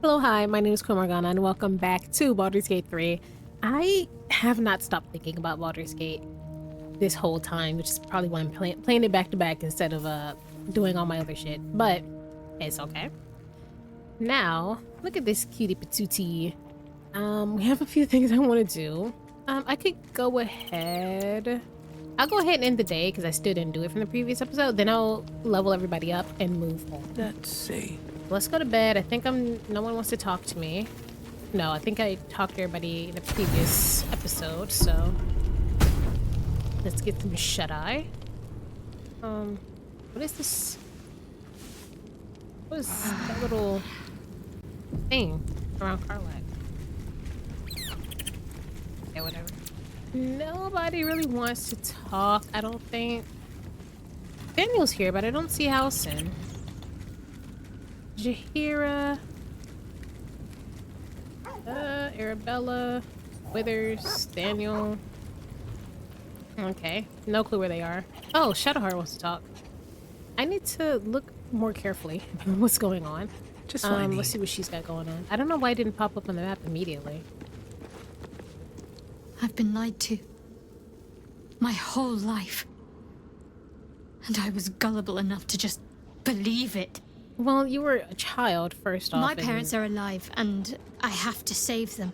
Hello, hi, my name is Morgana, and welcome back to Baldur's Gate 3. I have not stopped thinking about Baldur's Gate this whole time, which is probably why I'm playing it back to back instead of doing all my other shit, but it's okay. Now, look at this cutie patootie. We have a few things I want to do. I could go ahead. I'll go ahead and end the day because I still didn't do it from the previous episode. Then I'll level everybody up and move on. Let's see. Let's go to bed. I think no one wants to talk to me. No, I think I talked to everybody in the previous episode, so let's get some shut-eye. What is this? What is that little thing around Carlac? Yeah, whatever. Nobody really wants to talk, I don't think. Daniel's here, but I don't see Halson. Jahira, Arabella, Withers, Daniel. Okay, no clue where they are. Oh, Shadowheart wants to talk. I need to look more carefully at what's going on. Just what I need. Let's see what she's got going on. I don't know why it didn't pop up on the map immediately. I've been lied to. My whole life. And I was gullible enough to just believe it. Well, you were a child, first off. My parents are alive, and I have to save them.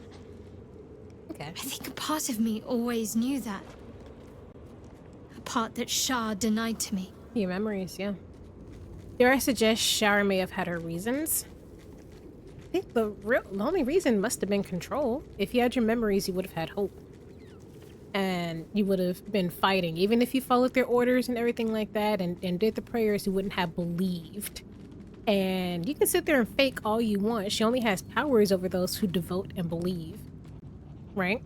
Okay. I think a part of me always knew that. A part that Shah denied to me. Your memories, yeah. Dare I suggest Shara may have had her reasons? I think the only reason must have been control. If you had your memories, you would have had hope. And you would have been fighting. Even if you followed their orders and everything like that and did the prayers, you wouldn't have believed. And you can sit there and fake all you want. She only has powers over those who devote and believe. Right?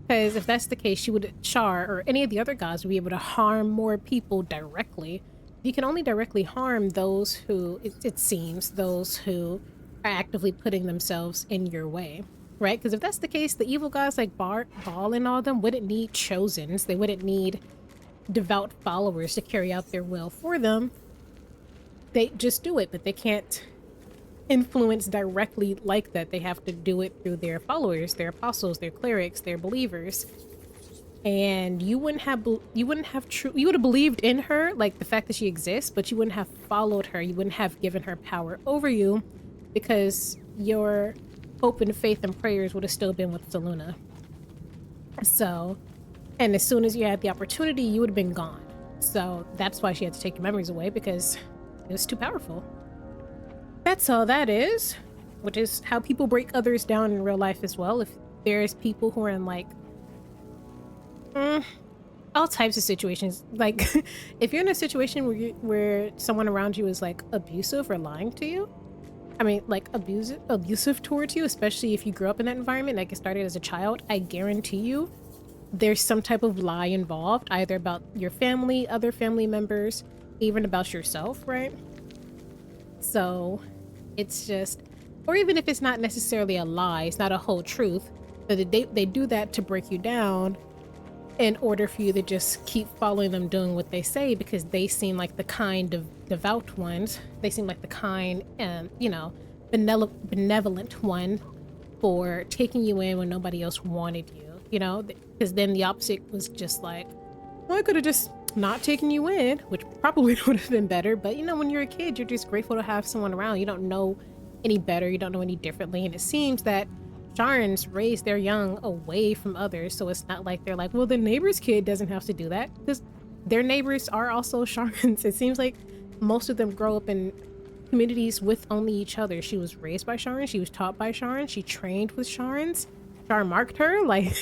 Because if that's the case, Shar or any of the other gods would be able to harm more people directly. You can only directly harm those who, it seems, those who are actively putting themselves in your way. Right? Because if that's the case, the evil gods like Baal and all them wouldn't need chosens. They wouldn't need devout followers to carry out their will for them. They just do it, but they can't influence directly like that. They have to do it through their followers, their apostles, their clerics, their believers. And you would have believed in her, like the fact that she exists, but you wouldn't have followed her. You wouldn't have given her power over you because your hope and faith and prayers would have still been with Selûne. So, and as soon as you had the opportunity, you would have been gone. So that's why she had to take your memories away, because it was too powerful. That's all that is, which is how people break others down in real life as well. If there's people who are in like all types of situations, like if you're in a situation where someone around you is like abusive or lying to you, I mean like abusive towards you, especially if you grew up in that environment, like it started as a child, I guarantee you there's some type of lie involved, either about your family, other family members, even about yourself, right? So it's just, or even if it's not necessarily a lie, it's not a whole truth, but they do that to break you down in order for you to just keep following them doing what they say, because they seem like the kind of devout ones. They seem like the kind, benevolent one for taking you in when nobody else wanted you, because then the opposite was just like, well, I could have just not taking you in, which probably would have been better. But when you're a kid, you're just grateful to have someone around. You don't know any better, you don't know any differently, and it seems that Sharans raise their young away from others, so it's not like they're like, well, the neighbor's kid doesn't have to do that, because their neighbors are also Sharans. It seems like most of them grow up in communities with only each other. She was raised by Sharans, she was taught by Sharans, she trained with Sharans. Shar marked her, like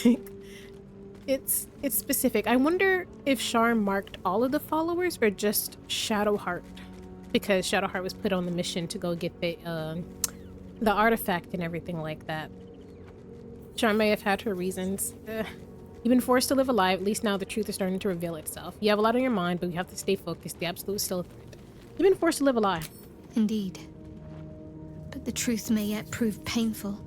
it's specific. I wonder if Shar marked all of the followers or just Shadowheart, because Shadowheart was put on the mission to go get the artifact and everything like that. Shar may have had her reasons. You've been forced to live a lie. At least now the truth is starting to reveal itself. You have a lot on your mind, but you have to stay focused. The absolute is still a threat. You've been forced to live a lie. Indeed. But the truth may yet prove painful.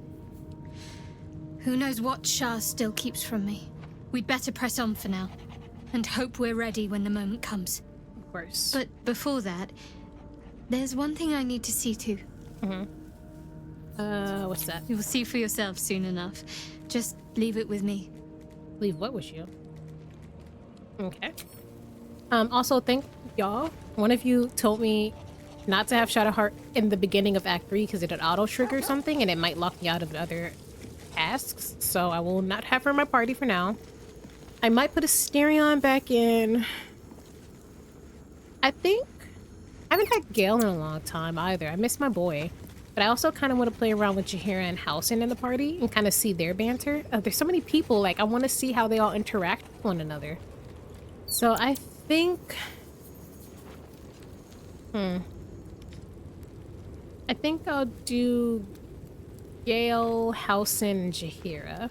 Who knows what Shah still keeps from me? We'd better press on for now, and hope we're ready when the moment comes. Of course. But before that, there's one thing I need to see to. What's that? You'll see for yourself soon enough. Just leave it with me. Leave what with you? Okay. Also, thank y'all. One of you told me not to have Shadowheart in the beginning of Act 3 because it'd auto-trigger something and it might lock me out of other tasks. So I will not have her in my party for now. I might put Asterion back in. I think I haven't had Gale in a long time either. I miss my boy. But I also kind of want to play around with Jaheira and Halsin in the party and kind of see their banter. There's so many people, like, I want to see how they all interact with one another. So I think... I think I'll do Gale, Halsin, and Jaheira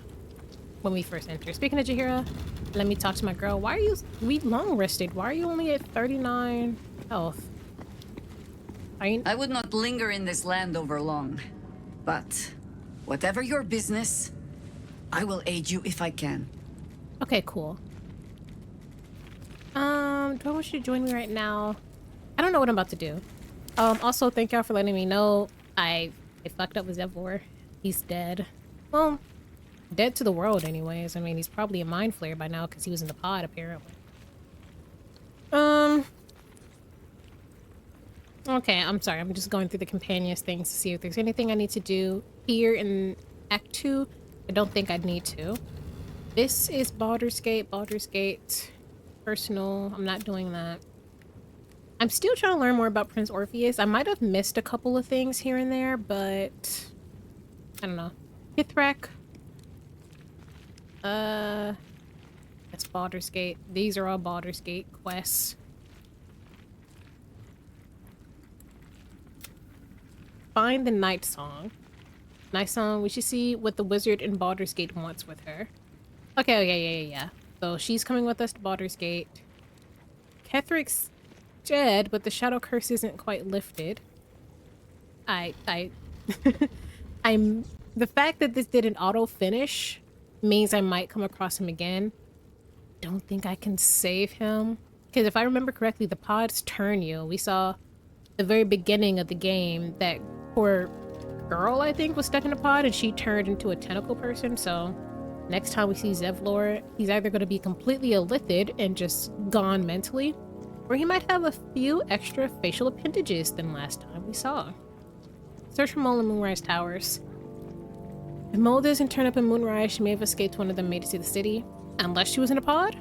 when we first enter. Speaking of Jaheira, let me talk to my girl. Why are you... We long rested. Why are you only at 39 health? I would not linger in this land over long. But whatever your business, I will aid you if I can. Okay, cool. Do I want you to join me right now? I don't know what I'm about to do. Also, thank y'all for letting me know I fucked up with Zevlor. He's dead. Well, dead to the world anyways. I mean, he's probably a mind flayer by now because he was in the pod, apparently. Okay, I'm sorry. I'm just going through the companions things to see if there's anything I need to do here in Act 2. I don't think I'd need to. This is Baldur's Gate. Baldur's Gate. Personal. I'm not doing that. I'm still trying to learn more about Prince Orpheus. I might have missed a couple of things here and there, but... I don't know. Hithrak. That's Baldur's Gate. These are all Baldur's Gate quests. Find the Night Song. Night Song, we should see what the wizard in Baldur's Gate wants with her. Okay, yeah. So she's coming with us to Baldur's Gate. Kethric's dead, but the shadow curse isn't quite lifted. I'm... The fact that this did an auto finish means I might come across him again. Don't think I can save him. Because if I remember correctly, the pods turn you. We saw the very beginning of the game that poor girl, I think, was stuck in a pod and she turned into a tentacle person. So next time we see Zevlor, he's either going to be completely illithid and just gone mentally, or he might have a few extra facial appendages than last time we saw. Search for Mole and Moonrise Towers. If Mole doesn't turn up in Moonrise, she may have escaped one of them made it to the city. Unless she was in a pod?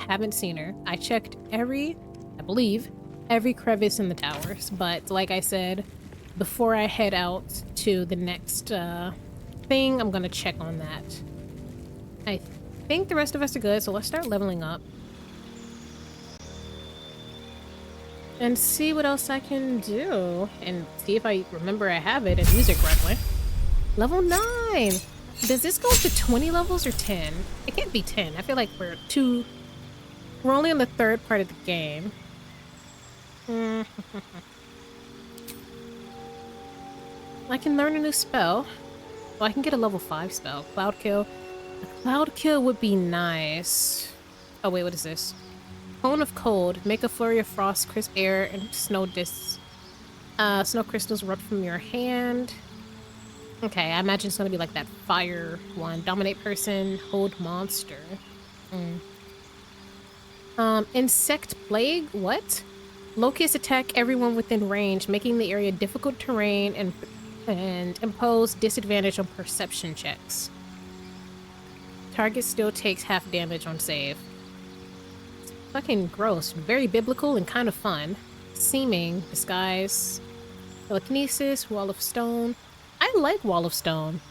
Haven't seen her. I checked I believe, every crevice in the towers. But like I said, before I head out to the next thing, I'm gonna check on that. I think the rest of us are good, so let's start leveling up. And see what else I can do. And see if I remember I have it and use it correctly. Level 9! Does this go to 20 levels or 10? It can't be 10. I feel like we're only on the third part of the game. I can learn a new spell. Well, I can get a level 5 spell. Cloud Kill. A Cloud Kill would be nice. Oh wait, what is this? Cone of Cold. Make a flurry of frost, crisp air, and snow snow crystals erupt from your hand. Okay, I imagine it's gonna be like that fire one. Dominate person, hold monster. Insect plague? What? Locusts attack everyone within range, making the area difficult terrain and impose disadvantage on perception checks. Target still takes half damage on save. It's fucking gross. Very biblical and kind of fun. Seeming, disguise, telekinesis, wall of stone. I like Wall of Stone.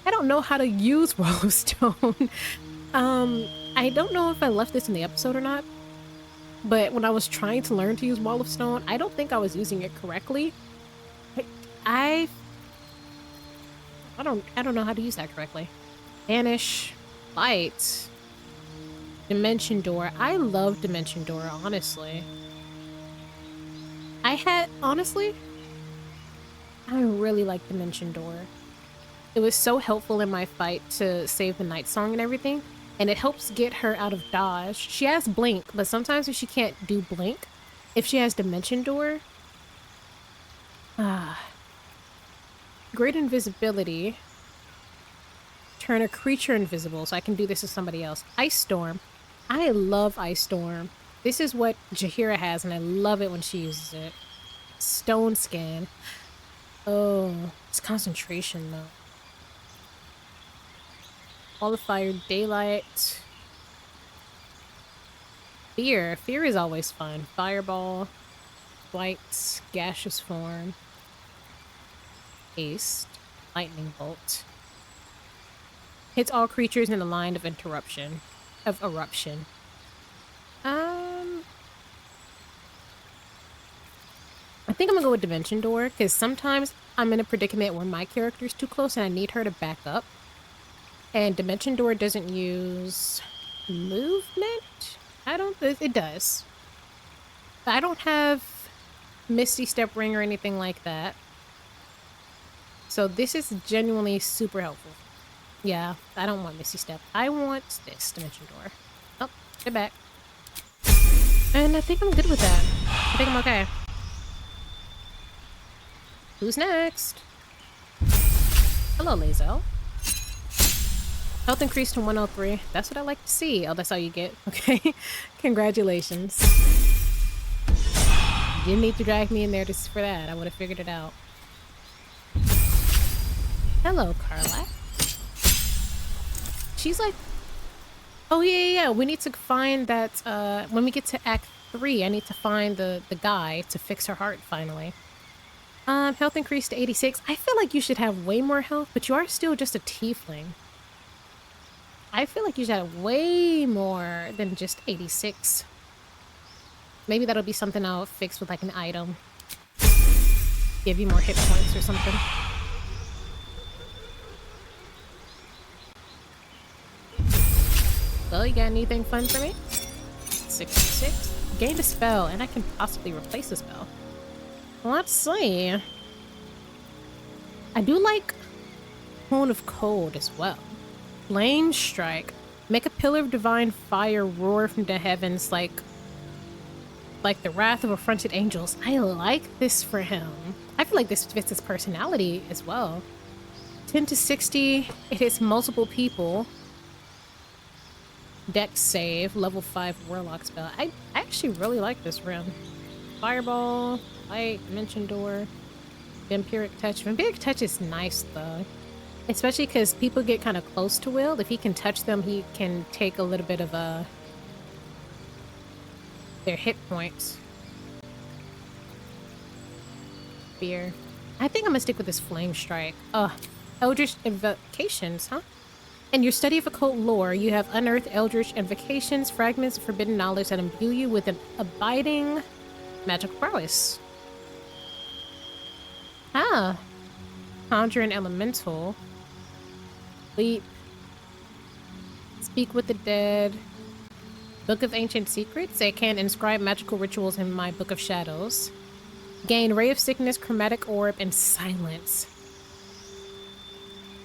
I don't know how to use Wall of Stone. I don't know if I left this in the episode or not, but when I was trying to learn to use Wall of Stone, I don't think I was using it correctly. I don't know how to use that correctly. Vanish, light, Dimension Door. I love Dimension Door, honestly. I really like Dimension Door. It was so helpful in my fight to save the Night Song and everything, and it helps get her out of dodge. She has Blink, but sometimes if she can't do Blink, if she has Dimension Door, Great invisibility. Turn a creature invisible, so I can do this to somebody else. Ice Storm. I love Ice Storm. This is what Jaheira has, and I love it when she uses it. Stone Skin. Oh, it's concentration, though. Wall of Fire, Daylight. Fear. Fear is always fun. Fireball. Flight. Gaseous Form. Haste. Lightning Bolt. Hits all creatures in the line of eruption. I think I'm gonna go with Dimension Door, because sometimes I'm in a predicament where my character's too close and I need her to back up. And Dimension Door doesn't use movement? It does. I don't have Misty Step Ring or anything like that. So this is genuinely super helpful. Yeah, I don't want Misty Step. I want this Dimension Door. Oh, get back. And I think I'm good with that. I think I'm okay. Who's next? Hello, Lae'zel. Health increased to 103. That's what I like to see. Oh, that's all you get? Okay. Congratulations. You didn't need to drag me in there just for that. I would have figured it out. Hello, Karlach. She's like... Oh, yeah. We need to find that... when we get to Act 3, I need to find the guy to fix her heart, finally. Health increased to 86. I feel like you should have way more health, but you are still just a tiefling. I feel like you should have way more than just 86. Maybe that'll be something I'll fix with like an item. Give you more hit points or something. Well, you got anything fun for me? 66. Gained a spell, and I can possibly replace a spell. Let's see. I do like Cone of Cold as well. Flame Strike. Make a pillar of divine fire roar from the heavens like the wrath of affronted angels. I like this for him. I feel like this fits his personality as well. 10 to 60. It hits multiple people. Dex save. Level 5 Warlock spell. I actually really like this room. Fireball. Light, Dimension Door, Vampiric Touch. Vampiric Touch is nice though, especially because people get kind of close to Will. If he can touch them, he can take a little bit of their hit points. Fear. I think I'm gonna stick with this Flame Strike. Eldritch Invocations, huh? In your study of occult lore, you have unearthed Eldritch Invocations, fragments of forbidden knowledge that imbue you with an abiding magical prowess. Ah. Conjure an elemental. Leap. Speak with the dead. Book of Ancient Secrets. I can inscribe magical rituals in my Book of Shadows. Gain Ray of Sickness, Chromatic Orb, and Silence.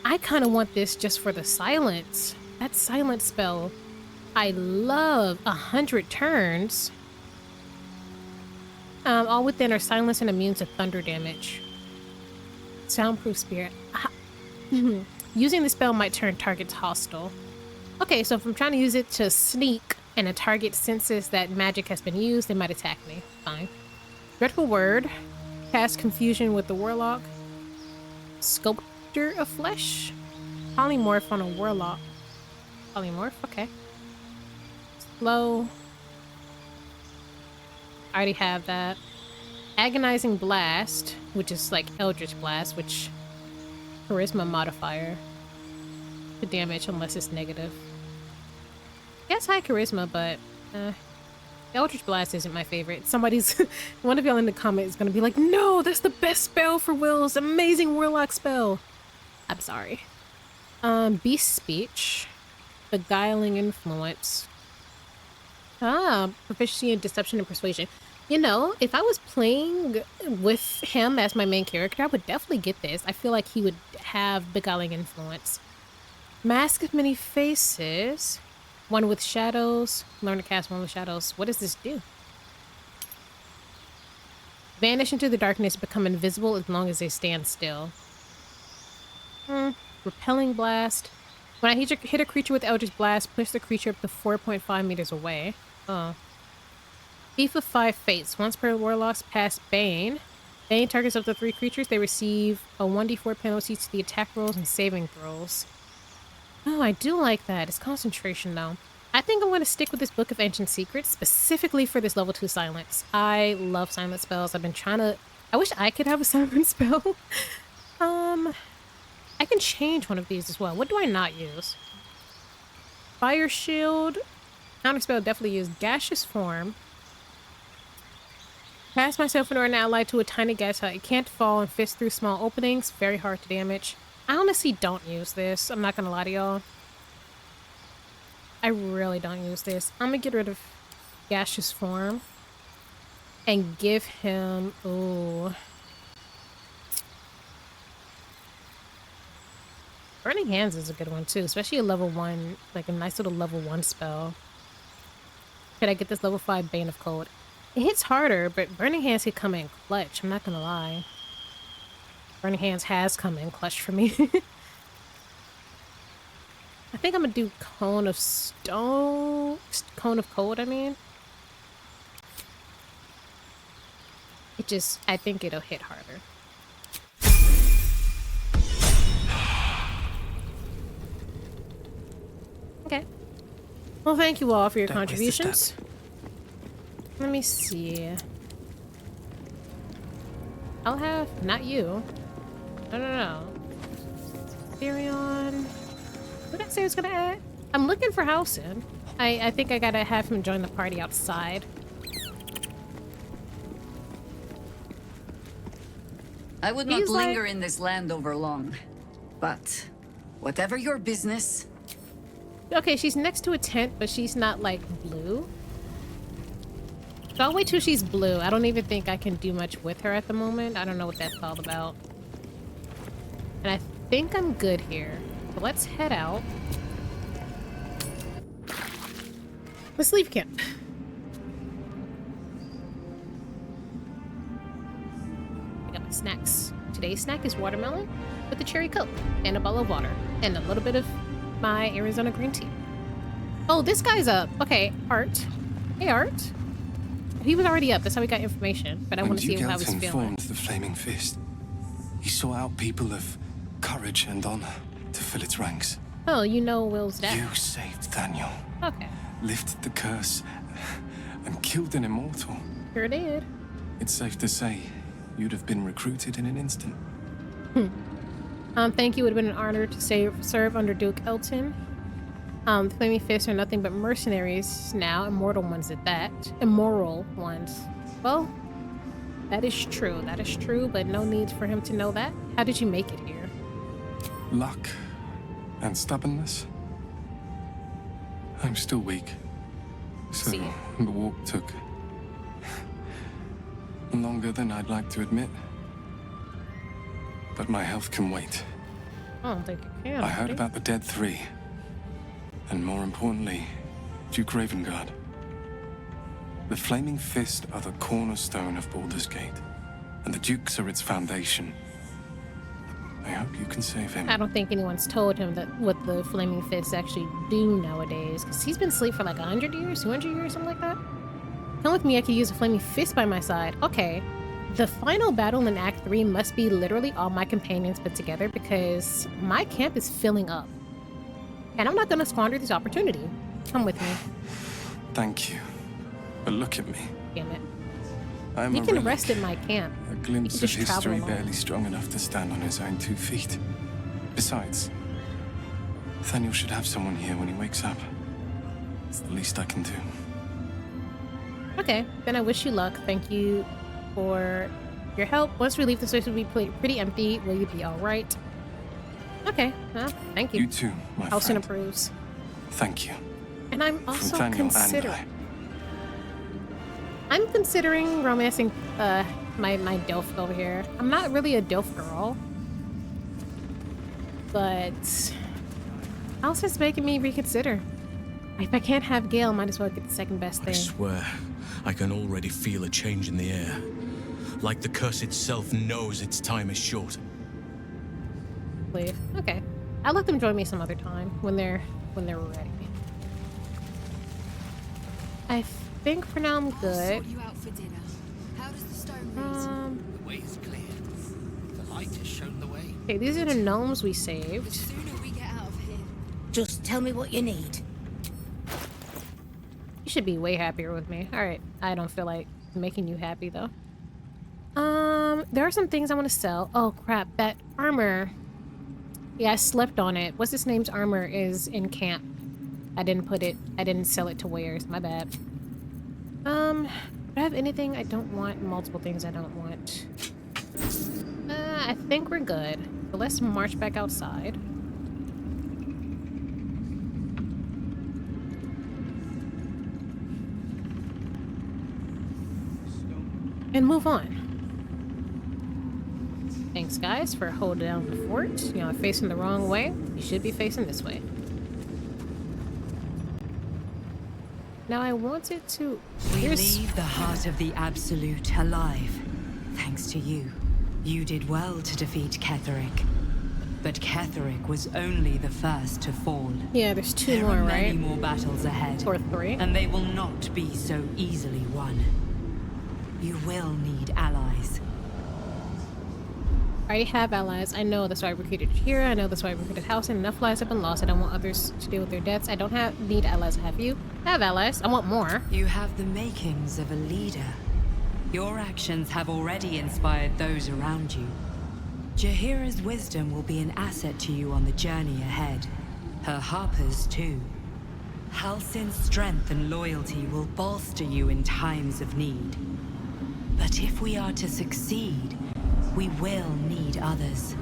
I kind of want this just for the silence. That silence spell. I love 100 turns. All within are silenced and immune to thunder damage. Soundproof Spirit. Using the spell might turn targets hostile. Okay, so if I'm trying to use it to sneak and a target senses that magic has been used, they might attack me. Fine. Dreadful Word. Cast Confusion with the Warlock. Sculptor of Flesh. Polymorph on a Warlock. Polymorph? Okay. Slow. I already have that. Agonizing Blast, which is like Eldritch Blast, which charisma modifier to damage unless it's negative. Yes, high charisma, but Eldritch Blast isn't my favorite. One of y'all in the comment is gonna be like, no, that's the best spell for Will's amazing Warlock spell. I'm sorry. Beast Speech, Beguiling Influence. Proficiency in Deception and Persuasion. You know, if I was playing with him as my main character, I would definitely get this. I feel like he would have Beguiling Influence. Mask of Many Faces. One with Shadows. Learn to cast one with Shadows. What does this do? Vanish into the darkness, become invisible as long as they stand still. Repelling blast. When I hit a creature with Eldritch Blast, push the creature up to 4.5 meters away. Oh. Thief of 5 Fates. Once per Warlock's past Bane. Bane targets up to 3 creatures. They receive a 1d4 penalty to the attack rolls and saving throws. Oh, I do like that. It's concentration, though. I think I'm going to stick with this Book of Ancient Secrets, specifically for this level 2 silence. I love silent spells. I've been trying to... I wish I could have a silent spell. I can change one of these as well. What do I not use? Fire Shield. Counterspell definitely use Gaseous Form. Pass myself or an ally to a tiny gas hut. It can't fall and fist through small openings. Very hard to damage. I honestly don't use this. I'm not gonna lie to y'all. I really don't use this. I'm gonna get rid of Gaseous Form. And give him... Ooh. Burning Hands is a good one too, especially a level 1, like a nice little level 1 spell. Could I get this level 5 Bane of Cold? It hits harder, but Burning Hands could come in clutch, I'm not gonna lie. Burning Hands has come in clutch for me. I think I'm gonna do Cone of Stone... Cone of Cold, I mean. It just... I think it'll hit harder. Okay. Well, thank you all for your contributions. Let me see. I'll have... Not you. No. Therion. What did I say I was gonna add? I'm looking for Housen. I think I gotta have him join the party outside. I would not linger in this land over long. But whatever your business... Okay, she's next to a tent, but she's not, like, blue. So I'll wait till she's blue. I don't even think I can do much with her at the moment. I don't know what that's all about. And I think I'm good here. So let's head out. Let's leave camp. I got my snacks. Today's snack is watermelon with a cherry Coke and a bottle of water and a little bit of my Arizona green tea. Oh, this guy's up. Okay, Art. Hey, Art. He was already up. That's how we got information. But I want to see how he's feeling. Formed the Flaming Fist. He sought out people of courage and honor to fill its ranks. Oh, you know Will's dad. You saved Daniel. Okay. Lifted the curse and killed an immortal. Sure did. It's safe to say you'd have been recruited in an instant. Thank you. It would have been an honor to serve under Duke Elton. The Flaming Fists are nothing but mercenaries now, immortal ones at that. Immoral ones. Well, that is true. That is true, but no need for him to know that. How did you make it here? Luck and stubbornness. I'm still weak. So the walk took longer than I'd like to admit. But my health can wait. I don't think it can. I heard about the Dead Three. And more importantly, Duke Ravengard. The Flaming Fist are the cornerstone of Baldur's Gate. And the Dukes are its foundation. I hope you can save him. I don't think anyone's told him that what the Flaming Fists actually do nowadays. Because he's been asleep for like 100 years, 200 years, something like that. Come with me, I could use a Flaming Fist by my side. Okay. The final battle in Act 3 must be literally all my companions put together because my camp is filling up. And I'm not going to squander this opportunity. Come with me. Thank you. But look at me. Damn it. I'm you can rest in my camp. A glimpse of history barely strong enough to stand on his own 2 feet. Besides, Nathaniel should have someone here when he wakes up. It's the least I can do. Okay, then I wish you luck. Thank you for your help. Once we leave, the space will be pretty empty. Will you be all right? Okay, well, thank you. You too, my Housen friend. approves. Thank you. And I'm also Nathaniel considering... I'm considering romancing my Delph over here. I'm not really a Delph girl. But... Housen's making me reconsider. If I can't have Gale, might as well get the second best thing. I swear, I can already feel a change in the air. Like the curse itself knows its time is short. leave. Okay. I'll let them join me some other time when they're ready. I think for now I'm good. You out for dinner. How does the stone read? The way is clear. The light has shown the way. Okay, these are the gnomes we The saved. sooner we get out of here. Just tell me what you need. You should be way happier with me. Alright, I don't feel like making you happy though. There are some things I want to sell. Oh crap, that armor. Yeah, I slept on it. What's his name's armor is in camp. I didn't sell it to wares. My bad. Do I have anything I don't want? Multiple things I don't want. I think we're good. So let's march back outside. And move on. Thanks, guys, for holding down the fort. You know, facing the wrong way. You should be facing this way. Now I wanted to... We leave the heart of the Absolute alive. Thanks to you. You did well to defeat Ketheric. But Ketheric was only the first to fall. Yeah, there's two There more, are right? many more battles ahead. Or three. And they will not be so easily won. You will need allies. I already have allies. I know that's why I recruited Kira. I know that's why I recruited House. And enough lives have been lost. I don't want others to deal with their deaths. I don't need allies. I have you. I have allies. I want more. You have the makings of a leader. Your actions have already inspired those around you. Jaheira's wisdom will be an asset to you on the journey ahead. Her Harper's too. Halsin's strength and loyalty will bolster you in times of need. But if we are to succeed, we will need others.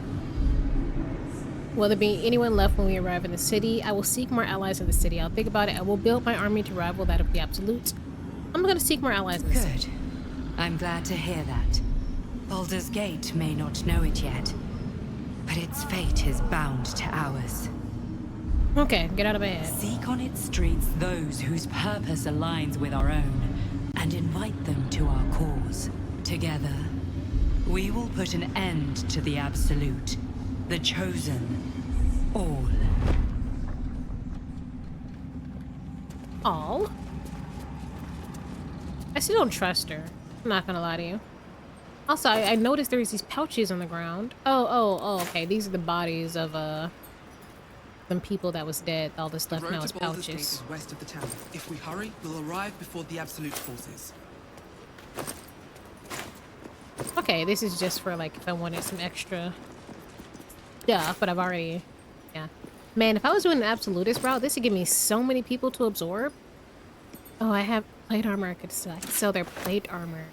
Will there be anyone left when we arrive in the city? I will seek more allies in the city. I'll think about it. I will build my army to rival that of the Absolute. I'm going to seek more allies in the city. Good. I'm glad to hear that. Baldur's Gate may not know it yet, but its fate is bound to ours. Okay, get out of my head. Seek on its streets those whose purpose aligns with our own, and invite them to our cause. Together, we will put an end to the Absolute, the Chosen, all. All? I still don't trust her. I'm not gonna lie to you. Also, I noticed there's these pouches on the ground. Oh, okay. These are the bodies of, some people that was dead. All this left now is Baldur's Gate pouches. is west of the town. If we hurry, we'll arrive before the Absolute forces. Okay, this is just for, like, if I wanted some extra stuff, but I've already... Yeah. Man, if I was doing an Absolutist route, this would give me so many people to absorb. Oh, I have plate armor I could sell. I could sell their plate armor.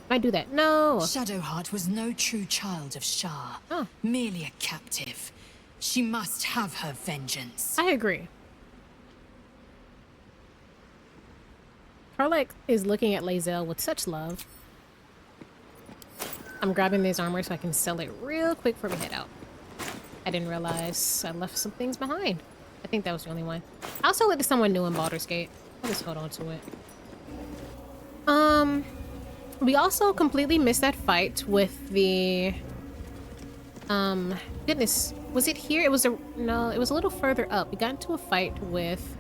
Might do that. No! Shadowheart was no true child of Shah. Oh. Merely a captive. She must have her vengeance. I agree. Karlach is looking at Lae'zel with such love. I'm grabbing this armor so I can sell it real quick before we head out. I didn't realize I left some things behind. I think that was the only one. I'll sell it to someone new in Baldur's Gate. I'll just hold on to it. We also completely missed that fight with the... Goodness. Was it here? It was no, it was a little further up. We got into a fight with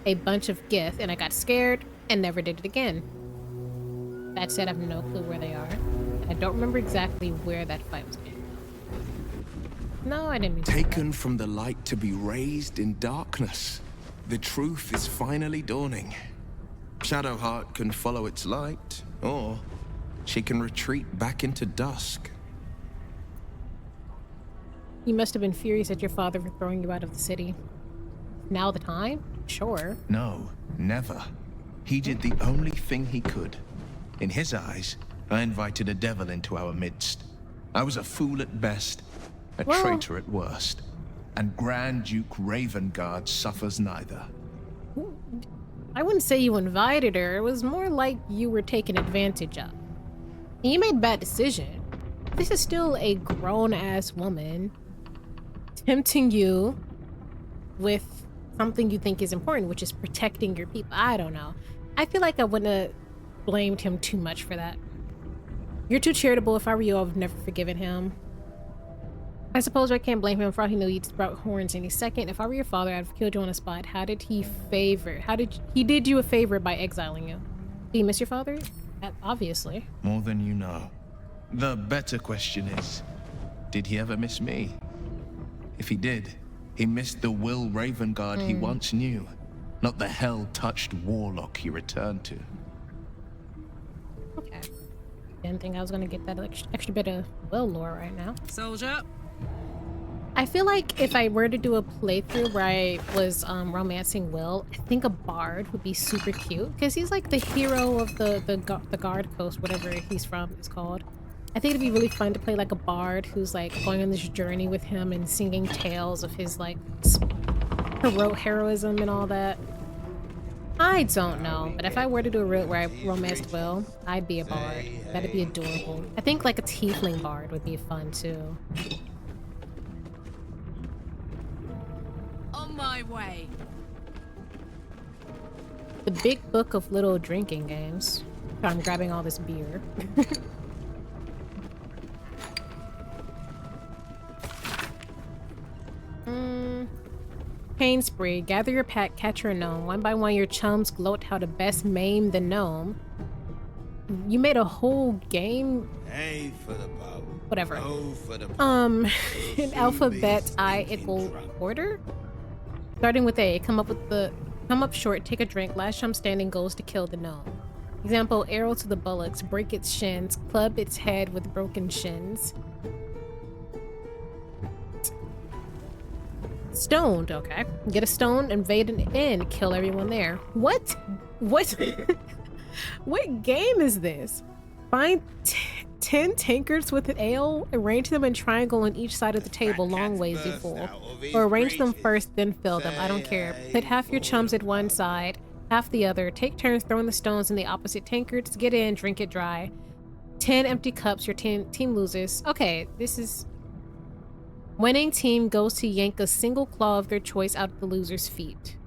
a bunch of Gith, and I got scared and never did it again. That said, I have no clue where they are. I don't remember exactly where that fight was being. No, I didn't mean to. Taken from the light to be raised in darkness. The truth is finally dawning. Shadowheart can follow its light, or she can retreat back into dusk. You must have been furious at your father for throwing you out of the city. Now the time? Sure. No, never. He did the only thing he could. In his eyes, I invited a devil into our midst. I was a fool at best, a traitor at worst. And Grand Duke Ravengard suffers neither. I wouldn't say you invited her. It was more like you were taken advantage of. You made a bad decision. This is still a grown-ass woman tempting you with something you think is important, which is protecting your people. I don't know. I feel like I wouldn't have blamed him too much for that. You're too charitable. If I were you, I would have never forgiven him. I suppose I can't blame him for all he knew he'd sprout horns any second. If I were your father, I'd have killed you on the spot. How did he did you a favor by exiling you? Do you miss your father? Obviously. More than you know. The better question is, did he ever miss me? If he did, he missed the Will Ravengard he once knew, not the hell-touched warlock he returned to. Okay. Didn't think I was gonna get that extra bit of Will lore right now. Soldier. I feel like if I were to do a playthrough where I was romancing Will, I think a bard would be super cute because he's like the hero of the Guard Coast, whatever he's from is called. I think it'd be really fun to play like a bard who's like going on this journey with him and singing tales of his like heroism and all that. I don't know, but if I were to do a route where I romanced Will, I'd be a bard. That'd be adorable. I think like a tiefling bard would be fun too. On my way. The big book of little drinking games. I'm grabbing all this beer. Pain spree. Gather your pack, catch your gnome. One by one, your chums gloat how to best maim the gnome. You made a whole game. A for the power. Whatever. O for the In alphabet I equal order. Starting with A, come up short, take a drink. Last chum standing goes to kill the gnome. Example: arrow to the bullocks, break its shins, club its head with broken shins. Stoned, okay. Get a stone, invade an inn, kill everyone there. What? What? What game is this? Find 10 tankards with an ale, arrange them in triangle on each side of the table, long ways you fool. Or arrange them first, then fill them, I don't care. Put half your chums at one side, half the other. Take turns throwing the stones in the opposite tankards. Get in, drink it dry. 10 empty cups, your team loses. Okay, this is... Winning team goes to yank a single claw of their choice out of the loser's feet.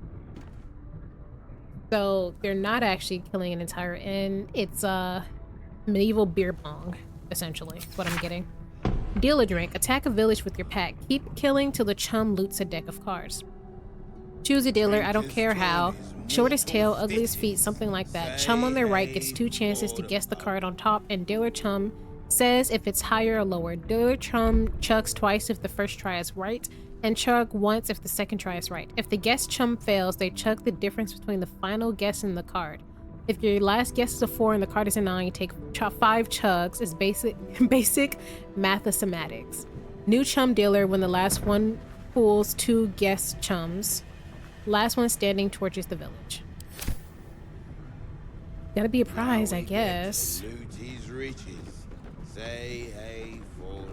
So they're not actually killing an entire inn. It's medieval beer pong, essentially. That's what I'm getting. Deal a drink. Attack a village with your pack. Keep killing till the chum loots a deck of cards. Choose a dealer, I don't care how. Shortest tail, ugliest feet, something like that. Chum on their right gets 2 chances to guess the card on top, and dealer chum says if it's higher or lower. Dealer chum chugs twice if the first try is right, and chug once if the second try is right. If the guess chum fails, they chug the difference between the final guess and the card. If your last guess is a 4 and the card is a 9, you take 5 chugs. It's basic mathematics. New chum dealer when the last one pulls 2 guess chums. Last one standing torches the village. Gotta be a prize, I guess. Say hey for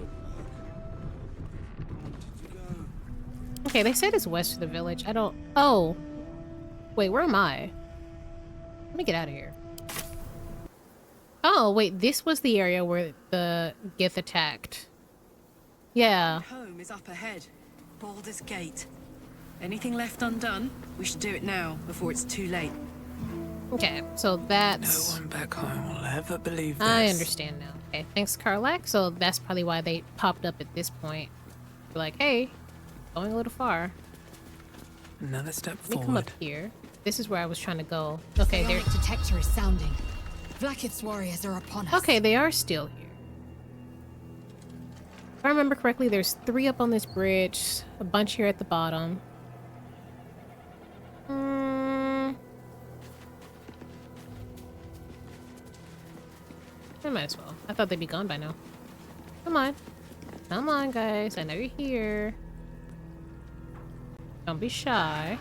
the Okay, they said it's west of the village. I don't... Oh. Wait, where am I? Let me get out of here. Oh, wait, this was the area where the Gith attacked. Yeah. Home is up ahead. Baldur's Gate. Anything left undone? We should do it now, before it's too late. Okay, so that's... No one back home will ever believe this. I understand now. Okay, thanks, Karlak. So that's probably why they popped up at this point. They're like, hey, going a little far. Another step Let me forward. come up here. This is where I was trying to go. Okay, their detector is sounding. Blackhead's warriors are upon us. Okay, they are still here. If I remember correctly, there's 3 up on this bridge, a bunch here at the bottom. I might as well. I thought they'd be gone by now. Come on. Come on, guys. I know you're here. Don't be shy.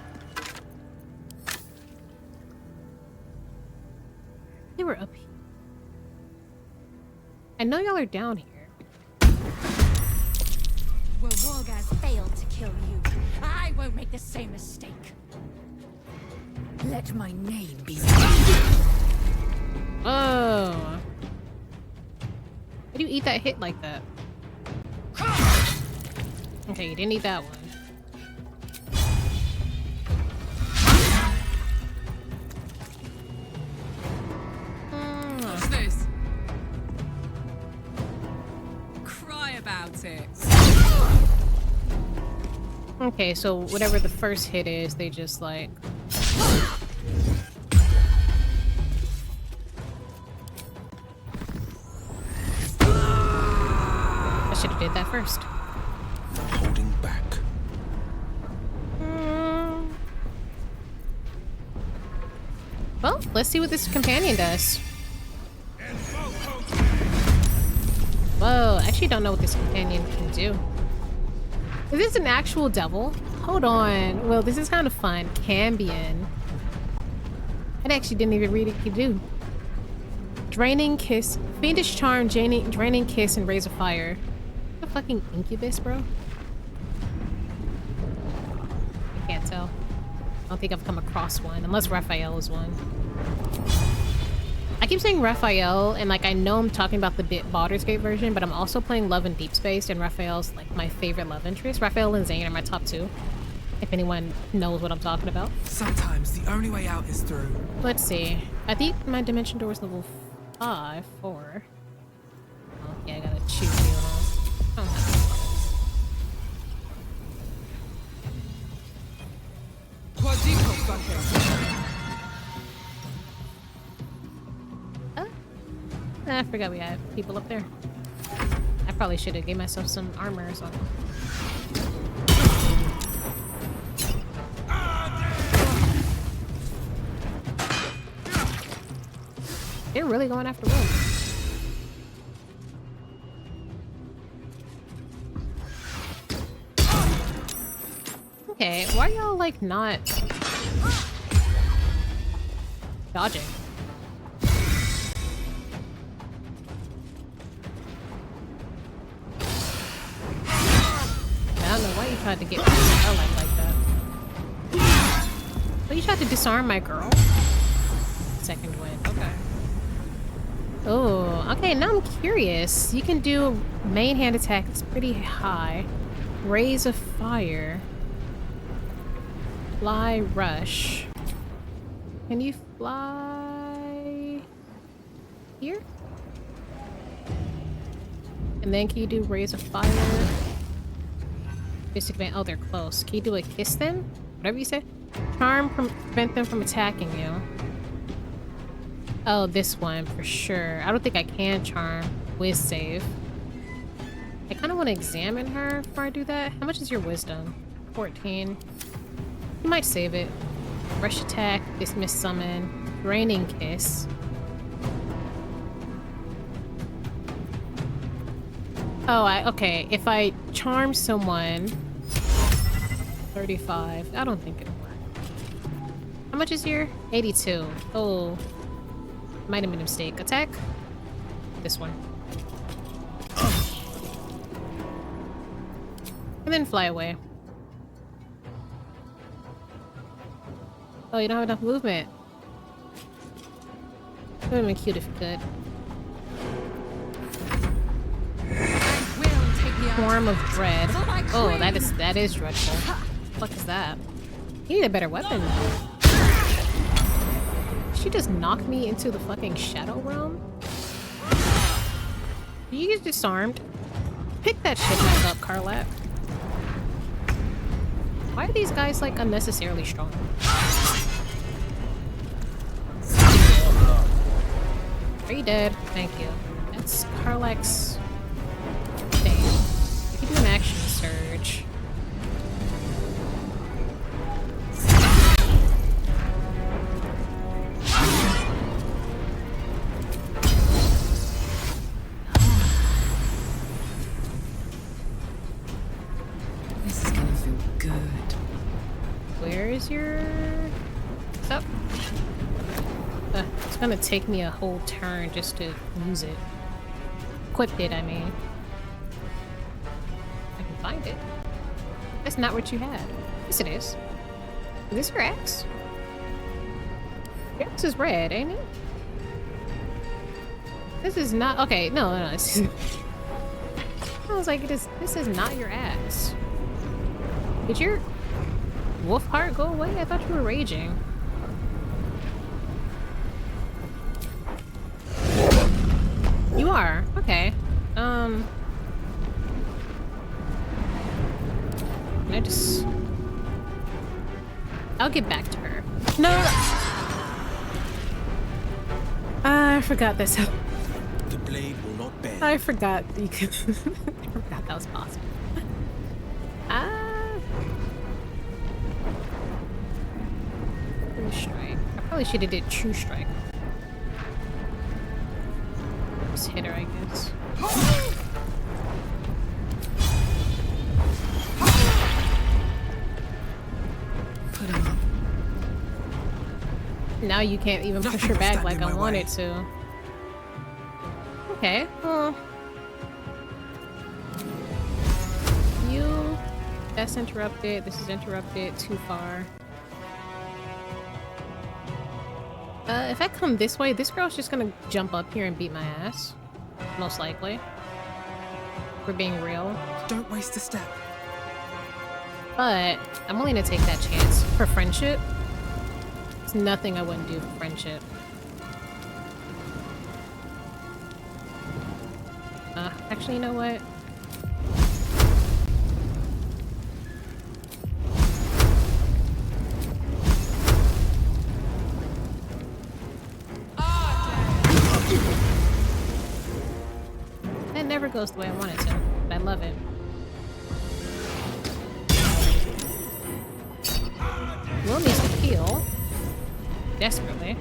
They were up here. I know y'all are down here. Well, Wargaz failed to kill you. I won't make the same mistake. Let my name be... Oh. Why do you eat that hit like that? Okay, you didn't eat that one. What's this? Cry about it. Okay, so whatever the first hit is, they just like... I should have did that first. Holding back. Well, let's see what this companion does. Whoa, I actually don't know what this companion can do. Is this an actual devil? Hold on. Well, this is kind of fun. Cambion. I actually didn't even read it could do. Draining Kiss. Fiendish Charm, Draining Kiss, and Raise of Fire. A fucking incubus, bro? I can't tell. I don't think I've come across one, unless Raphael is one. I keep saying Raphael, and like I know I'm talking about the Baldur's Gate version, but I'm also playing Love in Deep Space, and Raphael's like my favorite love interest. Raphael and Zane are my top two, if anyone knows what I'm talking about. Sometimes the only way out is through. Let's see. I think my dimension door is level 4. Oh, yeah, I gotta choose you. I don't have any I forgot we had people up there. I probably should have gave myself some armor or something. They're really going after Will. Okay, why are y'all like not dodging? I don't know why you tried to get me like that. But you tried to disarm my girl? Second win, okay. Oh, okay, now I'm curious. You can do main hand attack, it's pretty high. Raise of Fire. Fly Rush. Can you fly here? And then can you do Raise of Fire? Basic man. Oh, they're close. Can you do a kiss them? Whatever you say. Charm prevent them from attacking you. Oh, this one for sure. I don't think I can charm. Wiz save. I kind of want to examine her before I do that. How much is your wisdom? 14. You might save it. Rush attack, dismiss summon, draining kiss. Oh, okay. If I charm someone, 35. I don't think it'll work. How much is your? 82. Oh, might have been a mistake. Attack. This one. And then fly away. Oh, you don't have enough movement. It would have been cute if you could. Form of Dread. Oh, that is dreadful. What the fuck is that? You need a better weapon. She just knocked me into the fucking Shadow Realm? You get disarmed. Pick that shit back up, Karlak. Why are these guys like unnecessarily strong? Are you dead? Thank you. That's Karlak's thing. You can do an action surge. This is gonna feel good. Where is your... What's up? It's gonna take me a whole turn just to use it. Equipped it, I mean. I can find it. That's not what you had. Yes, it is. Is this your axe? Your axe is red, ain't it? This is not... Okay, no. I was like, this is not your axe. Did your wolf heart go away? I thought you were raging. You are? Okay. Can I just... I'll get back to her. No! I forgot this. The blade will not bend. I forgot you could... I forgot that was possible. True strike. I probably should have did true strike. Just hit her, I guess. Now you can't even push her back like I wanted to. Okay, well. That's interrupted. This is interrupted. Too far. If I come this way, this girl's just gonna jump up here and beat my ass. Most likely. If we're being real. Don't waste a step. But I'm willing to take that chance for friendship. It's nothing I wouldn't do for friendship. Actually, you know what? That never goes the way I want it to, but I love it. Will needs to heal. Desperately.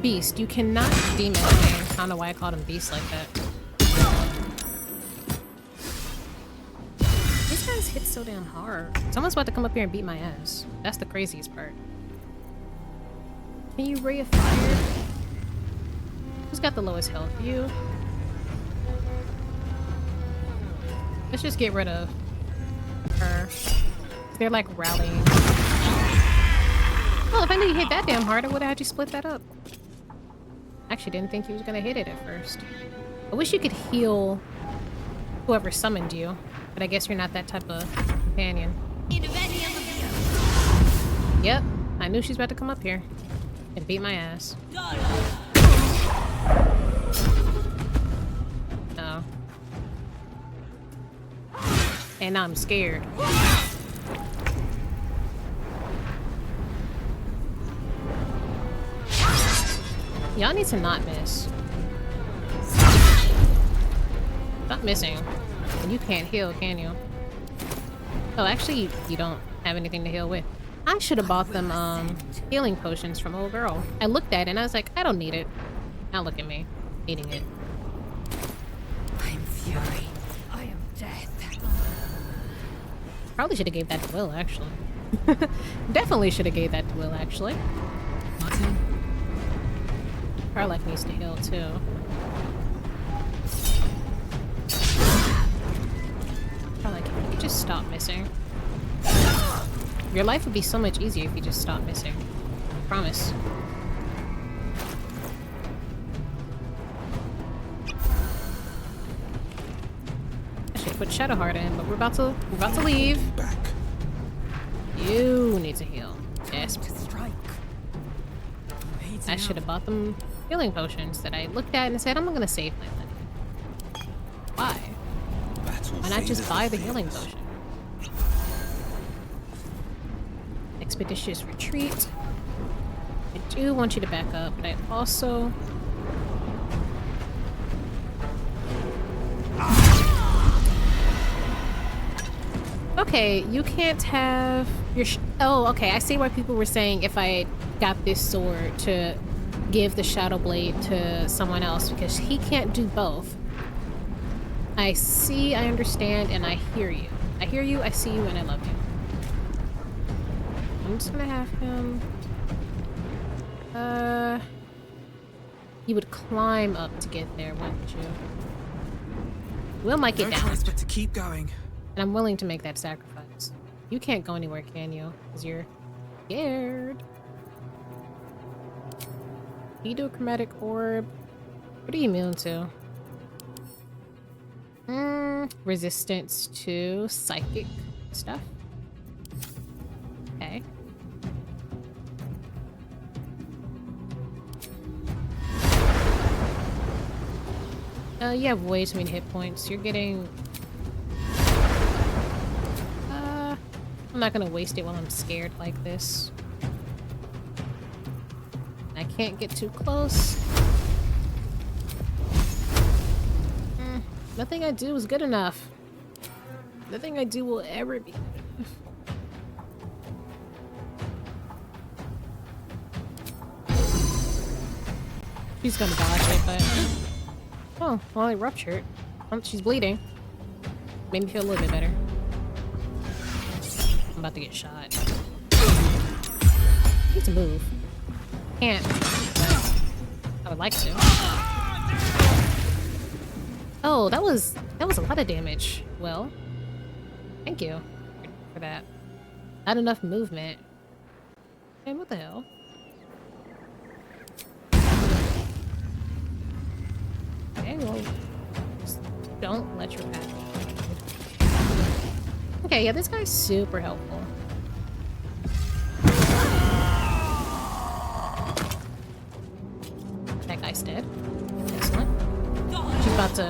Beast, you cannot demon him. I don't know why I called him Beast like that. These guys hit so damn hard. Someone's about to come up here and beat my ass. That's the craziest part. Can you ray of fire? Who's got the lowest health? You? Let's just get rid of her. They're like rallying. Well, if I knew you hit that damn hard, I would have had you split that up. Actually, didn't think you was gonna hit it at first. I wish you could heal whoever summoned you, but I guess you're not that type of companion. Yep, I knew she's about to come up here and beat my ass. Oh. And I'm scared. Y'all need to not miss. Stop missing. And you can't heal, can you? Oh, actually, you don't have anything to heal with. I should have bought them healing potions from old girl. I looked at it and I was like, I don't need it. Now look at me, eating it. I'm fury. I am death. Probably should have gave that to Will, actually. Definitely should have gave that to Will, actually. Martin? Karlach needs to heal, too. Karlach, can you just stop missing? Your life would be so much easier if you just stopped missing. Promise. I should put Shadowheart in, but we're about to leave. Back. You need to heal. Yes. I should have bought them healing potions that I looked at and said, I'm not gonna save my money. Why? Why not just buy the healing potion? Expeditious retreat. I do want you to back up, but I also... Okay, you can't have your... Oh, okay, I see why people were saying if I got this sword to give the Shadow Blade to someone else, because he can't do both. I see, I understand, and I hear you. I hear you, I see you, and I love you. I'm just gonna have him... You would climb up to get there, wouldn't you? Will might get down. No choice but to keep going. And I'm willing to make that sacrifice. You can't go anywhere, can you? Because you're scared. Can you do a chromatic orb? What are you immune to? Resistance to psychic stuff. Okay. You have way too many hit points. You're getting... I'm not gonna waste it while I'm scared like this. I can't get too close. Nothing I do is good enough. Nothing I do will ever be good enough. She's gonna dodge it, but... Oh, well, I ruptured. She's bleeding. Made me feel a little bit better. I'm about to get shot. Need to move. Can't. But I would like to. Oh, that was a lot of damage. Well, thank you for that. Not enough movement. Man, what the hell? Okay, well, just don't let your path be. Okay, yeah, this guy's super helpful. That guy's dead. Excellent. She's about to...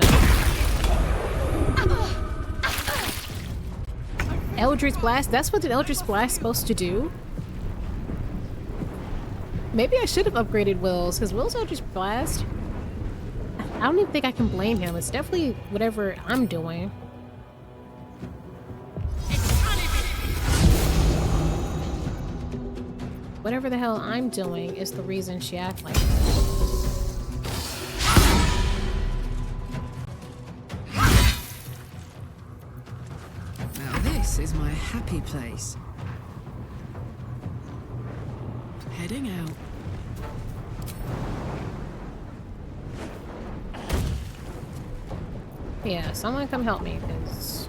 Eldritch Blast? That's what an Eldritch Blast is supposed to do? Maybe I should have upgraded Will's, because Will's Eldritch Blast... I don't even think I can blame him. It's definitely whatever I'm doing. Whatever the hell I'm doing is the reason she acts like that. Now this is my happy place. Heading out. Yeah, someone come help me, because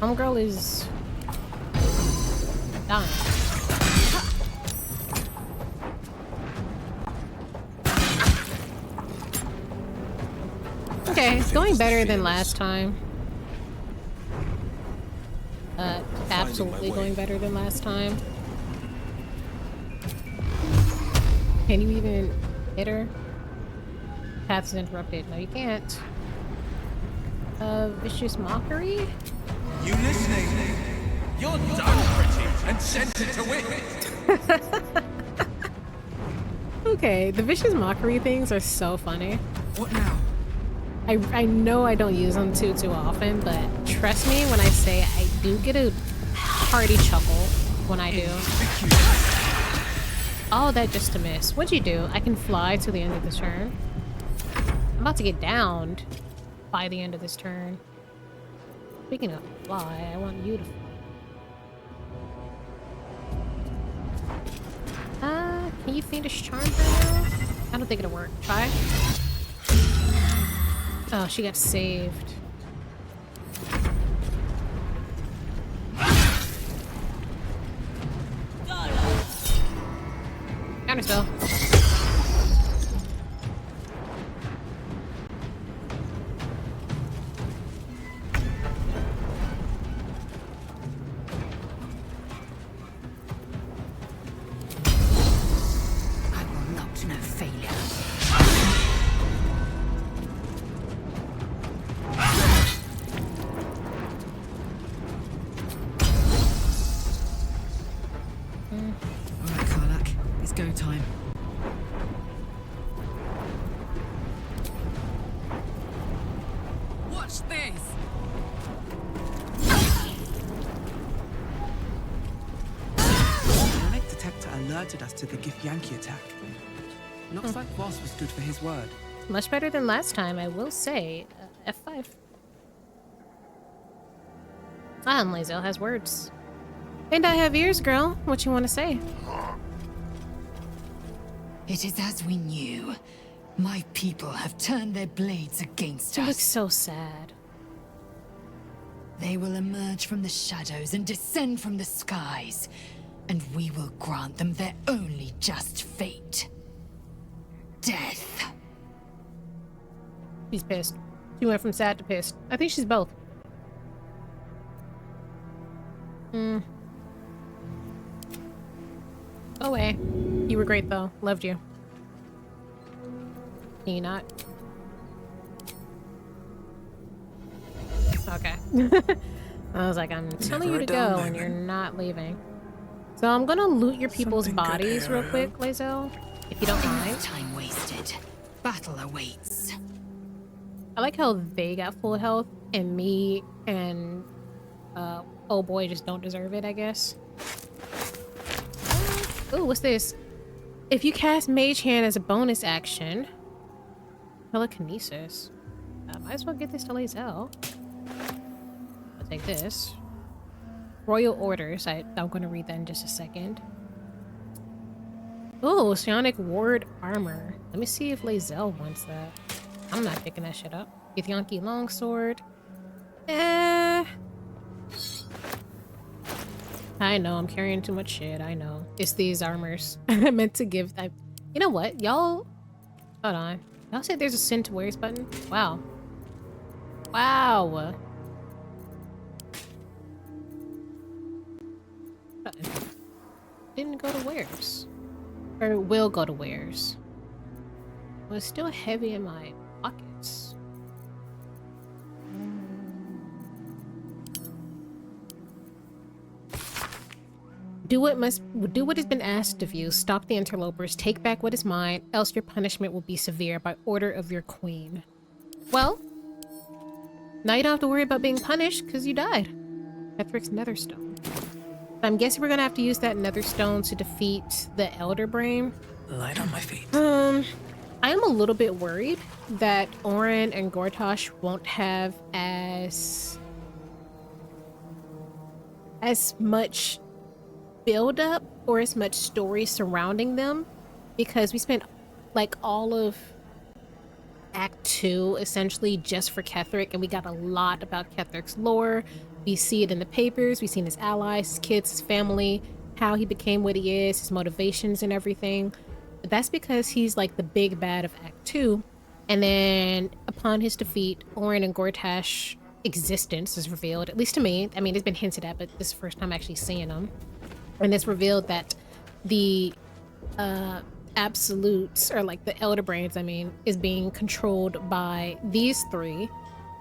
homegirl is dying. Okay, it's going better than last time. Absolutely going better than last time. Can you even hit her? Path is interrupted. No, you can't. Vicious Mockery? You listening? You're done, pretty, and sent it to win. Okay, the Vicious Mockery things are so funny. What now? I know I don't use them too often, but trust me when I say I do get a hearty chuckle when I do. All that just to miss. What'd you do? I can fly to the end of this turn. I'm about to get downed by the end of this turn. Speaking of fly, I want you to fly. Can you Fiendish Charm her now? I don't think it'll work. Try. Oh, she got saved. Counterspell. Alerted us to the Githyanki attack. Looks like Voss was good for his word. Much better than last time, I will say. F5. And Lae'zel has words. And I have ears, girl. What you want to say? It is as we knew. My people have turned their blades against She us. looks so sad. They will emerge from the shadows and descend from the skies. And we will grant them their only just fate. Death. She's pissed. She went from sad to pissed. I think she's both. Go away. You were great though. Loved you. Can you not? I was like, I'm telling you Never to a dull go and moment. you're not leaving. So I'm gonna loot your people's Something good bodies here, real I quick, Lae'zel, if you don't mind. Time wasted. Battle awaits. I like how they got full health and me and oh boy just don't deserve it, I guess. Ooh, what's this? If you cast Mage Hand as a bonus action, telekinesis. Might as well get this to Lae'zel. I'll take this. Royal Orders. I'm going to read that in just a second. Oh, Psionic Ward Armor. Let me see if Lae'zel wants that. I'm not picking that shit up. Githyanki Longsword. I know, I'm carrying too much shit. I know. It's these armors. I meant to give that. You know what? Y'all... Hold on. Y'all said there's a Send to Wares button? Wow. Wow. Button. Didn't go to Wares. Or will go to Wares. Well, it's still heavy in my pockets. Do what has been asked of you. Stop the interlopers. Take back what is mine, else your punishment will be severe by order of your queen. Well, now you don't have to worry about being punished because you died. Kethric's Netherstone. I'm guessing we're gonna have to use that Netherstone to defeat the Elder Brain. Light on my feet. I am a little bit worried that Orin and Gortash won't have as much build up or as much story surrounding them, because we spent like all of Act 2 essentially just for Ketheric, and we got a lot about Ketheric's lore. We see it in the papers, we've seen his allies, his kids, his family, how he became what he is, his motivations and everything. But that's because he's like the big bad of Act 2, and then upon his defeat, Orin and Gortash existence is revealed, at least to me. I mean, it's been hinted at, but this is the first time actually seeing them. And it's revealed that the absolutes, or like the Elder Brains, I mean, is being controlled by these three.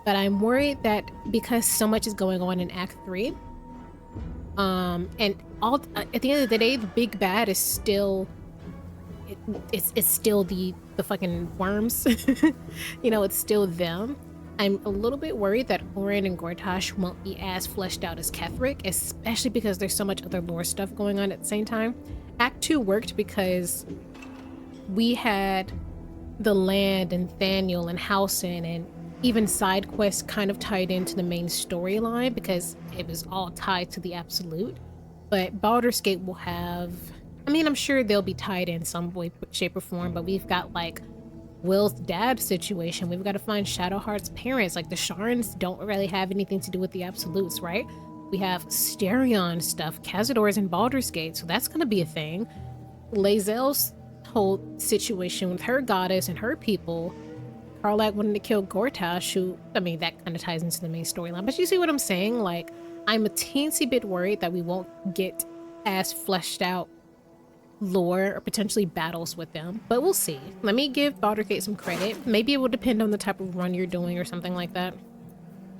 But I'm worried that because so much is going on in Act 3, and all at the end of the day, the big bad is still it's still the fucking worms. You know, it's still them. I'm a little bit worried that Orin and Gortash won't be as fleshed out as Ketheric, especially because there's so much other lore stuff going on at the same time. Act 2 worked because we had the land and Thaniel and Housen and even side quests kind of tied into the main storyline because it was all tied to the Absolute. But Baldur's Gate will have... I mean, I'm sure they'll be tied in some way, shape, or form, but we've got like Will's dad situation. We've got to find Shadowheart's parents. Like the Sharns don't really have anything to do with the Absolutes, right? We have Stereon stuff. Cazador's in Baldur's Gate, so that's going to be a thing. Lae'zel's whole situation with her goddess and her people. Karlach wanting to kill Gortash, who, I mean, that kind of ties into the main storyline. But you see what I'm saying? Like, I'm a teensy bit worried that we won't get as fleshed out lore or potentially battles with them, but we'll see. Let me give Baldur's Gate some credit. Maybe it will depend on the type of run you're doing or something like that,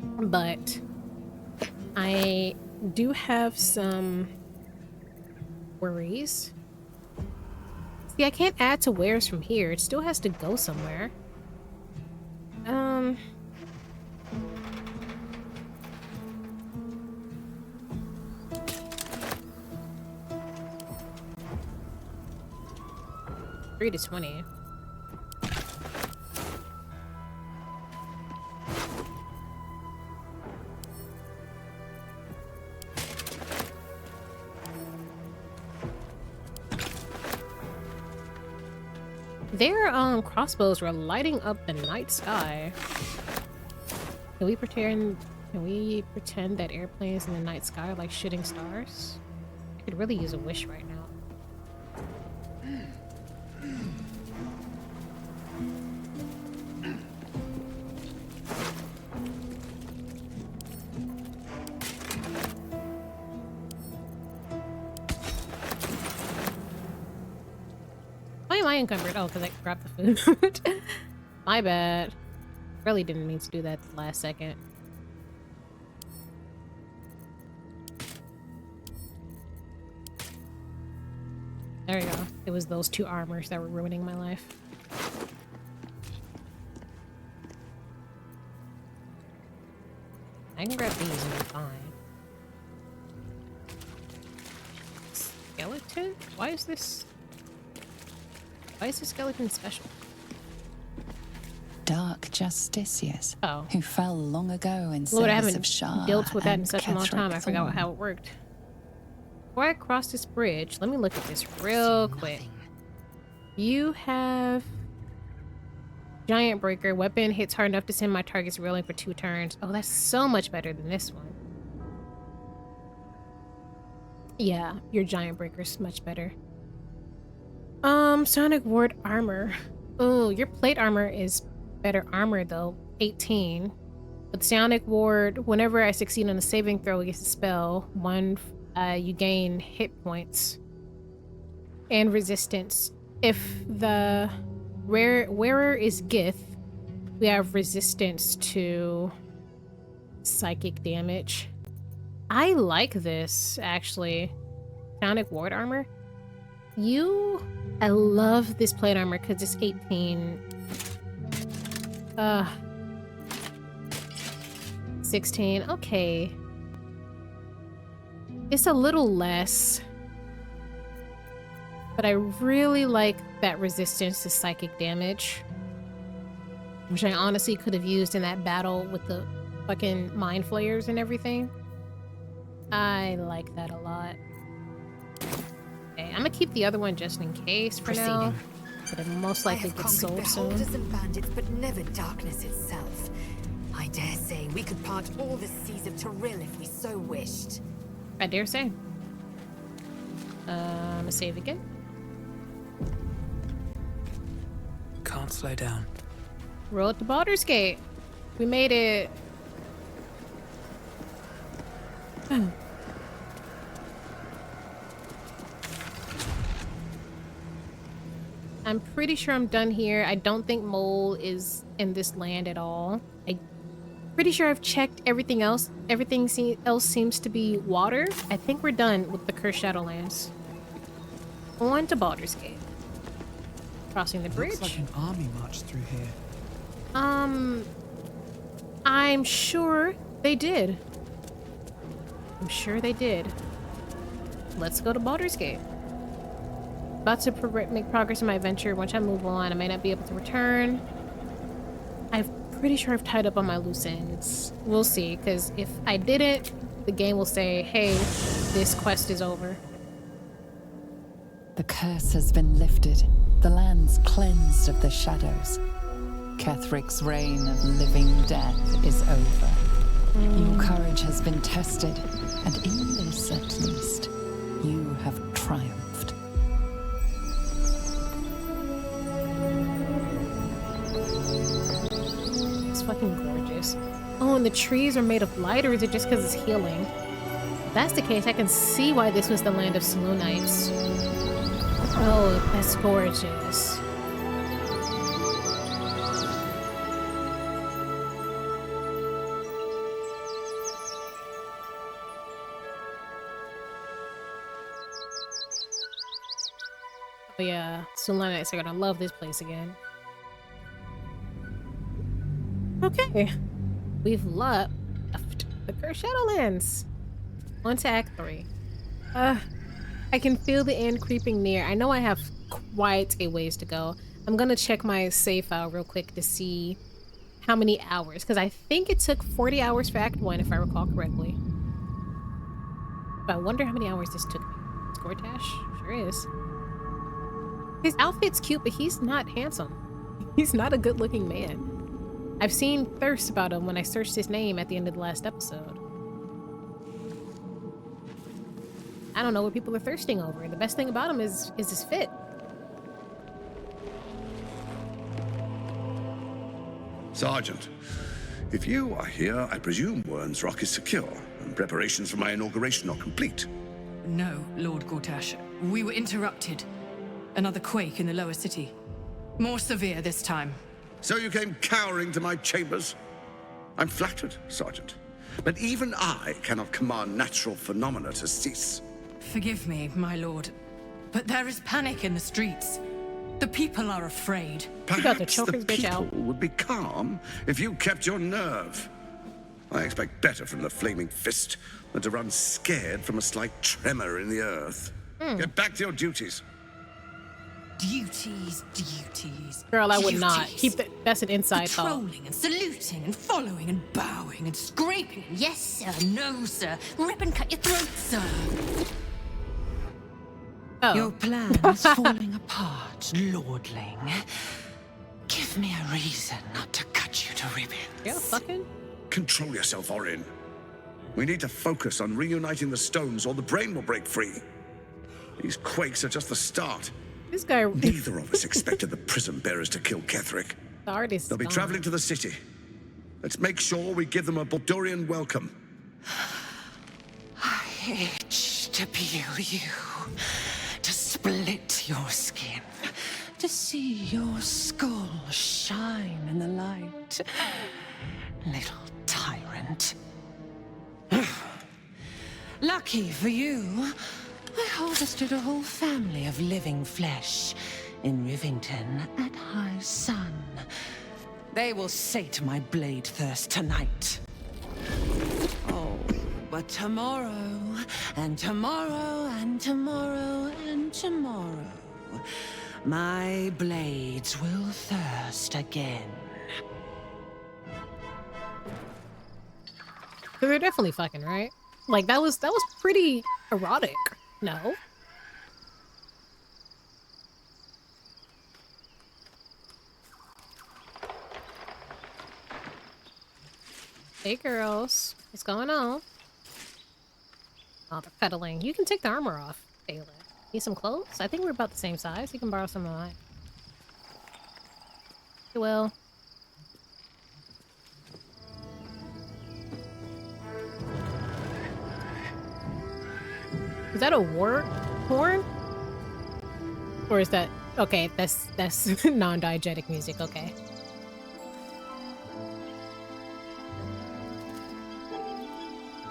but I do have some worries. See, I can't add to wares from here. It still has to go somewhere. 3 to 20. Their crossbows were lighting up the night sky. Can we pretend that airplanes in the night sky are like shooting stars? I could really use a wish right now. Why am I encumbered? Oh, because I grabbed the food. My bad. Really didn't mean to do that at the last second. was those two armors that were ruining my life. I can grab these and be fine. Skeleton? Why is this skeleton special? Dark Justiciars, oh, who fell long ago in Lord, I service haven't of Shah dealt with that in and such a long time. I forgot how it worked. Before I cross this bridge, let me look at this real quick. You have Giant Breaker. Weapon hits hard enough to send my targets reeling for 2 turns. Oh, that's so much better than this one. Yeah, your Giant Breaker's much better. Sonic Ward armor. Oh, your plate armor is better armor though. 18. With Sonic Ward, whenever I succeed on a saving throw against a spell, you gain hit points and resistance. If the wearer is Gith, we have resistance to psychic damage. I like this, actually. Sonic Ward armor. I love this plate armor because it's 18. 16. Okay. It's a little less. But I really like that resistance to psychic damage. Which I honestly could have used in that battle with the fucking mind flayers and everything. I like that a lot. Okay, I'm gonna keep the other one just in case for now. But it most likely gets sold soon. Beholders and bandits, but never darkness itself. I dare say we could part all the seas of Toril if we so wished. I dare say. I'm gonna save again. Can't slow down. Roll at the Baldur's Gate. We made it. I'm pretty sure I'm done here. I don't think Mole is in this land at all. I'm pretty sure I've checked everything else. Everything else seems to be water. I think we're done with the Cursed Shadowlands. On to Baldur's Gate. Crossing the bridge. Looks like an army marched through here. I'm sure they did. I'm sure they did. Let's go to Baldur's Gate. About to make progress in my adventure. Once I move on, I may not be able to return. I'm pretty sure I've tied up on my loose ends. We'll see, because if I didn't, the game will say, hey, this quest is over. The curse has been lifted. The land's cleansed of the shadows. Kethric's reign of living death is over. Your courage has been tested, and in this at least, you have triumphed. It's fucking gorgeous. Oh, and the trees are made of light, or is it just because it's healing? If that's the case, I can see why this was the land of Selûnites. Oh, that's gorgeous. Oh yeah, Selûnites are gonna love this place again. Okay, we've left the Cursed Shadowlands. On to Act 3. I can feel the end creeping near. I know I have quite a ways to go. I'm gonna check my save file real quick to see how many hours, because I think it took 40 hours for Act 1 if I recall correctly. But I wonder how many hours this took me. It's Gortash? Sure is. His outfit's cute, but he's not handsome. He's not a good-looking man. I've seen thirst about him when I searched his name at the end of the last episode. I don't know what people are thirsting over. The best thing about him is his fit. Sergeant, if you are here, I presume Wern's Rock is secure, and preparations for my inauguration are complete. No, Lord Gortash. We were interrupted. Another quake in the lower city. More severe this time. So you came cowering to my chambers? I'm flattered, Sergeant. But even I cannot command natural phenomena to cease. Forgive me, my lord. but there is panic in the streets. The people are afraid. Perhaps the people would be calm if you kept your nerve. I expect better from the Flaming Fist than to run scared from a slight tremor in the earth. Get back to your duties. Duties. Girl, I would not. Keep it. That's an inside thought. Patrolling and saluting and following and bowing and scraping. Yes, sir. No, sir. Rip and cut your throat, sir. Oh. Your plan's falling apart, lordling. Give me a reason not to cut you to ribbons. Yeah, fucking. Control yourself, Orin. We need to focus on reuniting the stones or the brain will break free. These quakes are just the start. This guy... Neither of us expected the prison bearers to kill Ketherick. The artist. They'll be traveling to the city. Let's make sure we give them a Baldurian welcome. I itch to peel you, to split your skin, to see your skull shine in the light. Little tyrant. Lucky for you, I harvested a whole family of living flesh in Rivington at high sun. They will sate my blade thirst tonight. Oh, but tomorrow, and tomorrow, and tomorrow, and tomorrow, my blades will thirst again. They're definitely fucking, right? Like, that was pretty erotic. No? Hey, girls. What's going on? Oh, they're cuddling. You can take the armor off, Taylor. Need some clothes? I think we're about the same size. You can borrow some of mine. You will. Is that a war horn? Or is that... Okay, that's non-diegetic music, okay.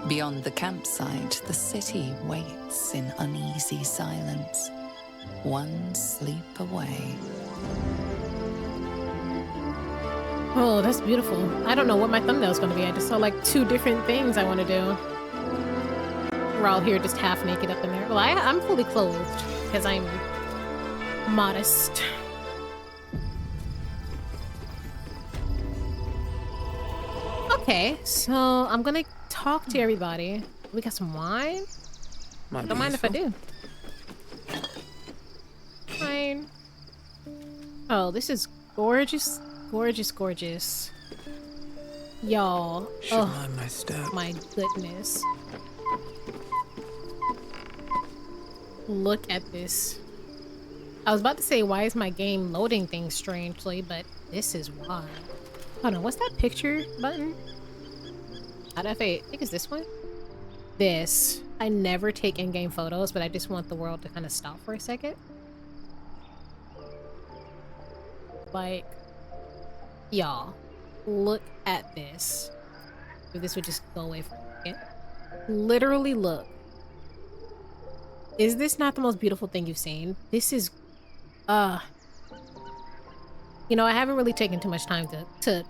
Beyond the campsite, the city waits in uneasy silence, one sleep away. Oh, that's beautiful. I don't know what my thumbnail's gonna be. I just saw like 2 different things I want to do. We're all here just half naked up in there. Well, I'm fully clothed because I'm modest. Okay, so I'm gonna talk to everybody. We got some wine? Don't mind if I do. Fine. Oh, this is gorgeous, gorgeous, gorgeous. Y'all. Oh, my goodness. Look at this. I was about to say, why is my game loading things strangely, but this is why. Hold on, what's that picture button? I think it's this one? This. I never take in-game photos, but I just want the world to kind of stop for a second. Like, y'all, look at this. If this would just go away for a second. Literally look. Is this not the most beautiful thing you've seen? This is, you know, I haven't really taken too much time to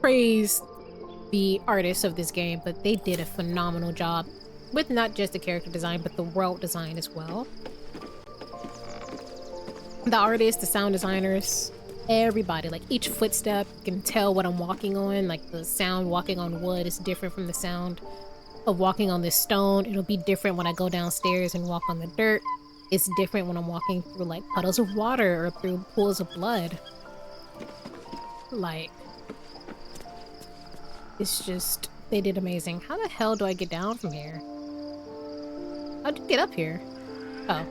praise the artists of this game, but they did a phenomenal job with not just the character design, but the world design as well. The artists, the sound designers, everybody, like each footstep, you can tell what I'm walking on. Like the sound walking on wood is different from the sound of walking on this stone. It'll be different when I go downstairs and walk on the dirt. It's different when I'm walking through like puddles of water or through pools of blood. Like, it's just, they did amazing. How the hell do I get down from here? How'd you get up here? Oh.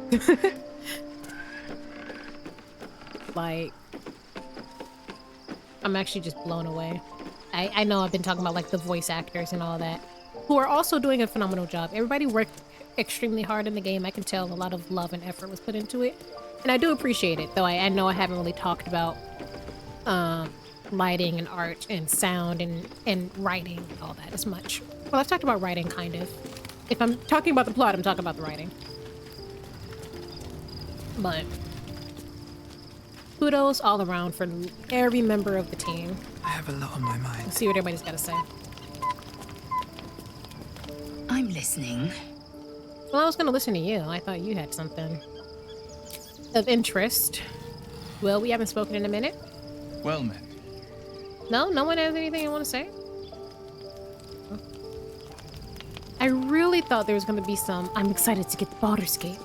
Like, I'm actually just blown away. I know I've been talking about like the voice actors and all that, who are also doing a phenomenal job. Everybody worked extremely hard in the game. I can tell a lot of love and effort was put into it. And I do appreciate it, though I know I haven't really talked about lighting and art and sound and writing and all that as much. Well, I've talked about writing, kind of. If I'm talking about the plot, I'm talking about the writing. But kudos all around for every member of the team. I have a lot on my mind. Let's see what everybody's got to say. I'm listening. Well, I was going to listen to you. I thought you had something of interest. Well, we haven't spoken in a minute. Well met. No one has anything they want to say? I really thought there was going to be some, I'm excited to get the Baldur's Gate.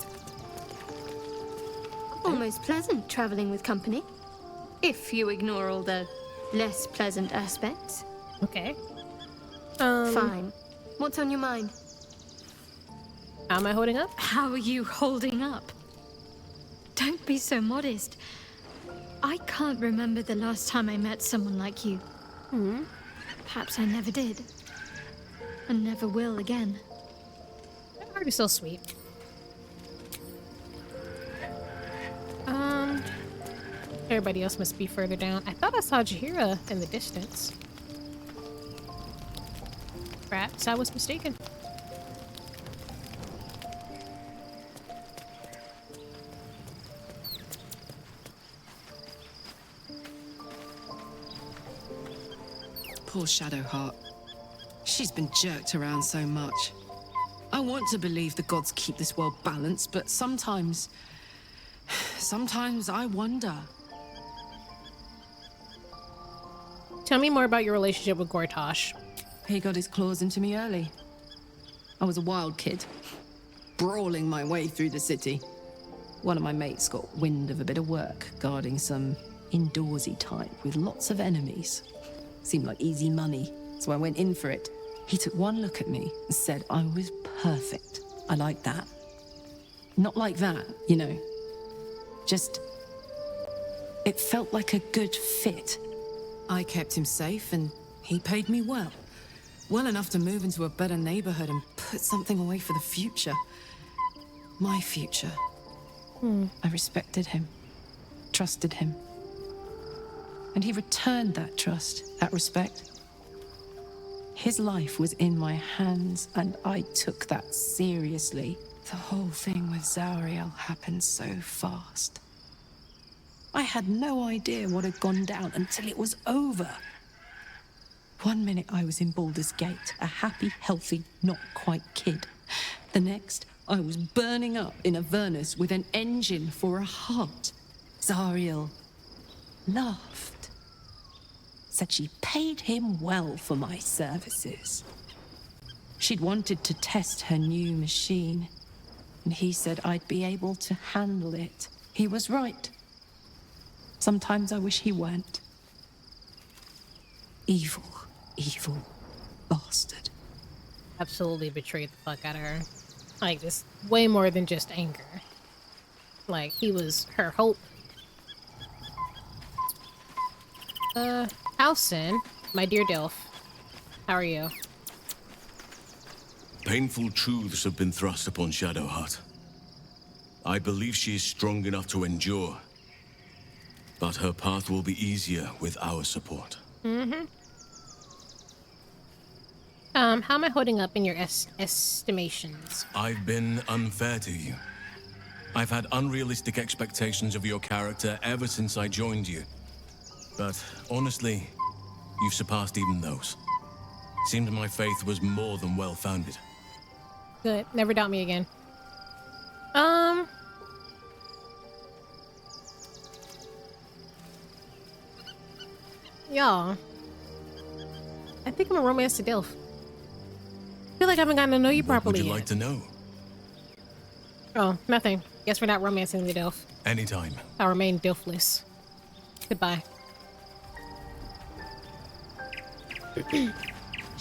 Almost pleasant traveling with company. If you ignore all the less pleasant aspects. Okay. Fine. What's on your mind? How am I holding up? How are you holding up? Don't be so modest. I can't remember the last time I met someone like you. Perhaps I never did. And never will again. That heart is so sweet. Everybody else must be further down. I thought I saw Jaheira in the distance. Perhaps I was mistaken. Poor Shadowheart. She's been jerked around so much. I want to believe the gods keep this world balanced, but sometimes I wonder. Tell me more about your relationship with Gortash. He got his claws into me early. I was a wild kid, brawling my way through the city. One of my mates got wind of a bit of work guarding some indoorsy type with lots of enemies. Seemed like easy money, so I went in for it. He took one look at me and said I was perfect. I like that. Not like that, you know. Just, it felt like a good fit. I kept him safe and he paid me well. Well enough to move into a better neighborhood and put something away for the future. My future. I respected him, trusted him. And he returned that trust, that respect. His life was in my hands, and I took that seriously. The whole thing with Zariel happened so fast. I had no idea what had gone down until it was over. One minute I was in Baldur's Gate, a happy, healthy, not quite kid. The next, I was burning up in Avernus with an engine for a heart. Zariel laughed. Said she paid him well for my services. She'd wanted to test her new machine, and he said I'd be able to handle it. He was right. Sometimes I wish he weren't. Evil, evil bastard. Absolutely betrayed the fuck out of her. Like, this way more than just anger. Like, he was her hope. Halsin, my dear Dilf, how are you? Painful truths have been thrust upon Shadowheart. I believe she is strong enough to endure, but her path will be easier with our support. How am I holding up in your estimations? I've been unfair to you. I've had unrealistic expectations of your character ever since I joined you. But honestly, you've surpassed even those. Seemed my faith was more than well-founded. Good. Never doubt me again. Y'all. I think I'm a romance to Dilf. I feel like I haven't gotten to know you properly What would you yet. like to know? Oh, nothing. Guess we're not romancing the Dilf. Anytime. I'll remain Dilfless. Goodbye.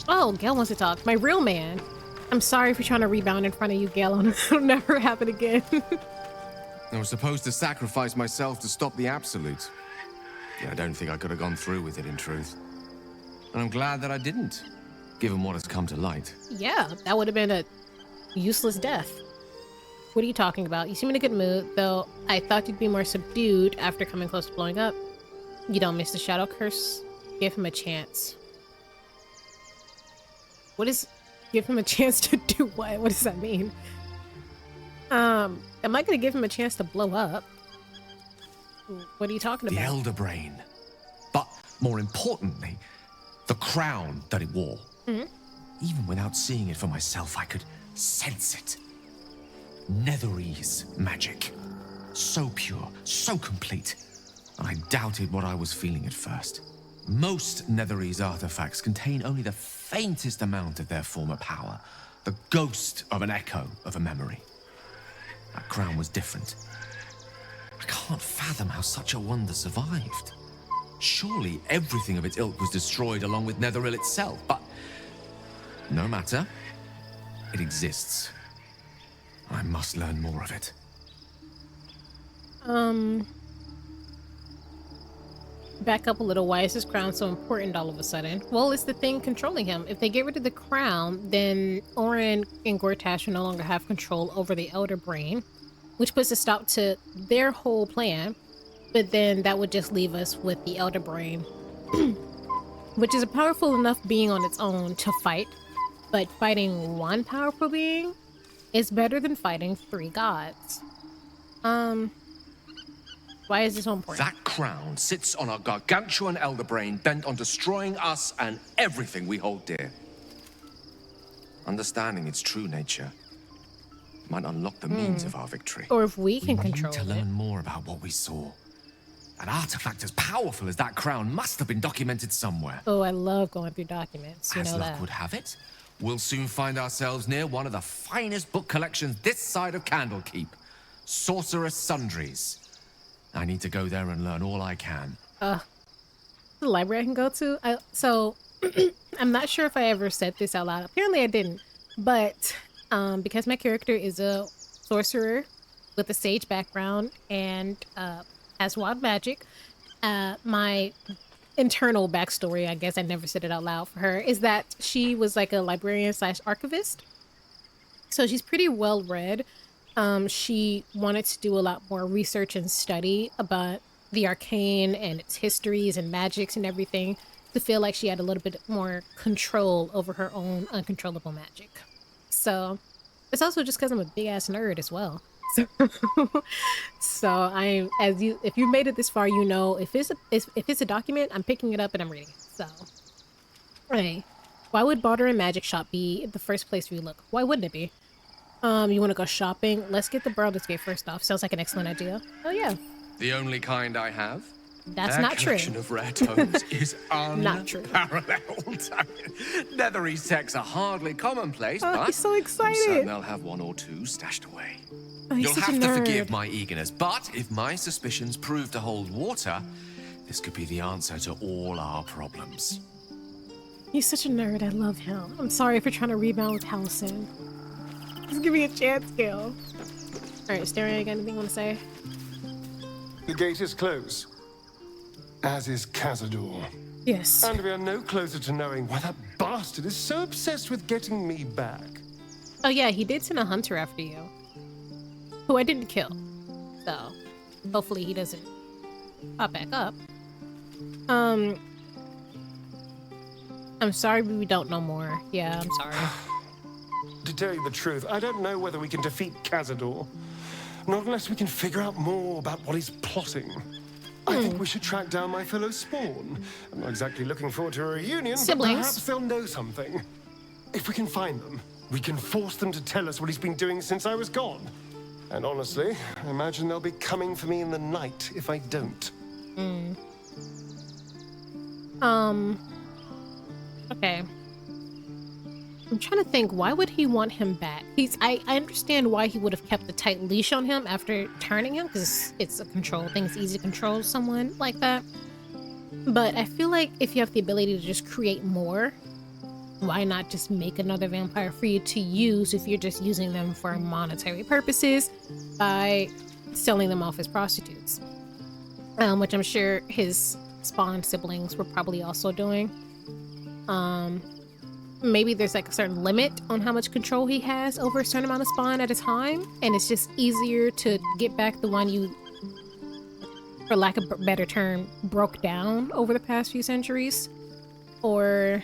Oh, Gale wants to talk. My real man. I'm sorry for trying to rebound in front of you, Gale. It'll never happen again. I was supposed to sacrifice myself to stop the Absolute. Yeah, I don't think I could have gone through with it, in truth. And I'm glad that I didn't, given what has come to light. Yeah, that would have been a useless death. What are you talking about? You seem in a good mood, though I thought you'd be more subdued after coming close to blowing up. You don't miss the Shadow Curse? Give him a chance. What is... Give him a chance to do what? What does that mean? Am I gonna give him a chance to blow up? What are you talking The about? Elder Brain. But more importantly, the crown that it wore. Mhm. Even without seeing it for myself, I could sense it. Netherese magic. So pure, so complete. And I doubted what I was feeling at first. Most Netherese artifacts contain only the faintest amount of their former power. The ghost of an echo of a memory. That crown was different. I can't fathom how such a wonder survived. Surely everything of its ilk was destroyed along with Netheril itself, but no matter. It exists. I must learn more of it. Back up a little. Why is this crown so important all of a sudden? Well, it's the thing controlling him. If they get rid of the crown, then Orin and Gortash will no longer have control over the Elder Brain, which puts a stop to their whole plan. But then that would just leave us with the Elder Brain, which is a powerful enough being on its own to fight. But fighting one powerful being is better than fighting 3 gods. Why is this so important? That crown sits on a gargantuan elder brain bent on destroying us and everything we hold dear. Understanding its true nature might unlock the means of our victory. Or if we can control need to it. learn more about what we saw. An artifact as powerful as that crown must have been documented somewhere. Oh, I love going through documents. You As know luck that. would have it, we'll soon find ourselves near one of the finest book collections this side of Candlekeep. Sorceress Sundries. I need to go there and learn all I can. The library I can go to. So I'm not sure if I ever said this out loud. Apparently I didn't. But because my character is a sorcerer with a sage background and has wild magic, my internal backstory, I guess I never said it out loud for her, is that she was like a librarian / archivist. So she's pretty well read. She wanted to do a lot more research and study about the arcane and its histories and magics and everything to feel like she had a little bit more control over her own uncontrollable magic. So it's also just because I'm a big ass nerd as well. So if you made it this far, you know, if it's a document, I'm picking it up and I'm reading it. So, hey, why would Baldur and Magic Shop be the first place we look? Why wouldn't it be? You want to go shopping? Let's get the Baldur's Gate first off. Sounds like an excellent idea. Oh yeah. The only kind I have? That's Their not true. collection of rare tomes is Not true. unparalleled. Netherese texts are hardly commonplace, Oh, but he's so I'm excited. certain I'll have 1 or 2 stashed away. Oh, he's You'll such a have to nerd. forgive my eagerness, but if my suspicions prove to hold water, this could be the answer to all our problems. He's such a nerd. I love him. I'm sorry if you're trying to rebound with Halcyon. Just give me a chance, Gil. All right, Stereo, you got anything you want to say? The gate is closed, as is Cazador. Yes. And we are no closer to knowing why that bastard is so obsessed with getting me back. Oh yeah, he did send a hunter after you, who I didn't kill. So hopefully he doesn't pop back up. I'm sorry we don't know more. Yeah, I'm sorry. To tell you the truth, I don't know whether we can defeat Cazador. Not unless we can figure out more about what he's plotting. I think we should track down my fellow Spawn. I'm not exactly looking forward to a reunion, Siblings. but perhaps they'll know something. If we can find them, we can force them to tell us what he's been doing since I was gone. And honestly, I imagine they'll be coming for me in the night if I don't. Okay. I'm trying to think, why would he want him back? I understand why he would have kept a tight leash on him after turning him, because it's a control thing. It's easy to control someone like that. But I feel like if you have the ability to just create more, why not just make another vampire for you to use if you're just using them for monetary purposes by selling them off as prostitutes? Which I'm sure his Spawn siblings were probably also doing. Maybe there's like a certain limit on how much control he has over a certain amount of Spawn at a time, and it's just easier to get back the one you, for lack of a better term, broke down over the past few centuries. Or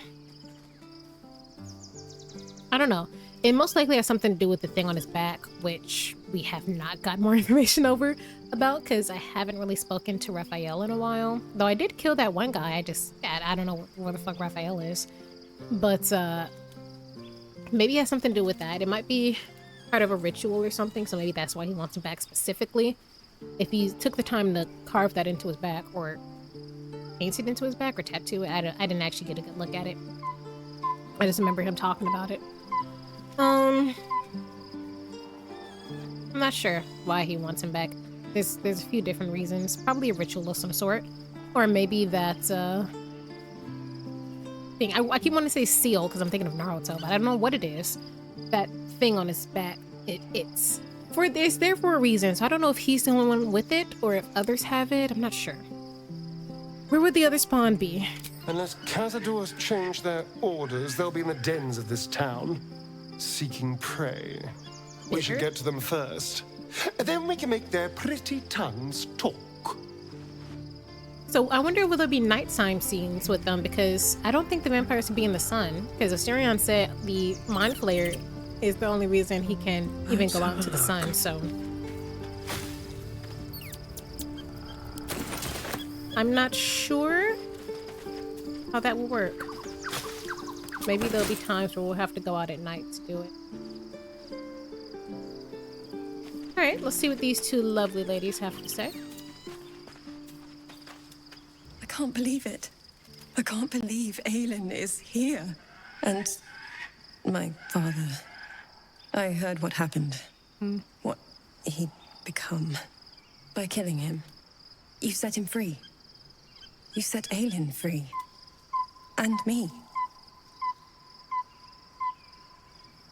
I don't know. It most likely has something to do with the thing on his back, which we have not got more information over about, because I haven't really spoken to Raphael in a while. Though I did kill that one guy. I don't know where the fuck Raphael is. But maybe it has something to do with that. It might be part of a ritual or something, so maybe that's why he wants him back specifically. If he took the time to carve that into his back, or paint it into his back, or tattoo it, I didn't actually get a good look at it. I just remember him talking about it. I'm not sure why he wants him back. There's a few different reasons. Probably a ritual of some sort. Or maybe that, thing. I keep wanting to say seal, because I'm thinking of Naruto, but I don't know what it is. That thing on his back, it's there for a reason, so I don't know if he's the only one with it, or if others have it. I'm not sure. Where would the other spawn be? Unless Cazadors change their orders, they'll be in the dens of this town, seeking prey. We should get to them first. Then we can make their pretty tongues talk. So I wonder will there be nighttime scenes with them, because I don't think the vampires can be in the sun, because Asterion said the Mind Flayer is the only reason he can even go out into the sun, so. I'm not sure how that will work. Maybe there'll be times where we'll have to go out at night to do it. Alright, let's see what these two lovely ladies have to say. I can't believe it. I can't believe Aelin is here. And my father. I heard what happened. What he'd become. By killing him. You set him free. You set Aelin free. And me.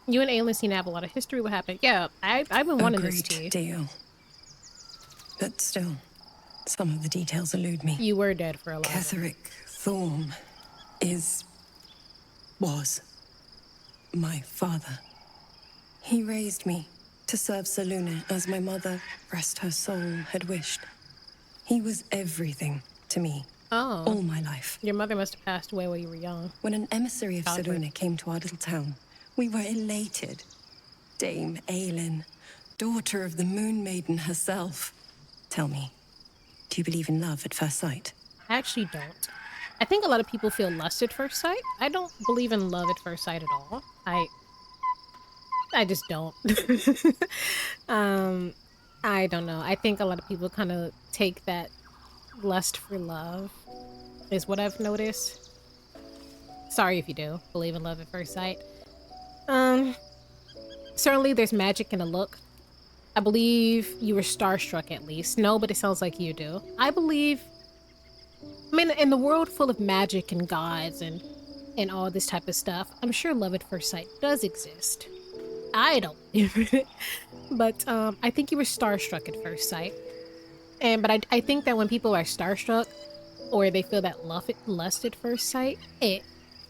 You and Aelin seem to have a lot of history. What happened? Yeah, I've been wanting this tea. A great deal. But still, some of the details elude me. You were dead for a while. Ketheric Thorm was my father. He raised me to serve Selûne as my mother, rest her soul, had wished. He was everything to me. Oh. All my life. Your mother must have passed away while you were young. When an emissary of Selûne came to our little town, we were elated. Dame Aelin, daughter of the Moon Maiden herself. Tell me, do you believe in love at first sight? I actually don't. I think a lot of people feel lust at first sight. I don't believe in love at first sight at all. I just don't. I don't know. I think a lot of people kind of take that lust for love is what I've noticed. Sorry if you do believe in love at first sight. Certainly there's magic in a look. I believe you were starstruck at least. No, but it sounds like you do. I mean, in the world full of magic and gods and all this type of stuff, I'm sure love at first sight does exist. I don't believe it. But I think you were starstruck at first sight. But I think that when people are starstruck, or they feel that lust at first sight, it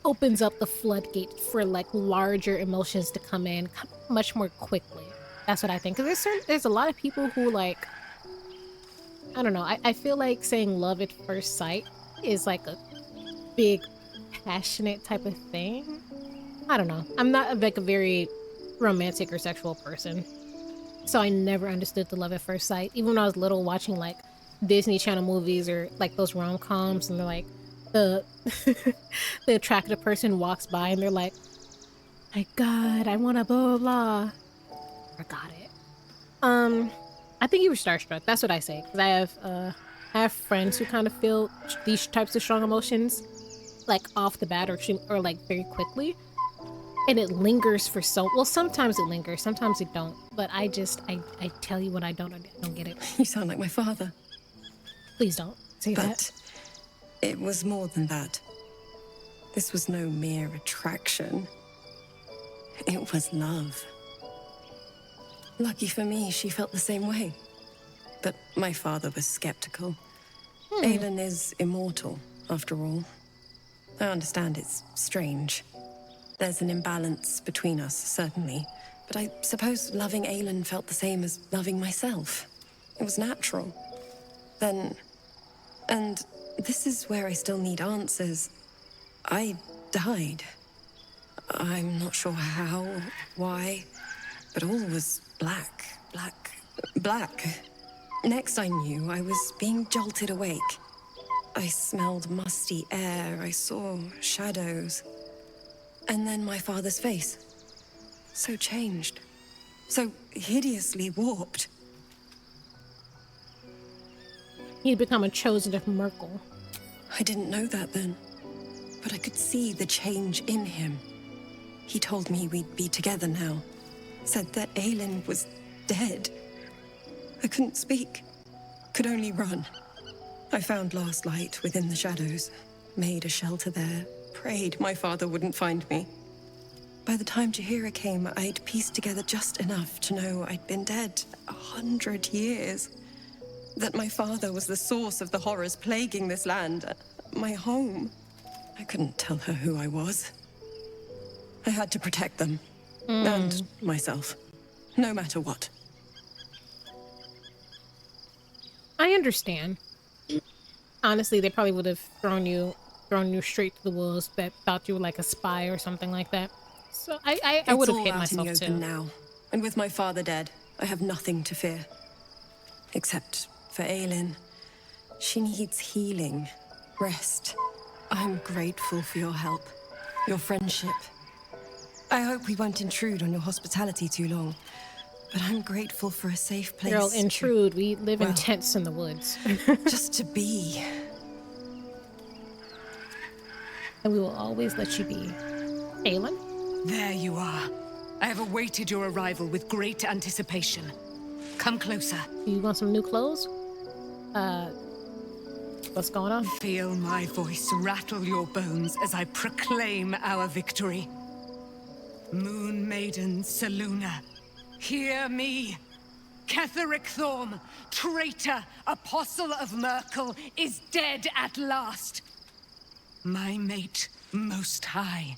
opens up the floodgate for like larger emotions to come in much more quickly. That's what I think. Because there's a lot of people who like, I don't know, I feel like saying love at first sight is like a big passionate type of thing. I don't know. I'm not like a very romantic or sexual person. So I never understood the love at first sight. Even when I was little, watching like Disney Channel movies or like those rom-coms, and they're like, the attractive person walks by and they're like, my God, I want to blah, blah, blah. Forgot it. I think you were starstruck. That's what I say. Because I have friends who kind of feel these types of strong emotions like off the bat or like very quickly. And it lingers for well, sometimes it lingers, sometimes it don't. But I tell you when I don't get it. You sound like my father. Please don't say that. But it was more than that. This was no mere attraction. It was love. Lucky for me, she felt the same way. But my father was skeptical. Aelin is immortal, after all. I understand it's strange. There's an imbalance between us, certainly. But I suppose loving Aelin felt the same as loving myself. It was natural. Then... And this is where I still need answers. I died. I'm not sure how, why, but all was black black. Next I knew, I was being jolted awake. I smelled musty air, I saw shadows. And then my father's face. So changed. So hideously warped. He'd become a chosen of Merkel. I didn't know that then, but I could see the change in him. He told me we'd be together now. Said that Aelin was dead. I couldn't speak. Could only run. I found last light within the shadows. Made a shelter there. Prayed my father wouldn't find me. By the time Jaheira came, I'd pieced together just enough to know I'd been dead 100 years. That my father was the source of the horrors plaguing this land. My home. I couldn't tell her who I was. I had to protect them. And myself. No matter what. I understand. Honestly, they probably would have thrown you straight to the wolves that thought you were like a spy or something like that. So I would have hit myself too. It's all out in the open now. And with my father dead, I have nothing to fear. Except for Aelin. She needs healing. Rest. I'm grateful for your help. Your friendship. I hope we won't intrude on your hospitality too long. But I'm grateful for a safe place. Girl, intrude. We live in tents in the woods. Just to be. And we will always let you be. Aelin? There you are. I have awaited your arrival with great anticipation. Come closer. You want some new clothes? What's going on? Feel my voice rattle your bones as I proclaim our victory. Moon Maiden Selûne, hear me. Ketheric Thorm, traitor, apostle of Merkel, is dead at last. My mate, Most High.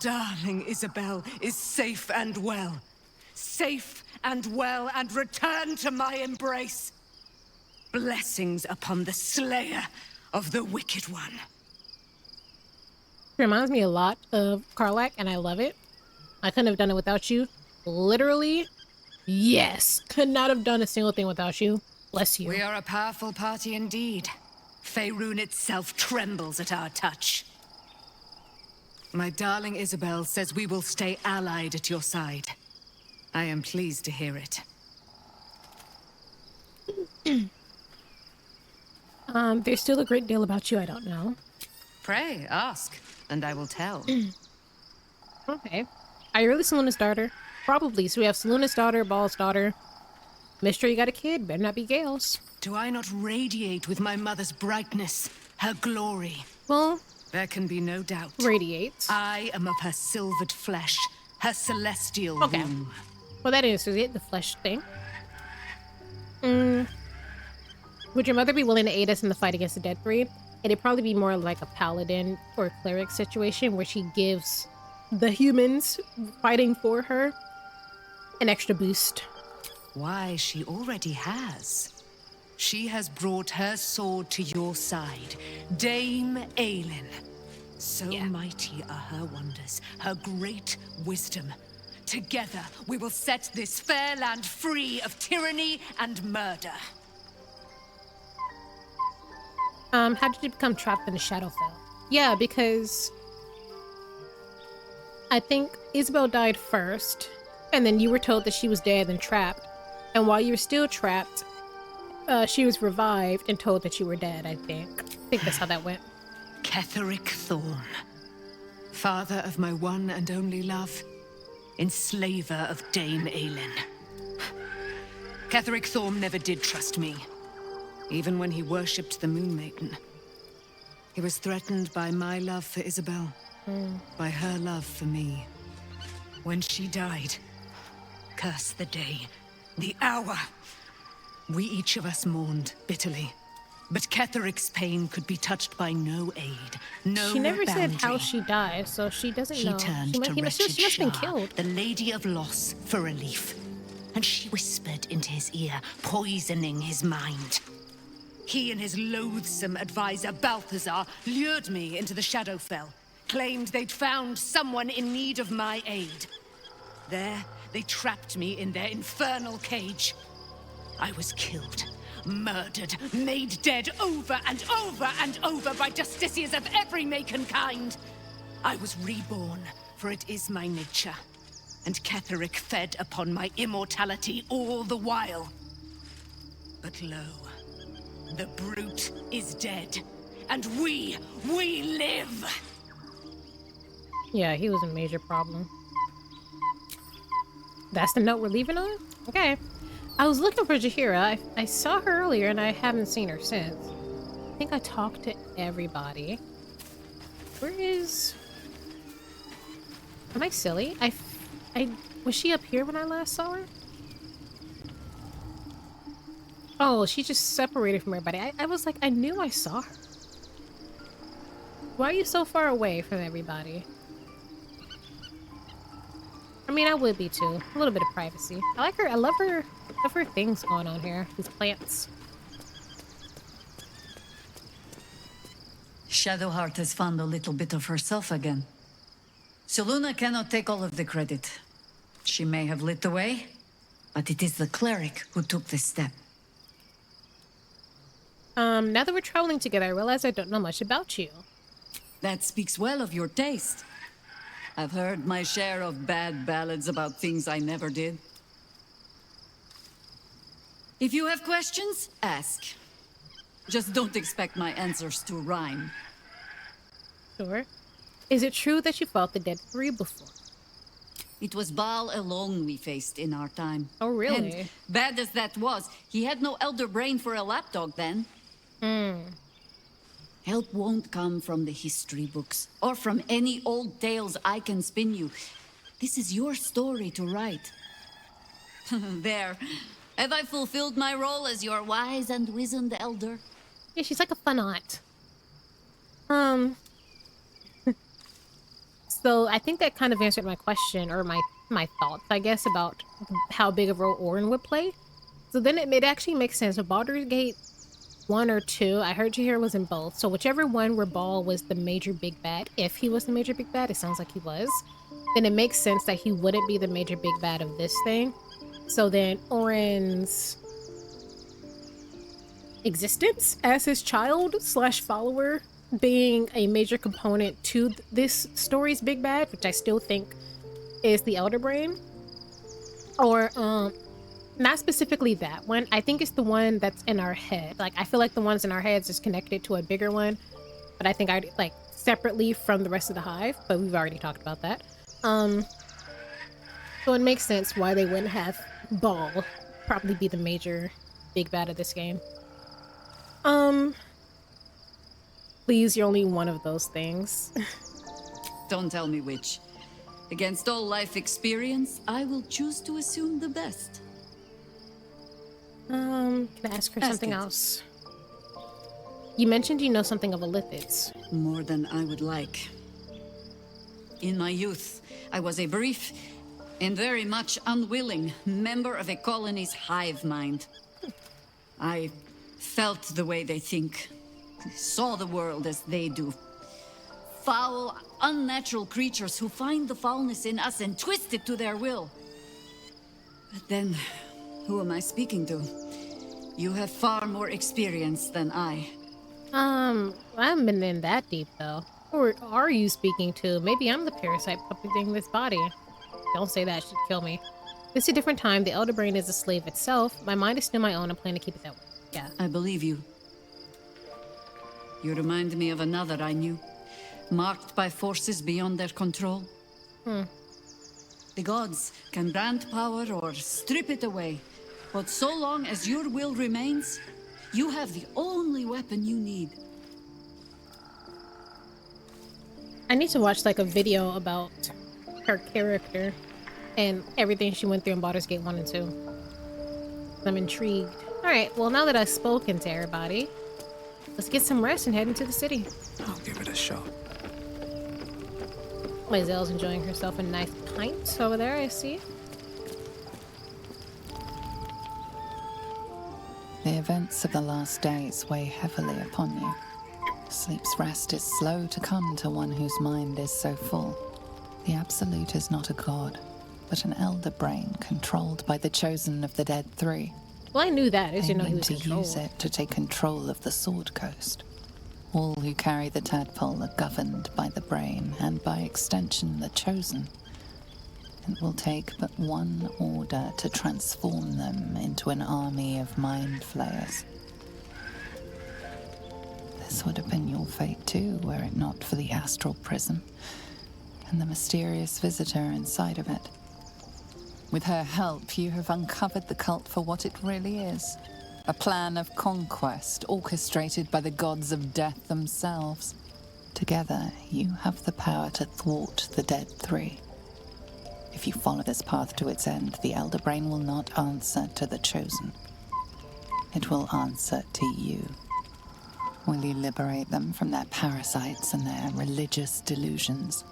Darling Isabel is safe and well. Safe and well, and returned to my embrace. Blessings upon the slayer of the Wicked One. Reminds me a lot of Karlach, and I love it. I couldn't have done it without you. Literally, yes. Could not have done a single thing without you. Bless you. We are a powerful party indeed. Faerun itself trembles at our touch. My darling Isabel says we will stay allied at your side. I am pleased to hear it. There's still a great deal about you I don't know. Pray, ask, and I will tell. Okay. Are you really Selûne's daughter? Probably. So we have Selûne's daughter, Baal's daughter. Mister, you got a kid. Better not be Gale's. Do I not radiate with my mother's brightness, her glory? Well, there can be no doubt. Radiates. I am of her silvered flesh, her celestial womb. Well, that answers it, the flesh thing. Would your mother be willing to aid us in the fight against the Dead Breed? It'd probably be more like a paladin or cleric situation where she gives the humans fighting for her an extra boost. Why, she already has. She has brought her sword to your side, Dame Aelin. So mighty are her wonders, her great wisdom. Together, we will set this fair land free of tyranny and murder. How did you become trapped in the Shadowfell? Yeah, because I think Isabel died first, and then you were told that she was dead and trapped. And while you were still trapped, she was revived and told that you were dead, I think. I think that's how that went. Ketheric Thorm, father of my one and only love, enslaver of Dame Aelin. Ketheric Thorm never did trust me, even when he worshipped the Moon Maiden. He was threatened by my love for Isabel, by her love for me. When she died, curse the day, the hour, we each of us mourned bitterly. But Ketheric's pain could be touched by no aid, no She never boundary. said how she died, so she doesn't know. He turned to She must wretched have been Shah, killed. the Lady of Loss, for relief. And she whispered into his ear, poisoning his mind. He and his loathsome advisor, Balthazar, lured me into the Shadowfell, claimed they'd found someone in need of my aid. There, they trapped me in their infernal cage. I was killed, murdered, made dead over and over and over by justiciars of every make and kind. I was reborn, for it is my nature. And Ketheric fed upon my immortality all the while. But lo, the brute is dead, and we live! Yeah, he was a major problem. That's the note we're leaving on? Okay. I was looking for Jaheira. I saw her earlier and I haven't seen her since. I think I talked to everybody. Where is... Am I silly? Was she up here when I last saw her? Oh, she just separated from everybody. I was like, I knew I saw her. Why are you so far away from everybody? I mean, I would be too. A little bit of privacy. I like her. I love her. Love her things going on here. These plants. Shadowheart has found a little bit of herself again. Selûne cannot take all of the credit. She may have lit the way, but it is the cleric who took this step. Now that we're traveling together, I realize I don't know much about you. That speaks well of your taste. I've heard my share of bad ballads about things I never did. If you have questions, ask. Just don't expect my answers to rhyme. Sure. Is it true that you fought the Dead Three before? It was Baal alone we faced in our time. Oh, really? And bad as that was, he had no elder brain for a lapdog then. Help won't come from the history books, or from any old tales I can spin you. This is your story to write. There. Have I fulfilled my role as your wise and wizened elder? Yeah, she's like a fun aunt. So I think that kind of answered my question, or my thoughts, I guess, about how big of a role Orin would play. So then it actually makes sense. So Baldur's Gate 1 or 2, I heard Jaheira was in both. So whichever one where Baal was the major big bad, if he was the major big bad, it sounds like he was, then it makes sense that he wouldn't be the major big bad of this thing. So then Orin's existence as his child / follower being a major component to this story's big bad, which I still think is the Elder Brain. Or, not specifically that one. I think it's the one that's in our head. Like, I feel like the ones in our heads is connected to a bigger one. But I think like, separately from the rest of the hive. But we've already talked about that. So it makes sense why they wouldn't have Baal probably be the major big bad of this game. Please, you're only one of those things. Don't tell me which. Against all life experience, I will choose to assume the best. Can I ask her something else? You mentioned you know something of Illithids. More than I would like. In my youth, I was a brief and very much unwilling member of a colony's hive mind. I felt the way they think, saw the world as they do. Foul, unnatural creatures who find the foulness in us and twist it to their will. But then, who am I speaking to? You have far more experience than I. I haven't been in that deep, though. Or are you speaking to? Maybe I'm the parasite puppeting this body. Don't say that, it should kill me. This is a different time. The Elder Brain is a slave itself. My mind is still my own. I plan to keep it that way. Yeah. I believe you. You remind me of another I knew. Marked by forces beyond their control. The gods can grant power or strip it away. But so long as your will remains, you have the only weapon you need. I need to watch like a video about her character and everything she went through in Baldur's Gate 1 and 2. I'm intrigued. Alright, well now that I've spoken to everybody, let's get some rest and head into the city. I'll give it a shot. Myzelle's enjoying herself a nice pint over there, I see. The events of the last days weigh heavily upon you. Sleep's rest is slow to come to one whose mind is so full. The Absolute is not a god. but an elder brain controlled by the chosen of the Dead Three. Well, I knew that. I just They didn't know he mean was to controlled. use it to take control of the Sword Coast. All who carry the tadpole are governed by the brain, and by extension, the chosen. It will take but one order to transform them into an army of mind flayers. This would have been your fate too, were it not for the astral prison and the mysterious visitor inside of it. With her help, you have uncovered the cult for what it really is. A plan of conquest orchestrated by the gods of death themselves. Together, you have the power to thwart the Dead Three. If you follow this path to its end, the Elder Brain will not answer to the Chosen. It will answer to you. Will you liberate them from their parasites and their religious delusions?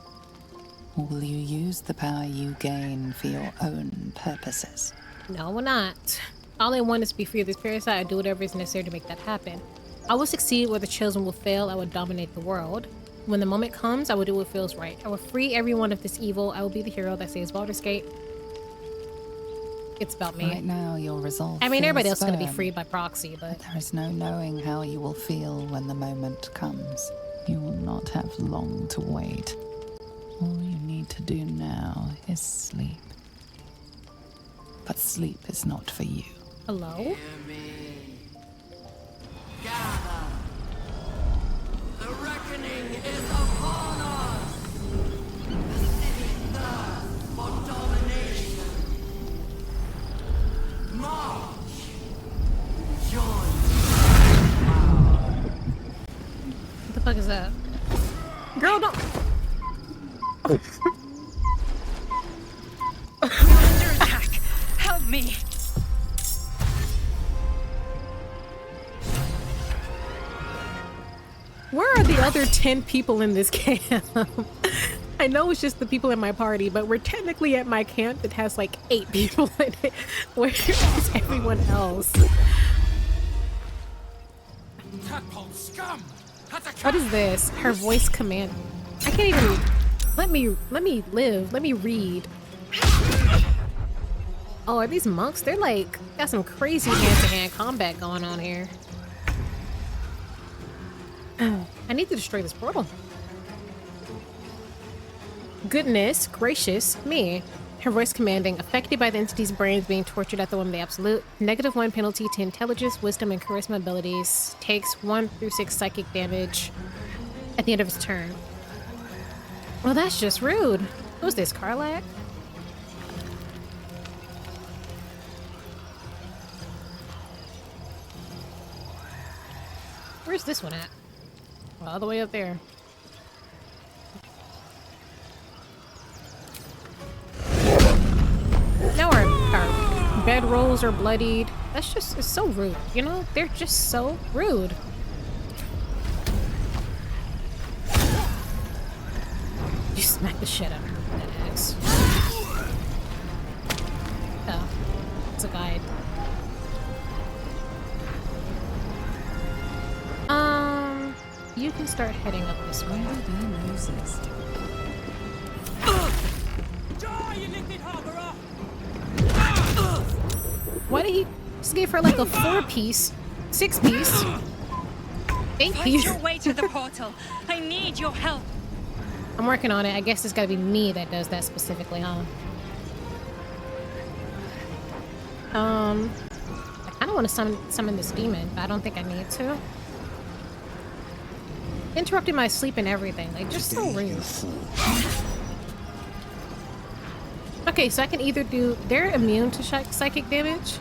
Or will you use the power you gain for your own purposes? No, we're not. All I want is to be free of this parasite. I do whatever is necessary to make that happen. I will succeed where the chosen will fail. I will dominate the world. When the moment comes, I will do what feels right. I will free everyone of this evil. I will be the hero that saves Baldur's Gate. It's about me. Right now, your resolve. I mean, everybody else is feels going to be firm, freed by proxy, but there is no knowing how you will feel when the moment comes. You will not have long to wait. All you need to do now is sleep. But sleep is not for you. hello? The reckoning is upon us! The city thirsts for domination. March! Join What the fuck is that? Girl, don't... Under attack! Help me! Where are the other 10 people in this camp? I know it's just the people in my party, but we're technically at my camp that has like 8 people in it. Where is everyone else? Tadpole scum! What is this? Her voice command. I can't even... Let me live. Let me read. Oh, are these monks? They're like... Got some crazy hand-to-hand combat going on here. I need to destroy this portal. Goodness gracious me. Her voice commanding. Affected by the entity's brains being tortured at the whim of the absolute. -1 penalty to intelligence, wisdom, and charisma abilities. Takes 1 through 6 psychic damage at the end of its turn. Well, that's just rude. Who's this, Karlak? Where's this one at? All the way up there. Now our bed rolls are bloodied. That's just, it's so rude, you know? They're just so rude. You smack the shit out of her with that axe. Oh, it's a guide. You can start heading up this way. Why did he just give her like a 4-piece, 6-piece, 8-piece? Find your way to the portal. I need your help. I'm working on it. I guess it's gotta be me that does that specifically, huh? I kinda wanna summon this demon, but I don't think I need to. Interrupting my sleep and everything, like just so rude. Okay, so I can either do... They're immune to psychic damage.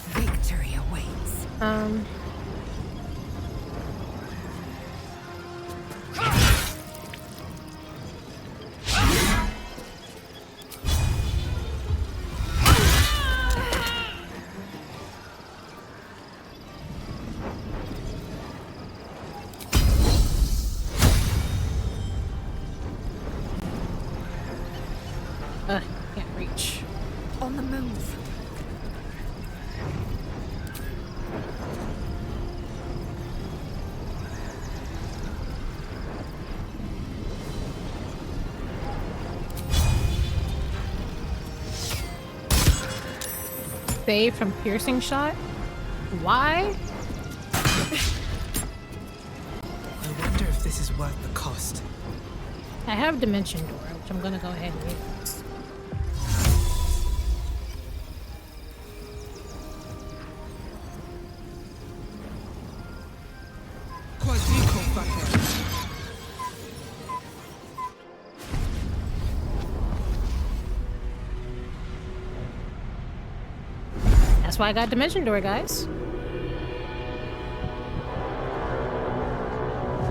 Victory awaits. Can't reach. On the move. Saved from piercing shot? Why? I wonder if this is worth the cost. I have Dimension Door, which I'm gonna go ahead and use. That's why I got Dimension Door, guys.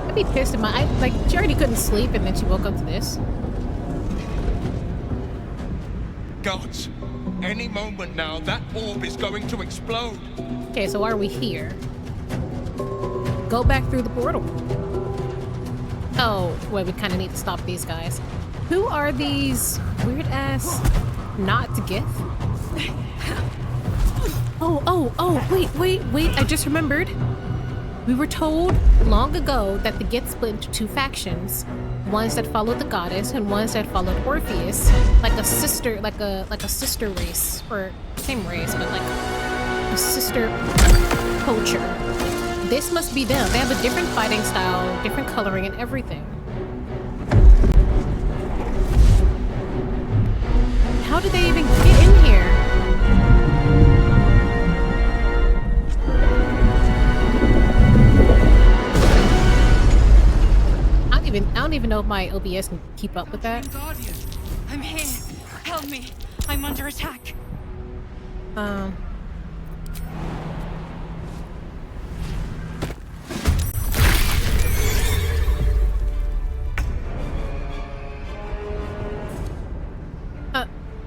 I'd be pissed if like, she already couldn't sleep and then she woke up to this. Gods, any moment now, that orb is going to explode. Okay, so are we here? Go back through the portal. Oh, wait, we kind of need to stop these guys. Who are these weird-ass not Gith? Wait, I just remembered. We were told long ago that the Gith split into two factions. Ones that followed the goddess and ones that followed Orpheus. Like a sister race. Or same race, but like a sister culture. This must be them. They have a different fighting style, different coloring and everything. How did they even get in here? I don't even know if my OBS can keep up with that. Guardian, I'm here. Help me. I'm under attack.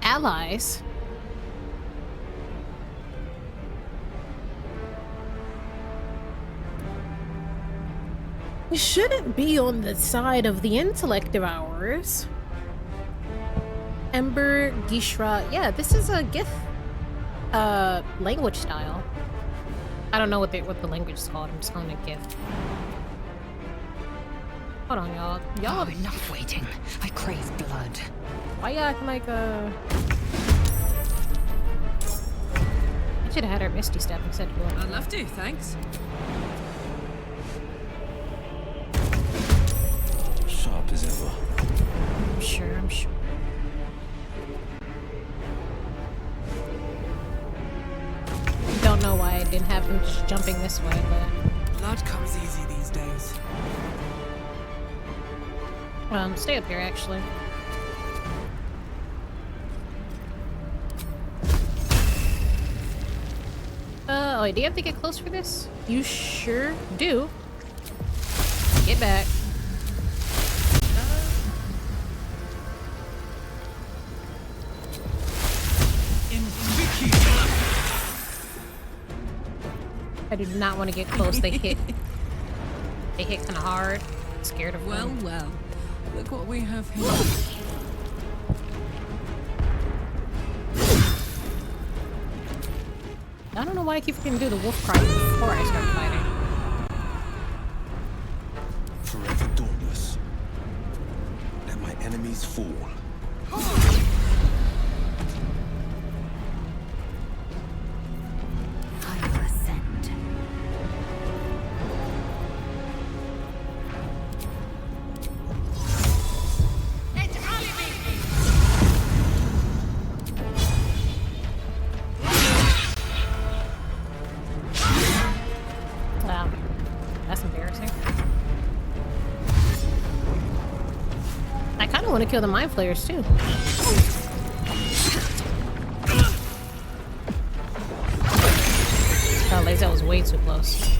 Allies? We shouldn't be on the side of the intellect of ours. Ember, Gishra. Yeah, this is a Gith language style. I don't know what the language is called. I'm just calling it Gith. Hold on, y'all. Y'all enough waiting. I crave blood. Why you acting like I should have had her Misty Step instead of going. I'd love to, thanks. Sharp as ever. I'm sure. Don't know why I didn't have him just jumping this way, but... Blood comes easy these days. Stay up here, actually. Wait, do you have to get close for this? You sure do. Get back. I do not want to get close. They hit kind of hard. I'm scared of them. Well. Look what we have here. I don't know why I keep forgetting to do the wolf cry before I start fighting. Forever dauntless. Let my enemies fall. I will ascend. Wow, that's embarrassing. I kind of want to kill the mind flayers too. Oh, Lae'zel was way too close.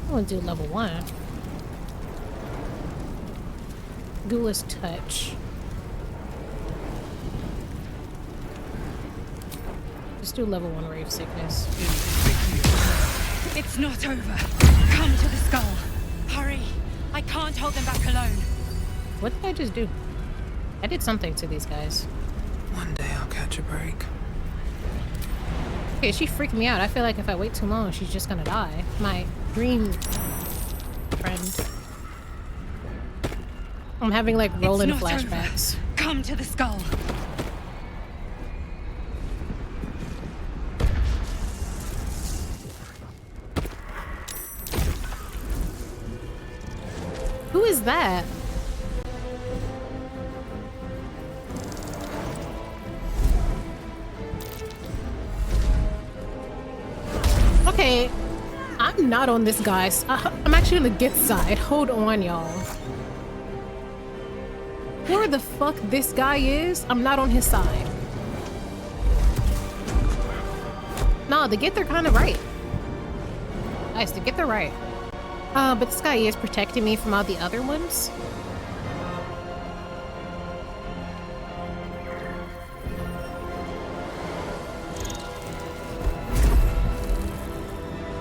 I want to do level 1. Ghoulish Touch. Just do level 1 Rave Sickness. It's not over. Come to the skull. Hurry. I can't hold them back alone. What did I just do? I did something to these guys. One day I'll catch a break. Okay, she freaked me out. I feel like if I wait too long, she's just gonna die. My dream friend. I'm having like rolling It's not flashbacks. over. Come to the skull. Who is that? Okay, I'm not on this guy's. I'm actually on the Gith side. Hold on, y'all. Whoever the fuck this guy is, I'm not on his side. No, the Gith are kind of right. Nice, the Gith are right. But this guy is protecting me from all the other ones.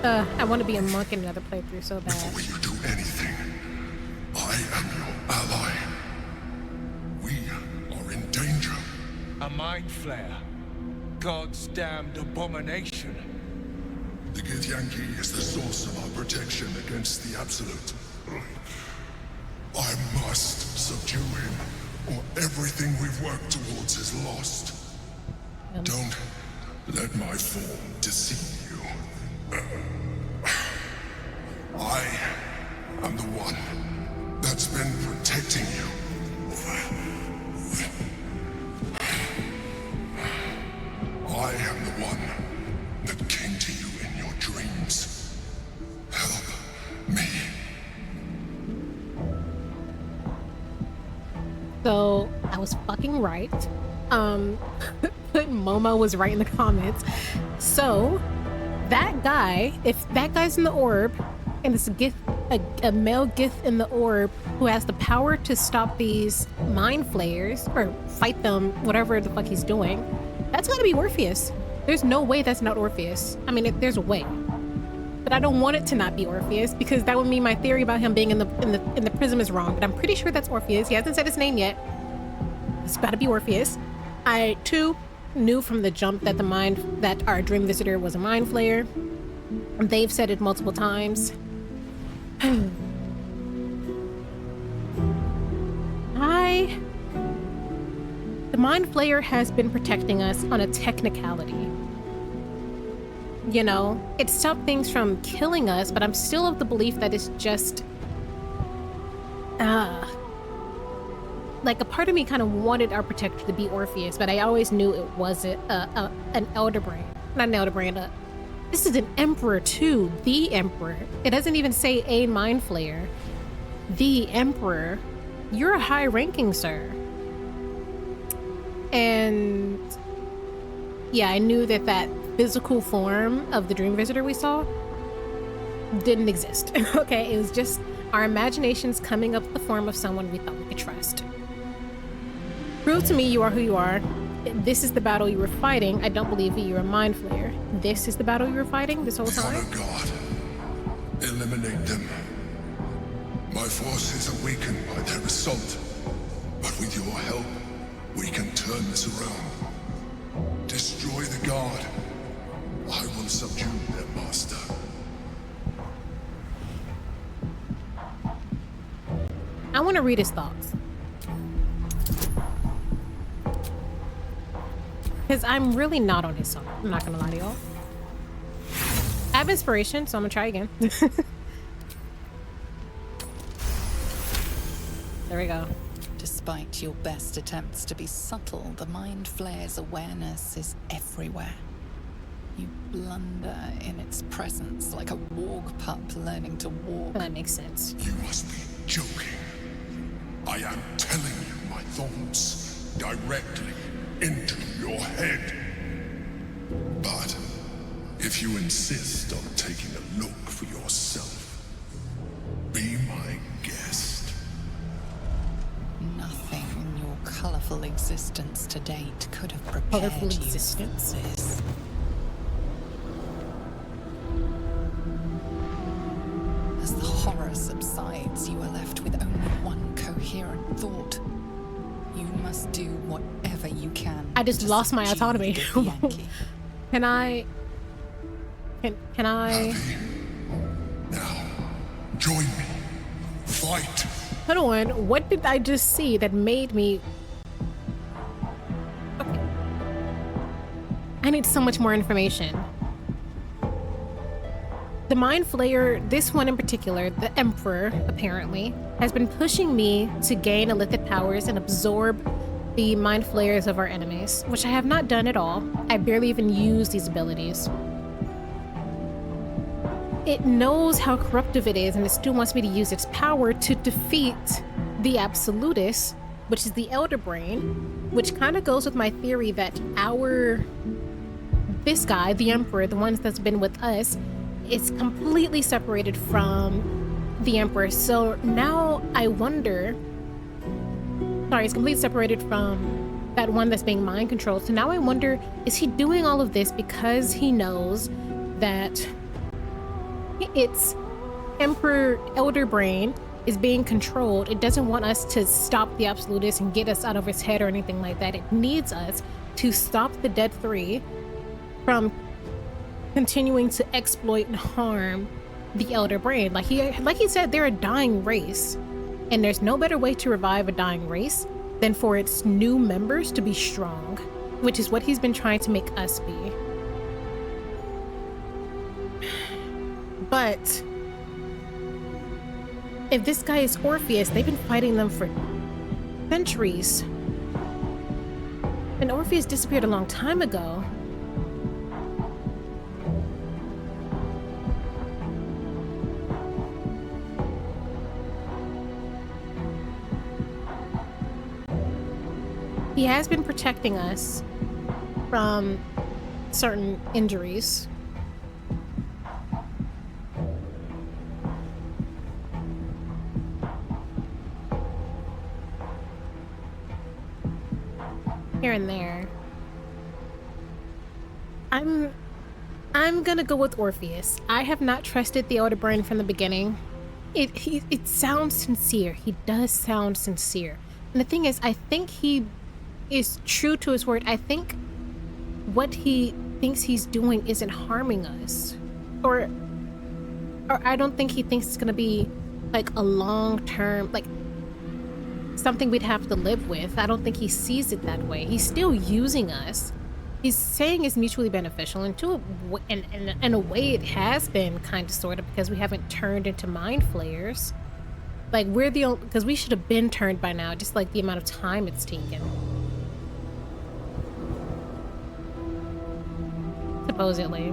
I want to be a monk in another playthrough so bad. Before you do anything, I am your ally. We are in danger. A mind flare. God's damned abomination. The Githyanki is the source of our protection against the Absolute. I must subdue him, or everything we've worked towards is lost. Don't let my form deceive you. I am the one that's been protecting you. I am the one that came to you in your dreams. Help me. So I was fucking right. Momo was right in the comments. So that guy, if that guy's in the orb, and it's a male Gith in the orb who has the power to stop these mind flayers or fight them, whatever the fuck he's doing, that's gotta be Orpheus. There's no way that's not Orpheus. I mean, there's a way, but I don't want it to not be Orpheus because that would mean my theory about him being in the prism is wrong. But I'm pretty sure that's Orpheus. He hasn't said his name yet. It's gotta be Orpheus. I too knew from the jump that our dream visitor was a mind flayer. They've said it multiple times. The mind flayer has been protecting us on a technicality. You know, it stopped things from killing us, but I'm still of the belief that it's just like a part of me kind of wanted our protector to be Orpheus, but I always knew it was an Elderbrand. Not an Elderbrand. This is an Emperor too. The Emperor. It doesn't even say a mind flayer. The Emperor. You're a high ranking, sir. And yeah, I knew that physical form of the dream visitor we saw didn't exist. Okay, it was just our imaginations coming up with the form of someone we thought we could trust. Prove to me you are who you are. This is the battle you were fighting. I don't believe you're a mind flayer. This is the battle you were fighting this whole time? Honor God. Eliminate them. My forces are weakened by their assault. But with your help, we can turn this around. Destroy the guard. I will subdue their master. I want to read his thoughts. Because I'm really not on his side. I'm not going to lie to y'all. I have inspiration, so I'm going to try again. There we go. Despite your best attempts to be subtle, the mind flayer's awareness is everywhere. You blunder in its presence like a warg pup learning to walk. That makes sense. You must be joking. I am telling you my thoughts directly into your head. But if you insist on taking a look for yourself, be my guest. Nothing in your colorful existence to date could have prepared you for this. As the horror subsides, you are left with only one coherent thought. You must do whatever you can. I just lost my autonomy. Can I? Now, join me. fight. Hold on, what did I just see that made me... Okay. I need so much more information. The Mind Flayer, this one in particular, the Emperor, apparently, has been pushing me to gain illithid powers and absorb the Mind Flayers of our enemies, which I have not done at all. I barely even use these abilities. It knows how corruptive it is, and it still wants me to use its power to defeat the Absolutist, which is the Elder Brain, which kind of goes with my theory that this guy, the Emperor, the one that's been with us, is completely separated from the Emperor. So now I wonder, sorry, it's completely separated from that one that's being mind controlled. So now I wonder, is he doing all of this because he knows that it's Emperor Elder Brain is being controlled? It doesn't want us to stop the Absolutist and get us out of its head or anything like that. It needs us to stop the Dead Three from continuing to exploit and harm the Elder Brain. Like he said, they're a dying race, and there's no better way to revive a dying race than for its new members to be strong, which is what he's been trying to make us be. But if this guy is Orpheus, they've been fighting them for centuries. And Orpheus disappeared a long time ago. He has been protecting us from certain injuries. Here and there. I'm gonna go with Orpheus. I have not trusted the Elder Brain from the beginning. It sounds sincere. He does sound sincere. And the thing is, I think he is true to his word. I think what he thinks he's doing isn't harming us. Or I don't think he thinks it's gonna be like a long-term, like something we'd have to live with. I don't think he sees it that way. He's still using us. He's saying it's mutually beneficial, and in a way it has been, kind of, sort of, because we haven't turned into Mind Flayers. Like, we're the only, because we should have been turned by now, just like the amount of time it's taken. Supposedly.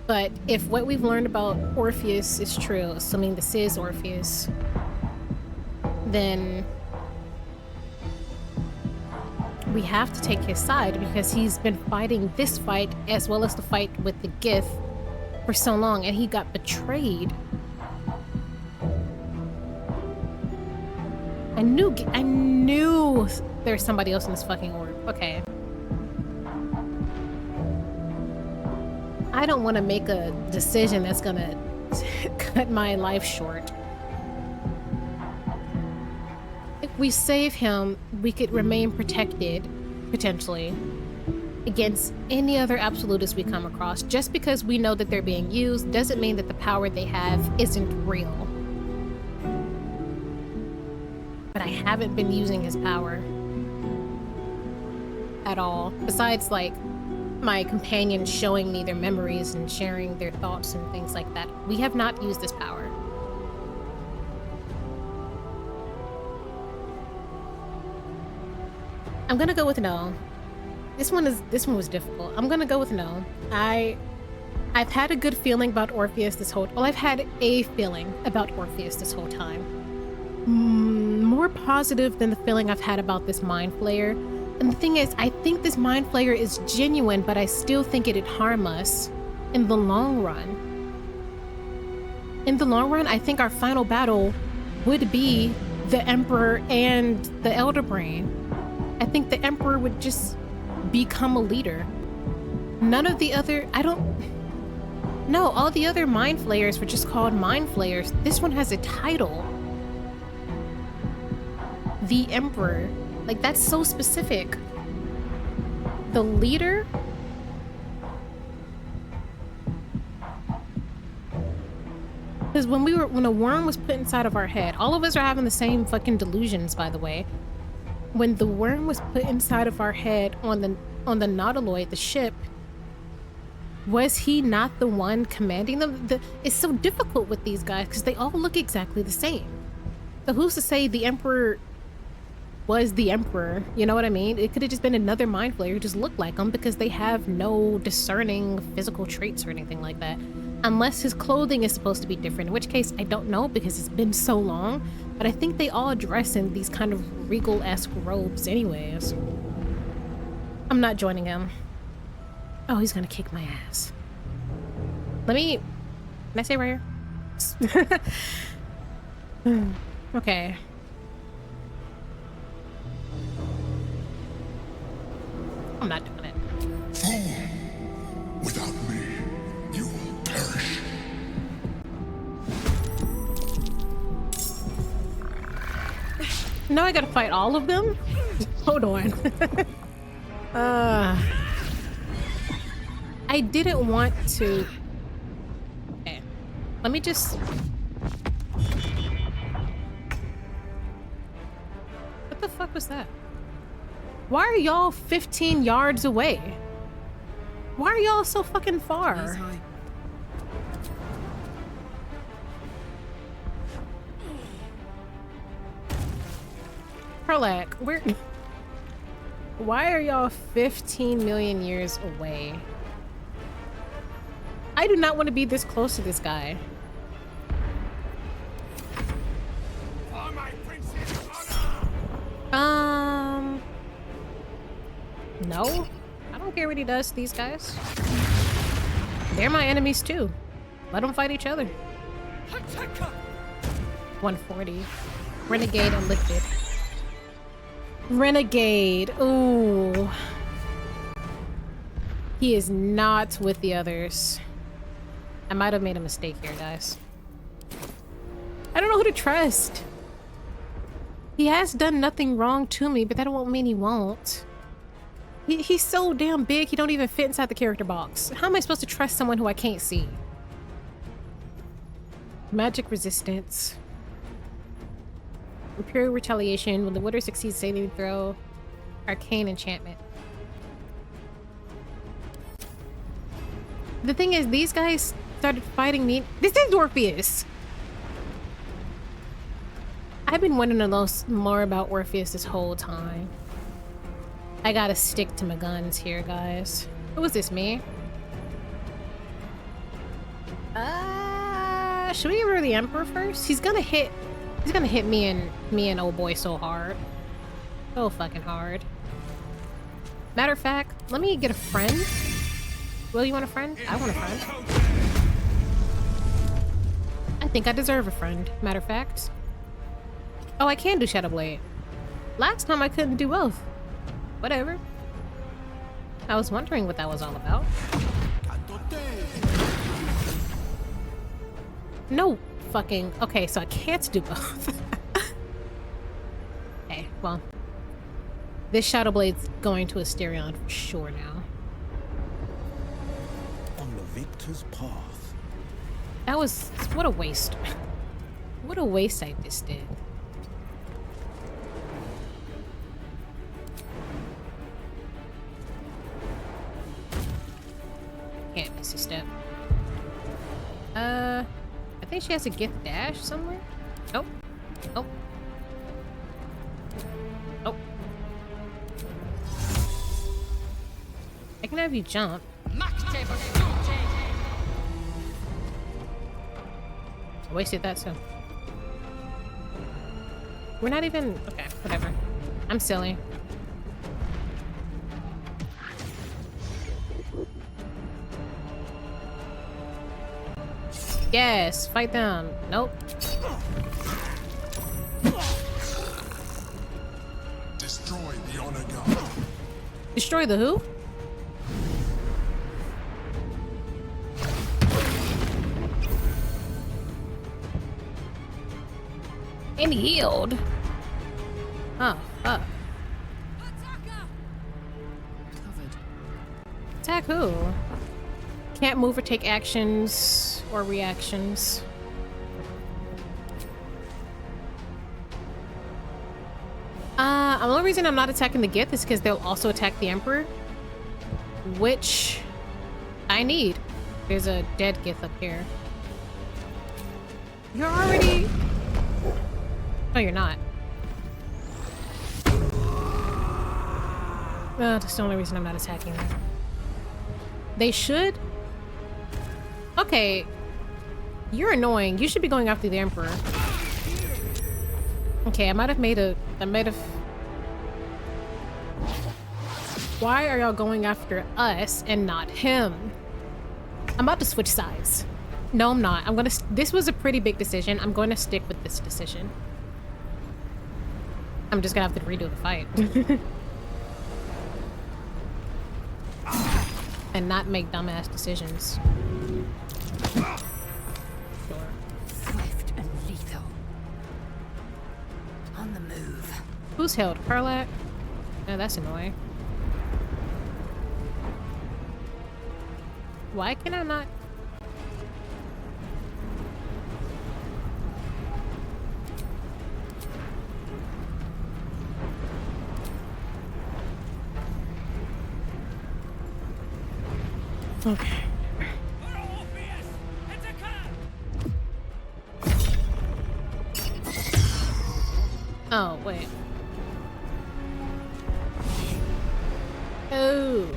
But if what we've learned about Orpheus is true, assuming this is Orpheus, then we have to take his side, because he's been fighting this fight as well as the fight with the Gith for so long, and he got betrayed. I knew there's somebody else in this fucking orb. Okay. I don't want to make a decision that's gonna cut my life short. If we save him, we could remain protected, potentially, against any other absolutists we come across. Just because we know that they're being used doesn't mean that the power they have isn't real. But I haven't been using his power at all. Besides, like, my companions showing me their memories and sharing their thoughts and things like that. We have not used this power. I'm gonna go with no. This one was difficult. I'm gonna go with no. I've had a good feeling about Orpheus this whole, well, I've had a feeling about Orpheus this whole time. More positive than the feeling I've had about this Mind Flayer. And the thing is, I think this Mind Flayer is genuine, but I still think it'd harm us in the long run. In the long run, I think our final battle would be the Emperor and the Elder Brain. I think the Emperor would just become a leader. None of the other, no, all the other Mind Flayers were just called Mind Flayers. This one has a title. The Emperor. Like, that's so specific. The leader? Because when a worm was put inside of our head, all of us are having the same fucking delusions, by the way. When the worm was put inside of our head on the Nautiloid, the ship, was he not the one commanding them? It's so difficult with these guys because they all look exactly the same. So who's to say the Emperor was the Emperor? You know what I mean? It could have just been another Mind Flayer who just looked like him because they have no discerning physical traits or anything like that. Unless his clothing is supposed to be different, in which case I don't know because it's been so long. But I think they all dress in these kind of regal-esque robes anyways. I'm not joining him. Oh, he's gonna kick my ass. Can I stay right here? Okay. I'm not doing it. Fool! Without me, you will perish. Now I gotta fight all of them? Hold on. I didn't want to... Okay. Let me just... What the fuck was that? Why are y'all 15 yards away? Why are y'all so fucking far? Perlac, why are y'all 15 million years away? I do not want to be this close to this guy. No. I don't care what he does to these guys. They're my enemies too. Let them fight each other. 140. Renegade and lifted. Renegade. Ooh. He is not with the others. I might have made a mistake here, guys. I don't know who to trust. He has done nothing wrong to me, but that won't mean he won't. He's so damn big, he don't even fit inside the character box. How am I supposed to trust someone who I can't see? Magic resistance. Imperial retaliation. When the winner succeeds saving throw. Arcane enchantment. The thing is, these guys started fighting me. This is Orpheus! I've been wondering a little more about Orpheus this whole time. I gotta stick to my guns here, guys. Who is this, me? Should we give her the Emperor first? He's gonna hit me and old boy so hard. So fucking hard. Matter of fact, let me get a friend. Will, you want a friend? I want a friend. I think I deserve a friend, matter of fact. Oh, I can do Shadow Blade. Last time I couldn't do both. Whatever. I was wondering what that was all about. No fucking... Okay, so I can't do both. Okay, well. This Shadow Blade's going to Asterion for sure now. On the victor's path. That was... What a waste. What a waste I just did. Can't miss a step. I think she has a gift dash somewhere. Oh. Oh. Oh. I can have you jump. I wasted that, so. We're not even... Okay, whatever. I'm silly. Yes, fight them. Nope. Destroy the honor guard. Destroy the who? And healed. Oh, fuck. Attack who? Can't move or take actions or reactions. The only reason I'm not attacking the Gith is because they'll also attack the Emperor, which I need. There's a dead Gith up here. You're already... No, you're not. That's the only reason I'm not attacking them. They should... Okay. You're annoying. You should be going after the Emperor. Okay, I might have made a... Why are y'all going after us and not him? I'm about to switch sides. No, I'm not. I'm gonna... This was a pretty big decision. I'm going to stick with this decision. I'm just gonna have to redo the fight. And not make dumbass decisions. Sure. Swift and lethal. On the move. Who's held? Karlak? Oh, that's annoying. Why can I not? Okay. Oh, wait. Oh.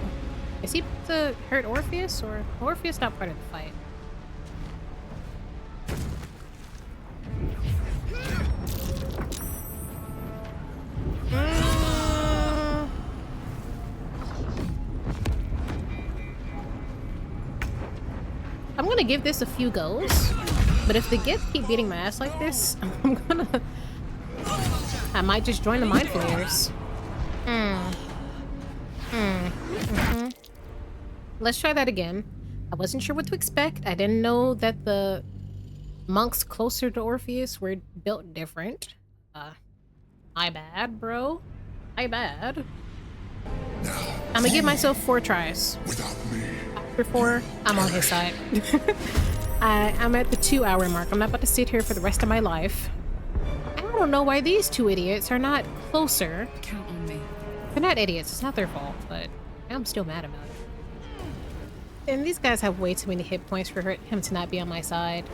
Is he to hurt Orpheus, or Orpheus not part of the fight? I'm gonna give this a few goes, but if the Gith keep beating my ass like this, I might just join the Mind Flayers. Let's try that again. I wasn't sure what to expect. I didn't know that the monks closer to Orpheus were built different. My bad, bro. My bad. I'm gonna give myself 4 tries. After 4, I'm on his side. I'm at the 2-hour mark. I'm not about to sit here for the rest of my life. I don't know why these 2 idiots are not closer. Count on me. They're not idiots. It's not their fault, but I'm still mad about it. And these guys have way too many hit points for him to not be on my side.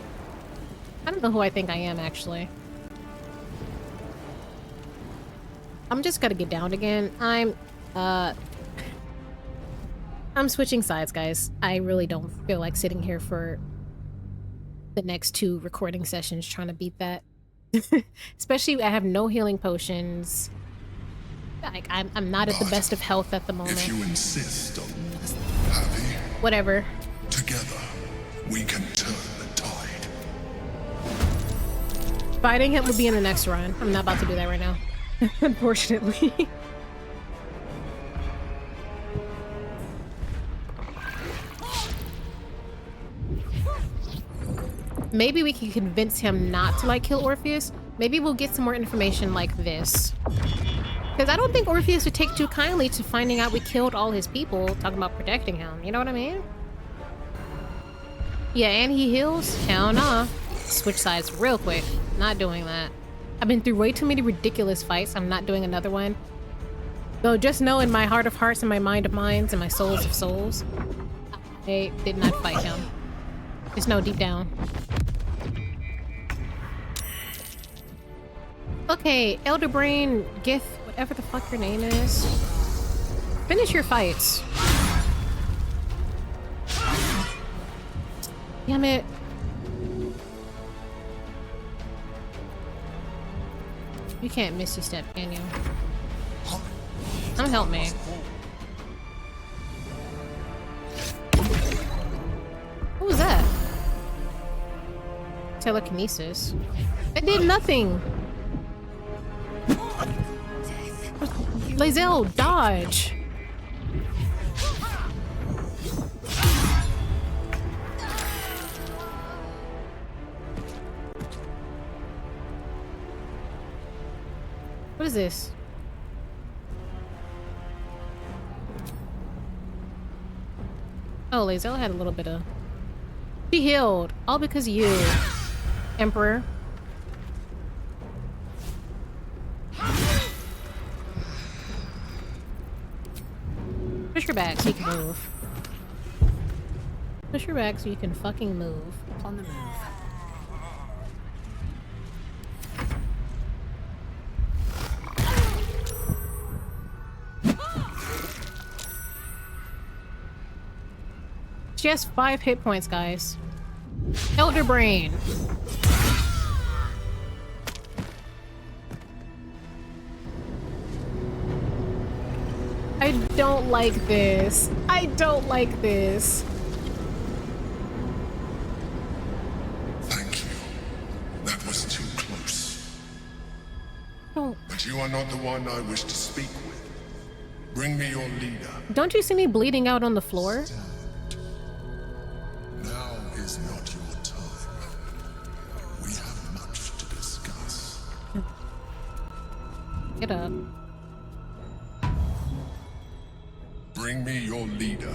I don't know who I think I am, actually. I'm just gonna get down again. I'm switching sides, guys. I really don't feel like sitting here for the next 2 recording sessions trying to beat that. Especially, I have no healing potions. Like, I'm not at the best of health at the moment. If you insist on having... Whatever. Together, we can turn the tide. Fighting him would be in the next run. I'm not about to do that right now. Unfortunately. Maybe we can convince him not to, like, kill Orpheus. Maybe we'll get some more information like this. Because I don't think Orpheus would take too kindly to finding out we killed all his people, talking about protecting him. You know what I mean? Yeah, and he heals? Hell nah. Switch sides real quick. Not doing that. I've been through way too many ridiculous fights. I'm not doing another one. Though just know in my heart of hearts and my mind of minds and my souls of souls, I did not fight him. Just know deep down. Okay, Elder Brain, Gith, whatever the fuck your name is. Finish your fights. Damn it. You can't misty step, can you? Come help me. What was that? Telekinesis. It did nothing. Lae'zel, dodge! What is this? Oh, Lae'zel had a little bit of... She healed. All because of you, Emperor. Push her back so you can move. Push her back so you can fucking move. On the move. She has 5 hit points, guys. Elder Brain. I don't like this. I don't like this. Thank you. That was too close. Don't. But you are not the one I wish to speak with. Bring me your leader. Don't you see me bleeding out on the floor? Now is not your time. We have much to discuss. Get up. Bring me your leader.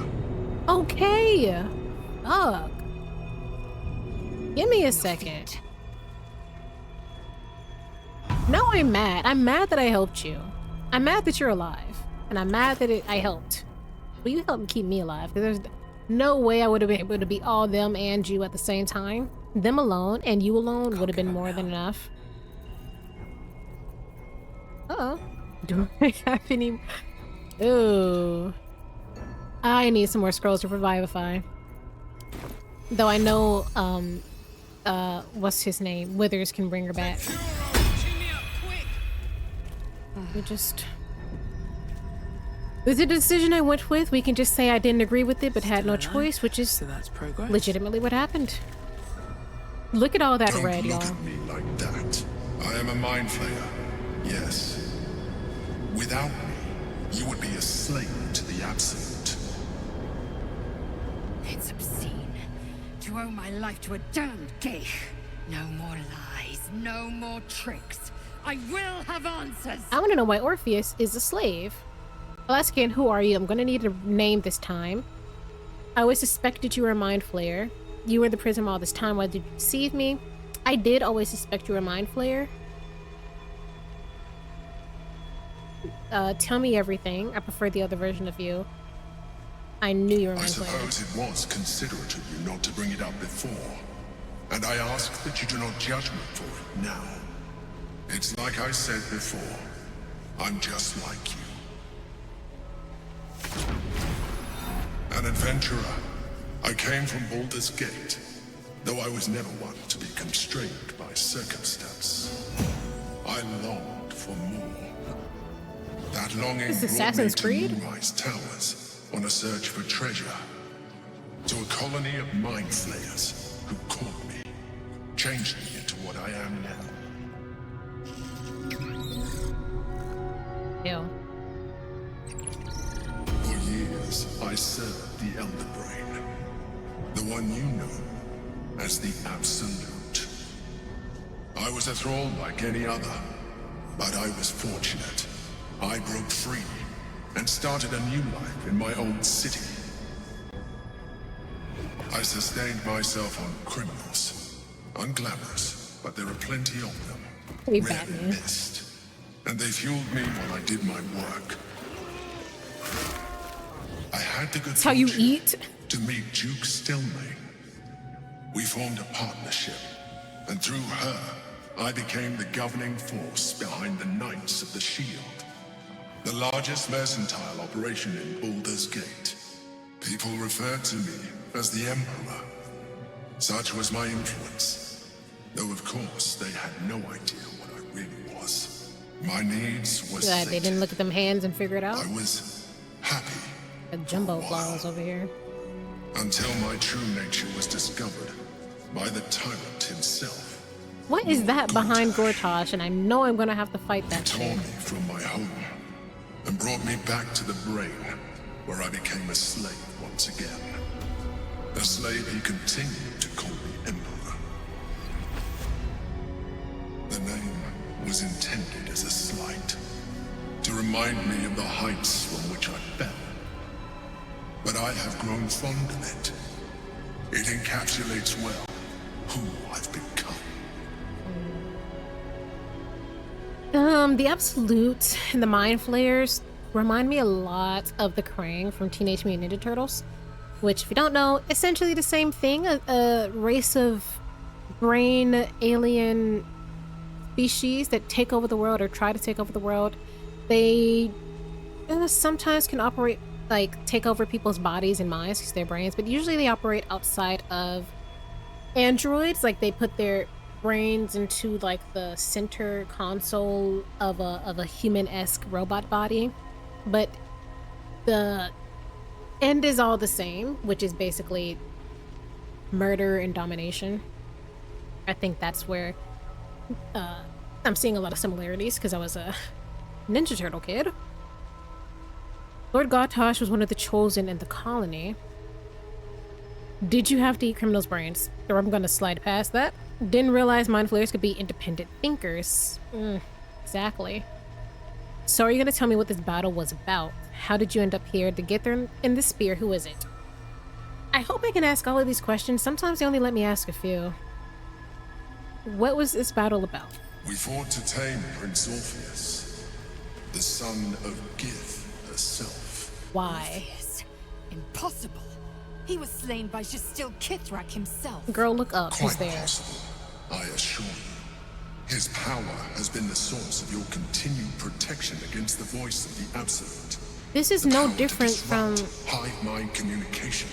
Okay. Fuck. Give me a second. Now I'm mad. I'm mad that I helped you. I'm mad that you're alive. And I'm mad that I helped. Well, you helped keep me alive. Because there's no way I would have been able to be all them and you at the same time. Them alone and you alone would have been more than enough. Uh-oh. Do I have any... Ooh. I need some more scrolls to revivify. Though I know, what's his name? Withers can bring her back. We just... With the decision I went with, we can just say I didn't agree with it but had no choice, which is legitimately what happened. Look at all that red, y'all. Don't look at me like that. I am a mind flayer. Yes. Without me, you would be a slave to the Absolute. It's obscene to owe my life to a damned geich. No more lies, no more tricks. I will have answers. I want to know why Orpheus is a slave. Alaskan, who are you? I'm gonna need a name this time. I always suspected you were a mind flayer. You were the prism all this time. Why did you deceive me? I did always suspect you were a mind flayer. Tell me everything. I prefer the other version of you. I knew you were a mind flayer. I suppose it was considerate of you not to bring it up before. And I ask that you do not judge me for it now. It's like I said before. I'm just like you. An adventurer. I came from Baldur's Gate, though I was never one to be constrained by circumstance. I longed for more. That longing This is brought me Assassin's to Creed? Moonrise Towers on a search for treasure. To a colony of mind flayers who caught me, changed me into what I am now. Ew. For years, I served the Elder Brain, the one you know as the Absolute. I was a thrall like any other, but I was fortunate. I broke free and started a new life in my own city. I sustained myself on criminals, unglamorous, but there are plenty of them, Hey, rarely Batman. missed, and they fueled me while I did my work. I had the good That's how you fortune eat? to meet Duke Stillmain. We formed a partnership, and through her, I became the governing force behind the Knights of the Shield, the largest mercantile operation in Baldur's Gate. People referred to me as the Emperor. Such was my influence, though of course they had no idea what I really was. My needs were Glad they fate. didn't look at them hands and figure it out. I was happy A jumbo claws over here. until my true nature was discovered by the tyrant himself. What is that behind Gortash? And I know I'm gonna have to fight that Tore thing. me from my home and brought me back to the brain, where I became a slave once again. A slave he continued to call me Emperor. The name was intended as a slight, to remind me of the heights from which I fell. but I have grown fond of it. It encapsulates well who I've become. The Absolute and the Mind Flayers remind me a lot of the Krang from Teenage Mutant Ninja Turtles, which, if you don't know, essentially the same thing, a race of brain alien species that take over the world or try to take over the world. They sometimes can operate, like, take over people's bodies and minds, because their brains, but usually they operate outside of androids. Like, they put their brains into, like, the center console of a human-esque robot body, but the end is all the same, which is basically murder and domination. I think that's where I'm seeing a lot of similarities, because I was a Ninja Turtle kid. Lord Gotosh was one of the chosen in the colony. Did you have to eat criminals' brains? Or I'm gonna slide past that. Didn't realize Mind Flayers could be independent thinkers. Exactly. So are you gonna tell me what this battle was about? How did you end up here? To get there in the spear, who is it? I hope I can ask all of these questions. Sometimes they only let me ask a few. What was this battle about? We fought to tame Prince Orpheus, the son of Gith herself. Why? Orpheus? Impossible. He was slain by Justil Kithrak himself. Girl, look up. Who's Quite there? possible, I assure you. His power has been the source of your continued protection against the voice of the Absolute. This is no different from hive mind communication.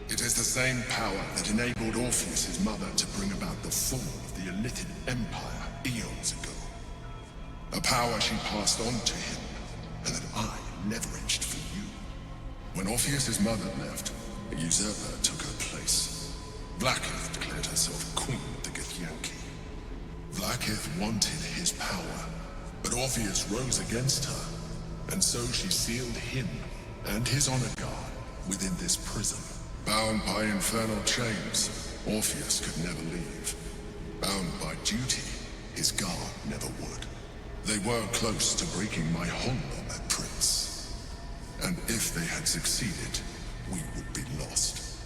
It is the same power that enabled Orpheus' mother to bring about the fall of the Illithid Empire eons ago. A power she passed on to him, and that I leveraged for you. When Orpheus' mother left, a usurper took her place. Vlaakith declared herself queen of the Githyanki. Vlaakith wanted his power, but Orpheus rose against her, and so she sealed him and his honor guard within this prison. Bound by infernal chains, Orpheus could never leave. Bound by duty, his guard never would. They were close to breaking my hold on that prince. And if they had succeeded, we would be lost.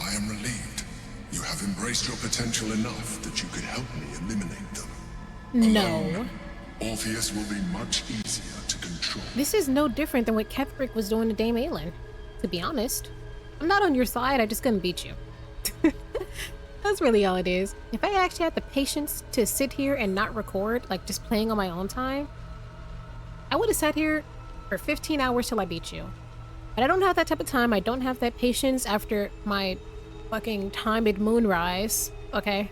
I am relieved. You have embraced your potential enough that you could help me eliminate them. No. Alone, Orpheus will be much easier to control. This is no different than what Ketherick was doing to Dame Aelin, to be honest. I'm not on your side, I just couldn't beat you. That's really all it is. If I actually had the patience to sit here and not record, like just playing on my own time, I would have sat here for 15 hours till I beat you. But I don't have that type of time. I don't have that patience after my fucking timed moonrise, okay?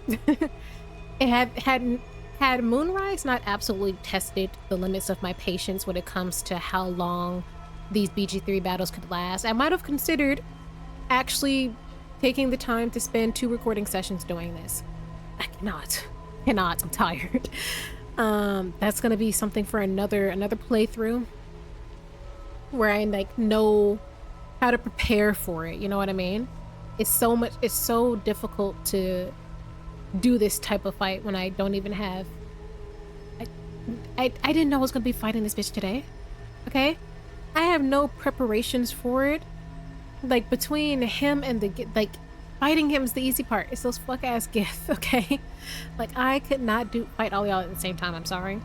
Had Moonrise not absolutely tested the limits of my patience when it comes to how long these BG3 battles could last, I might have considered actually taking the time to spend 2 recording sessions doing this. I cannot, I'm tired. That's gonna be something for another playthrough where I like know how to prepare for it, you know what I mean? It's so difficult to do this type of fight when I don't even have I didn't know I was gonna be fighting this bitch today, okay? I have no preparations for it. Like, between him and fighting him is the easy part. It's those fuck ass gifts, okay? Like, I could not fight all y'all at the same time, I'm sorry.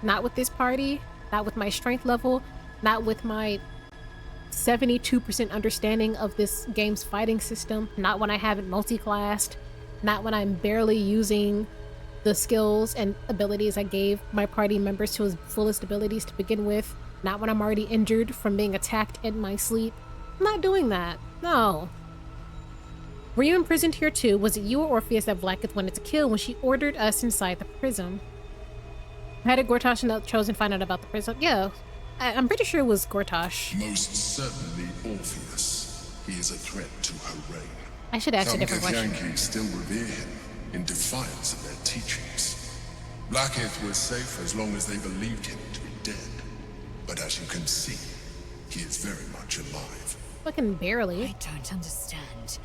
Not with this party, not with my strength level, not with my 72% understanding of this game's fighting system, not when I have it multi-classed, not when I'm barely using the skills and abilities I gave my party members to his fullest abilities to begin with, not when I'm already injured from being attacked in my sleep. I'm not doing that. No. Were you imprisoned here too? Was it you or Orpheus that Vlaakith wanted to kill when she ordered us inside the prison? How did Gortash and the Chosen find out about the prison? Yeah, I'm pretty sure it was Gortash. Most certainly Orpheus. He is a threat to her reign. I should ask a different question. Some Githyanki still revere him in defiance of their teachings. Vlaakith was safe as long as they believed him to be dead. But as you can see, he is very much alive. Fucking barely. I don't understand.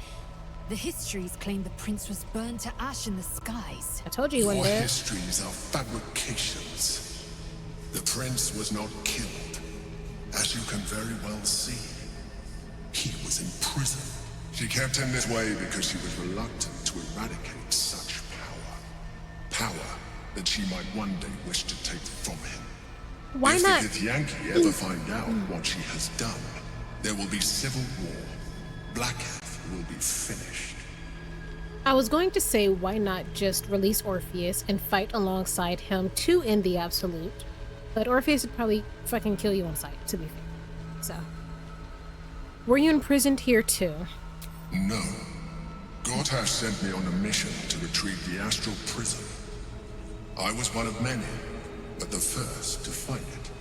The histories claim the prince was burned to ash in the skies. I told you he wasn't Your there. histories are fabrications. The prince was not killed, as you can very well see. he was in prison. She kept him this way because she was reluctant to eradicate such power. Power that she might one day wish to take from him. Why not? If the Githyanki ever find out what she has done, there will be civil war. Blackheath will be finished. I was going to say, why not just release Orpheus and fight alongside him to end the Absolute? But Orpheus would probably fucking kill you on sight, to be fair. So, were you imprisoned here too? No. Gortash sent me on a mission to retrieve the astral prison. I was one of many, but the first to find it.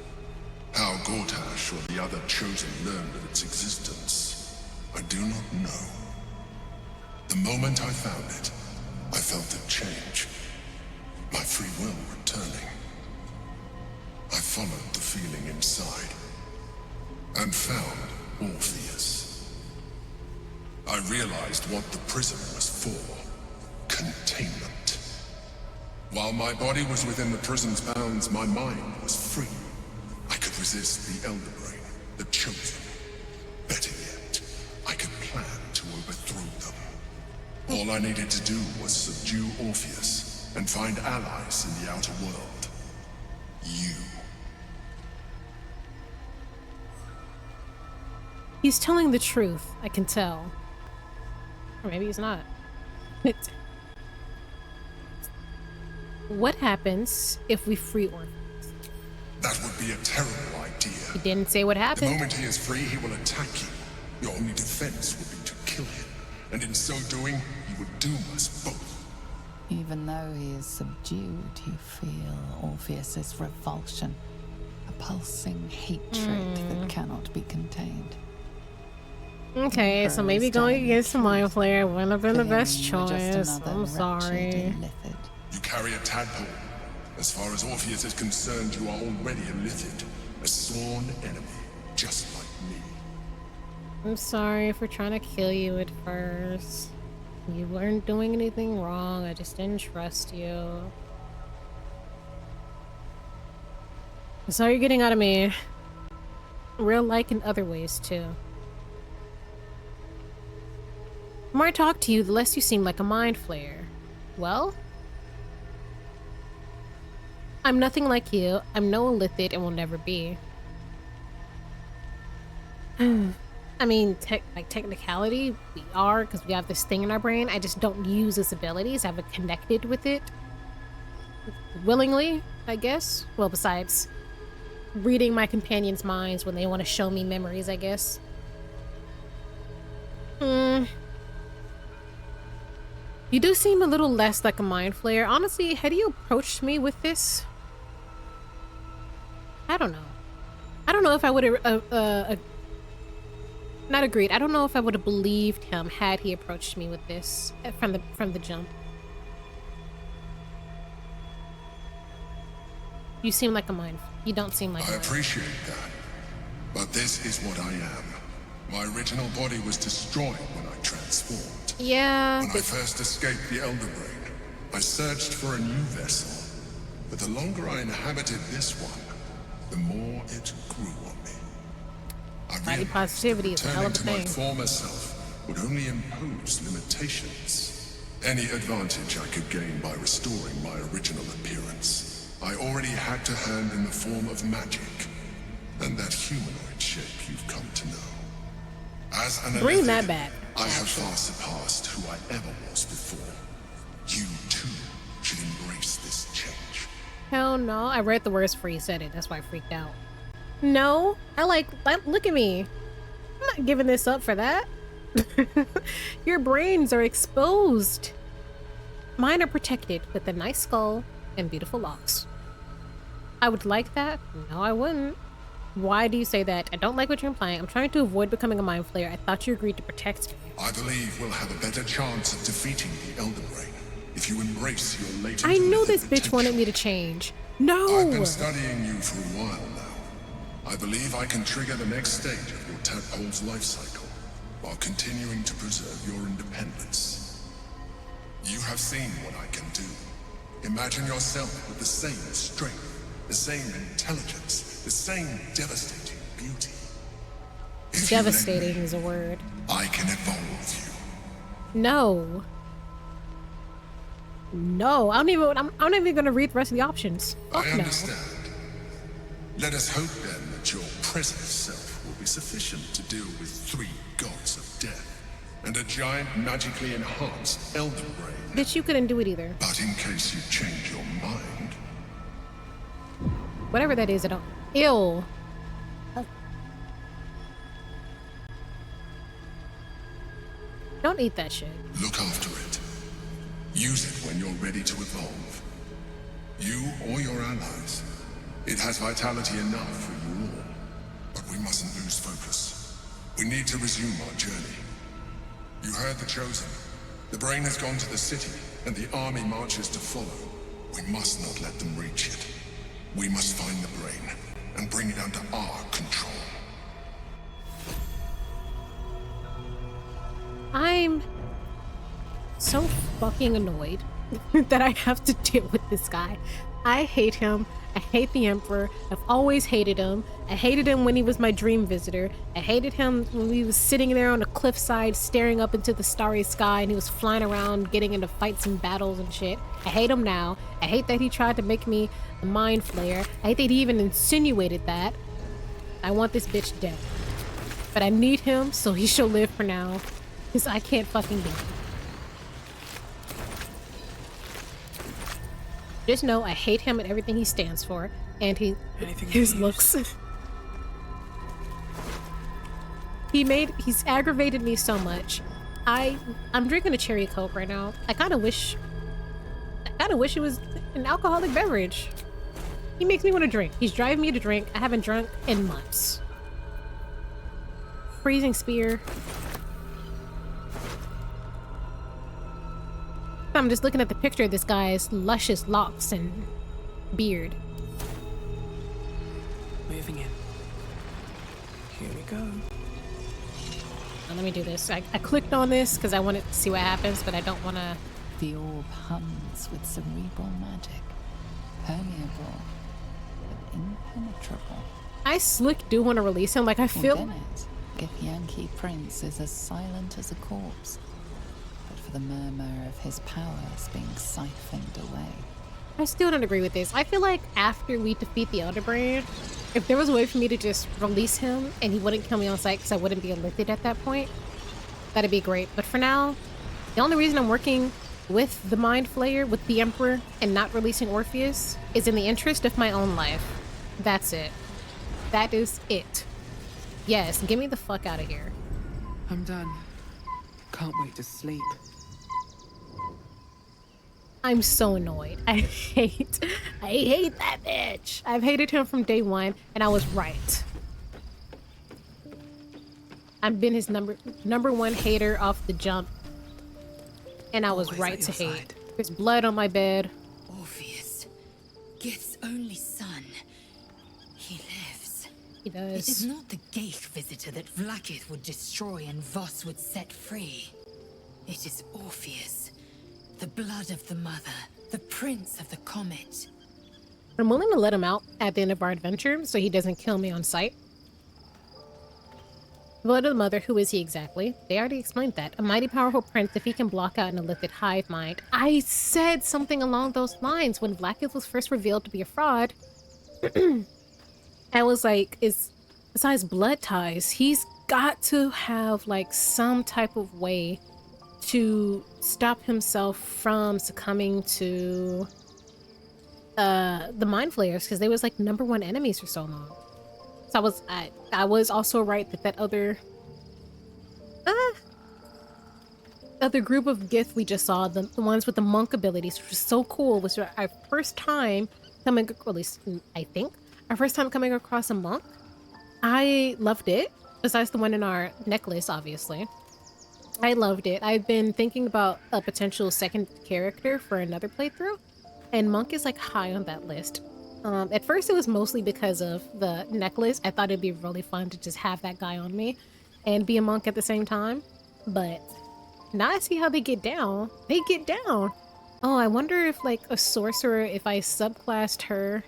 How Gortash or the other chosen learned of its existence, I do not know. The moment I found it, I felt it change. My free will returning. I followed the feeling inside, and found Orpheus. I realized what the prison was for. Containment. While my body was within the prison's bounds, my mind was free. I could resist the Elder Brain, the Chosen. Better yet, I could plan to overthrow them. All I needed to do was subdue Orpheus and find allies in the outer world. You. He's telling the truth, I can tell. Or maybe he's not. What happens if we free Orpheus? That would be a terrible idea. He didn't say what happened. The moment he is free, he will attack you. Your only defense would be to kill him. And in so doing, he would doom us both. Even though he is subdued, you feel Orpheus's revulsion. A pulsing hatred that cannot be contained. Okay, so maybe going against the Mind Flayer wouldn't have been the best choice. I'm sorry. You carry a tadpole. As far as Orpheus is concerned, you are already a Lithid, a sworn enemy, just like me. I'm sorry for trying to kill you at first. You weren't doing anything wrong, I just didn't trust you. That's all you're getting out of me. Real like in other ways, too. The more I talk to you, the less you seem like a Mind Flayer. Well? I'm nothing like you. I'm no Lithid and will never be. I mean, technicality, we are, because we have this thing in our brain. I just don't use its abilities. I haven't connected with it willingly, I guess. Well, besides reading my companions' minds when they want to show me memories, I guess. You do seem a little less like a Mind Flayer. Honestly, had you approached me with this? I don't know. I don't know if I would have not agreed. I don't know if I would have believed him had he approached me with this from the jump. You seem like a Mind. You don't seem like. I appreciate that, but this is what I am. My original body was destroyed when I transformed. Yeah. When I first escaped the Elder Brain, I searched for a new vessel. But the longer I inhabited this one, the more it grew on me. Body positivity is a hell of a Returning to thing. my former self would only impose limitations. Any advantage I could gain by restoring my original appearance, I already had to hand in the form of magic, and that humanoid shape you've come to know. As an Bring Lithid, that back. I have far surpassed who I ever was before. You too should embrace this change. Hell no. I read the words before you said it. That's why I freaked out. No. I like look at me. I'm not giving this up for that. Your brains are exposed. Mine are protected with a nice skull and beautiful locks. I would like that? No, I wouldn't. Why do you say that? I don't like what you're implying. I'm trying to avoid becoming a Mind Flayer. I thought you agreed to protect me. I believe we'll have a better chance of defeating the Elder Brain if you embrace your latent I knew Lithid this bitch potential. wanted me to change. No! I've been studying you for a while now. I believe I can trigger the next stage of your tadpole's life cycle while continuing to preserve your independence. You have seen what I can do. Imagine yourself with the same strength, the same intelligence, the same devastating beauty. Devastating is a word. I can evolve you. No. No, I'm not even gonna read the rest of the options. Fuck I no. understand. Let us hope then that your present self will be sufficient to deal with 3 gods of death and a giant magically enhanced elder brain. Bitch, you couldn't do it either. But in case you change your mind, Whatever that is, I don't. Ew. Don't eat that shit. look after it. Use it when you're ready to evolve. You or your allies. It has vitality enough for you all. But we mustn't lose focus. We need to resume our journey. You heard the Chosen. The brain has gone to the city, and the army marches to follow. We must not let them reach it. We must find the brain, and bring it under our control. I'm so fucking annoyed that I have to deal with this guy. I hate him. I hate the Emperor. I've always hated him. I hated him when he was my dream visitor. I hated him when he was sitting there on a cliffside staring up into the starry sky and he was flying around getting into fights and battles and shit. I hate him now. I hate that he tried to make me a mind flayer. I hate that he even insinuated that. I want this bitch dead. But I need him so he shall live for now. Because I can't fucking do it. Just know I hate him and everything he stands for. And his looks. He's aggravated me so much. I'm drinking a cherry Coke right now. I kinda wish it was an alcoholic beverage. He makes me want to drink. He's driving me to drink. I haven't drunk in months. Freezing spear. I'm just looking at the picture of this guy's luscious locks and beard. Moving in. Here we go. Now, let me do this. I clicked on this because I wanted to see what happens, but I don't want to. The orb hums with cerebral magic, permeable but impenetrable. I slick do want to release him. Like I feel. Within it, Githyanki Prince is as silent as a corpse. The murmur of his powers being siphoned away. I still don't agree with this. I feel like after we defeat the Elder Brain, if there was a way for me to just release him and he wouldn't kill me on sight because I wouldn't be addicted at that point, that'd be great. But for now, the only reason I'm working with the Mind Flayer, with the Emperor, and not releasing Orpheus is in the interest of my own life. That's it. That is it. Yes, get me the fuck out of here. I'm done. Can't wait to sleep. I'm so annoyed. I hate that bitch. I've hated him from day one, and I was right. I've been his number one hater off the jump, and I was right to hate. There's blood on my bed. Orpheus, Gith's only son. He lives. He does. It is not the Geich visitor that Vlaakith would destroy and Voss would set free. It is Orpheus. The blood of the mother, the prince of the comet. I'm willing to let him out at the end of our adventure so he doesn't kill me on sight. Blood of the mother, who is he exactly? They already explained that. A mighty powerful prince if he can block out an illicit hive mind. I said something along those lines when Vlaakith was first revealed to be a fraud. I was like, besides blood ties, he's got to have like some type of way to stop himself from succumbing to the Mind Flayers, because they was like #1 enemies for so long. So I was also right that other group of Gith we just saw, the ones with the monk abilities, which was so cool, was our first time coming, or at least I think, our first time coming across a monk. I loved it, besides the one in our necklace, obviously. I loved it. I've been thinking about a potential second character for another playthrough, and Monk is like high on that list. At first it was mostly because of the necklace. I thought it'd be really fun to just have that guy on me and be a monk at the same time. But now I see how they get down. They get down. Oh, I wonder if like a sorcerer, if I subclassed her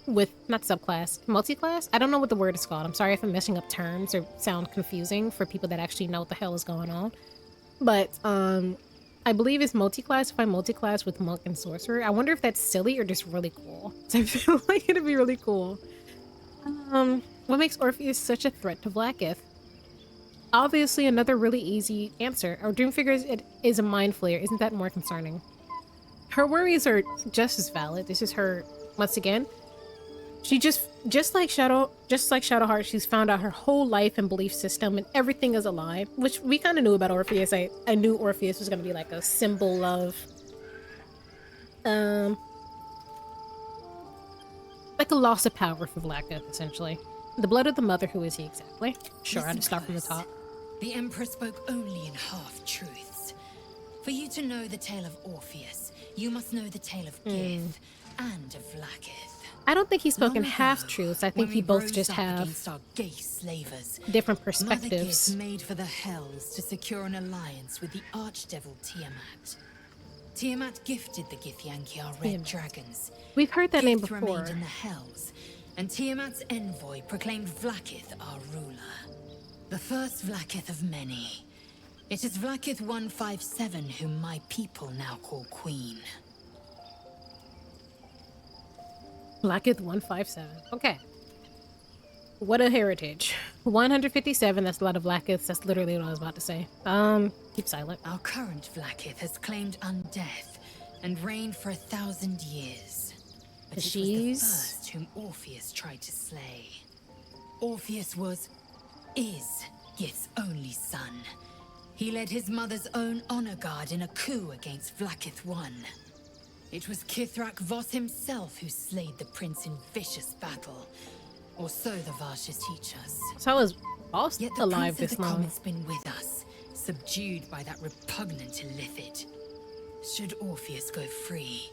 with, not subclass, multi-class? I don't know what the word is called. I'm sorry if I'm messing up terms or sound confusing for people that actually know what the hell is going on. But, I believe it's multi-class if I'm multi-class with monk and sorcerer. I wonder if that's silly or just really cool. So I feel like it'd be really cool. What makes Orpheus such a threat to Blackith? Obviously, another really easy answer. Our Doom figures it is a mind flayer. Isn't that more concerning? Her worries are just as valid. This is her, once again. She just like Shadowheart, she's found out her whole life and belief system and everything is a lie, which we kind of knew about Orpheus. I knew Orpheus was going to be like a symbol of, like a loss of power for Blackith, essentially. The blood of the mother, who is he exactly? Sure, I'll just start from the top. The Emperor spoke only in half-truths. For you to know the tale of Orpheus, you must know the tale of Gith and of Blackith. I don't think he's spoken half-truths. I think he both just have different perspectives. Mother Gith made for the Hells to secure an alliance with the archdevil Tiamat. Tiamat gifted the Githyanki our red dragons. We've heard that name before. Remained in the Hells, and Tiamat's envoy proclaimed Vlaakith our ruler. The first Vlaakith of many. It is Vlaakith 157 whom my people now call Queen. Blackith 157. Okay. What a heritage. 157, that's a lot of Blackiths. That's literally what I was about to say. Keep silent. Our current Vlaakith has claimed undeath and reigned for 1,000 years. But it was the first whom Orpheus tried to slay. Orpheus is Gith's only son. He led his mother's own honor guard in a coup against Vlaakith I. It was Kithrak Voss himself who slayed the prince in vicious battle. Or so the Varshes teach us. So is Voss alive this long? Yet the Prince of the Comet's been with us, subdued by that repugnant illithid. Should Orpheus go free,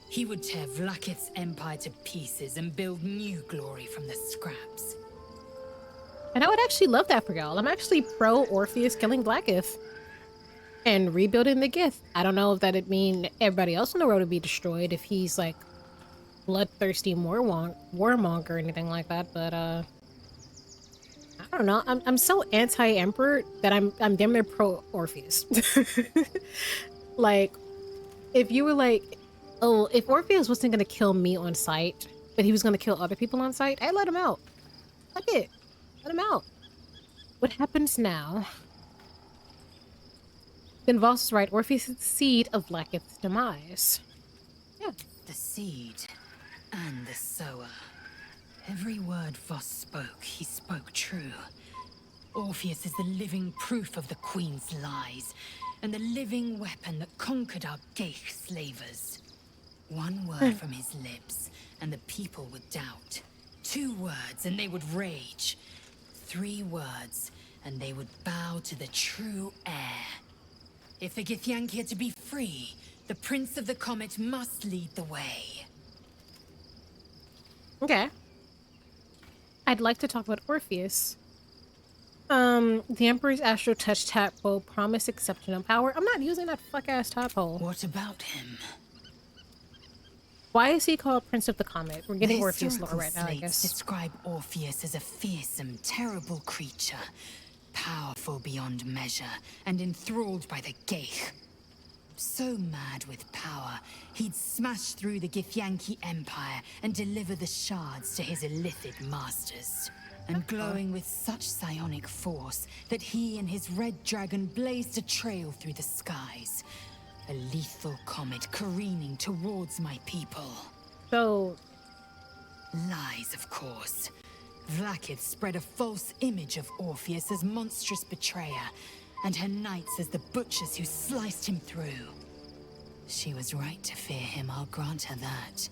he would tear Vlaakith's empire to pieces and build new glory from the scraps. And I would actually love that for y'all. I'm actually pro Orpheus killing Blackith and rebuilding the Gith. I don't know if that'd mean everybody else in the world would be destroyed if he's like bloodthirsty warmonger or anything like that, but I don't know. I'm so anti-Emperor that I'm damn near pro Orpheus. Like, if you were like, oh, if Orpheus wasn't gonna kill me on sight, but he was gonna kill other people on sight, I'd let him out. Fuck it. Let him out. What happens now? Then Voss is right. Orpheus is the seed of Blackith's demise. Yeah. The seed and the sower. Every word Voss spoke, he spoke true. Orpheus is the living proof of the Queen's lies, and the living weapon that conquered our Geich slavers. One word from his lips, and the people would doubt. 2 words, and they would rage. 3 words, and they would bow to the true heir. If the Githyanki are to be free, the Prince of the Comet must lead the way. Okay. I'd like to talk about Orpheus. The Emperor's Astral Touch tadpole promised exceptional power. I'm not using that fuck-ass tadpole. What about him? Why is he called Prince of the Comet? We're getting Orpheus lore right now, I guess. Describe Orpheus as a fearsome, terrible creature. Powerful beyond measure, and enthralled by the Geich. So mad with power, he'd smash through the Githyanki Empire and deliver the shards to his illithid masters. And glowing with such psionic force that he and his red dragon blazed a trail through the skies. A lethal comet careening towards my people. So... lies, of course. Vlaakith spread a false image of Orpheus as monstrous betrayer, and her knights as the butchers who sliced him through. She was right to fear him, I'll grant her that.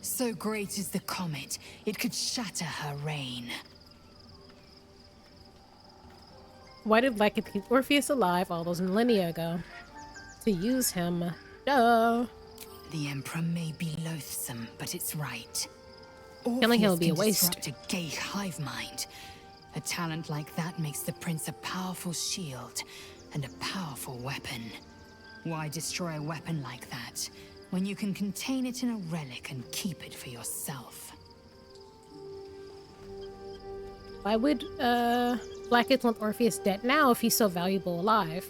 So great is the comet, it could shatter her reign. Why did Blackith keep Orpheus alive all those millennia ago? To use him. Duh. The Emperor may be loathsome, but it's right. Killing him would be a waste. Disrupt a gay hive mind. A talent like that makes the prince a powerful shield and a powerful weapon. Why destroy a weapon like that when you can contain it in a relic and keep it for yourself? Why would Blackith want Orpheus dead now if he's so valuable alive?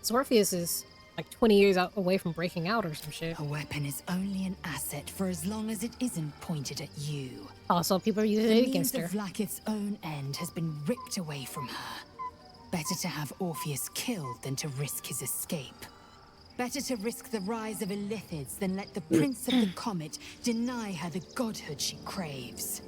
So Orpheus is like 20 years away from breaking out or some shit. A weapon is only an asset for as long as it isn't pointed at you. Also, people are using it against her. The means of Vlaakith's own end has been ripped away from her. Better to have Orpheus killed than to risk his escape. Better to risk the rise of Illithids than let the Prince of the Comet deny her the godhood she craves.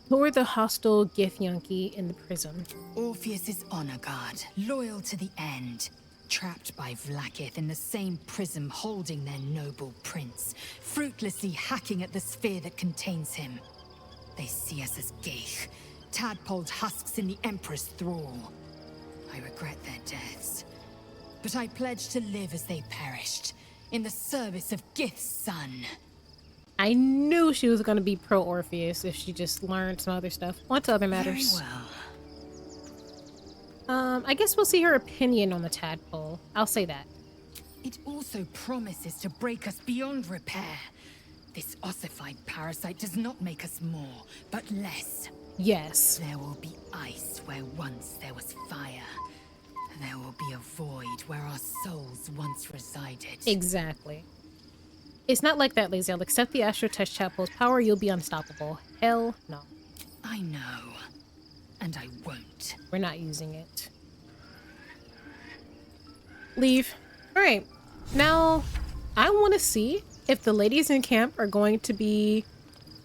Who are the hostile Githyanki in the prison? Orpheus's honor guard, loyal to the end. Trapped by Vlaakith in the same prism holding their noble prince, fruitlessly hacking at the sphere that contains him. They see us as geich, tadpoled husks in the Emperor's thrall. I regret their deaths, but I pledge to live as they perished, in the service of Gith's son. I knew she was going to be pro-Orpheus if she just learned some other stuff. On to other matters. Very well. I guess we'll see her opinion on the tadpole. I'll say that. It also promises to break us beyond repair. This ossified parasite does not make us more, but less. Yes. There will be ice where once there was fire. There will be a void where our souls once resided. Exactly. It's not like that, Lae'zel. Accept the Astro Touch Tadpole's power, you'll be unstoppable. Hell no. I know. And I won't. We're not using it. Leave. Alright. Now, I want to see if the ladies in camp are going to be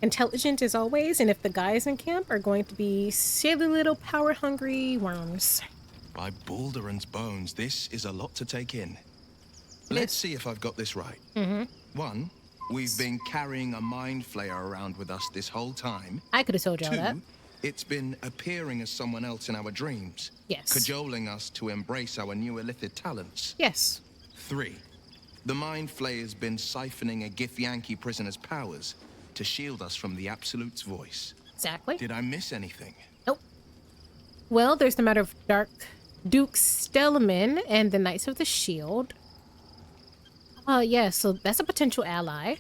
intelligent as always, and if the guys in camp are going to be silly little power-hungry worms. By Baldur's bones, this is a lot to take in. Let's see if I've got this right. One, we've been carrying a mind flayer around with us this whole time. I could have told y'all that. It's been appearing as someone else in our dreams. Yes. Cajoling us to embrace our new Illithid talents. Yes. 3, the mind flayer's been siphoning a Githyanki prisoner's powers to shield us from the Absolute's voice. Exactly. Did I miss anything? Nope. Well, there's the matter of Duke Stellman and the Knights of the Shield. Yeah, so that's a potential ally.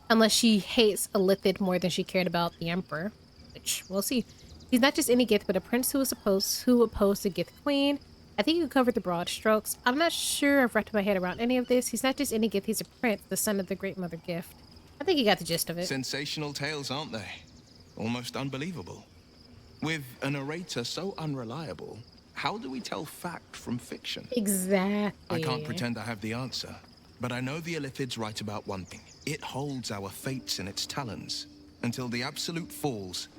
Unless she hates Illithid more than she cared about the Emperor. Which, we'll see. He's not just any Gith, but a prince who opposed the Gith Queen. I think you covered the broad strokes. I'm not sure I've wrapped my head around any of this. He's not just any Gith, he's a prince, the son of the Great Mother Gift. I think you got the gist of it. Sensational tales, aren't they? Almost unbelievable. With a narrator so unreliable, how do we tell fact from fiction? Exactly. I can't pretend I have the answer, but I know the Illithid's right about one thing. It holds our fates in its talons. Until the Absolute falls,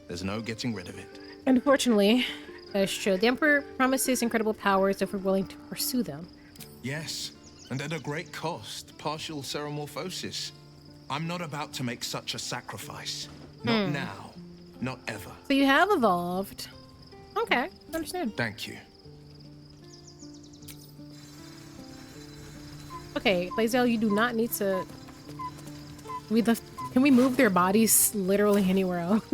there's no getting rid of it. Unfortunately, that is true. The Emperor promises incredible powers if we're willing to pursue them. Yes, and at a great cost. Partial ceremorphosis. I'm not about to make such a sacrifice. Not now. Not ever. So you have evolved. Okay, I understand. Thank you. Okay, Lae'zel, you do not need to... Can we move their bodies literally anywhere else?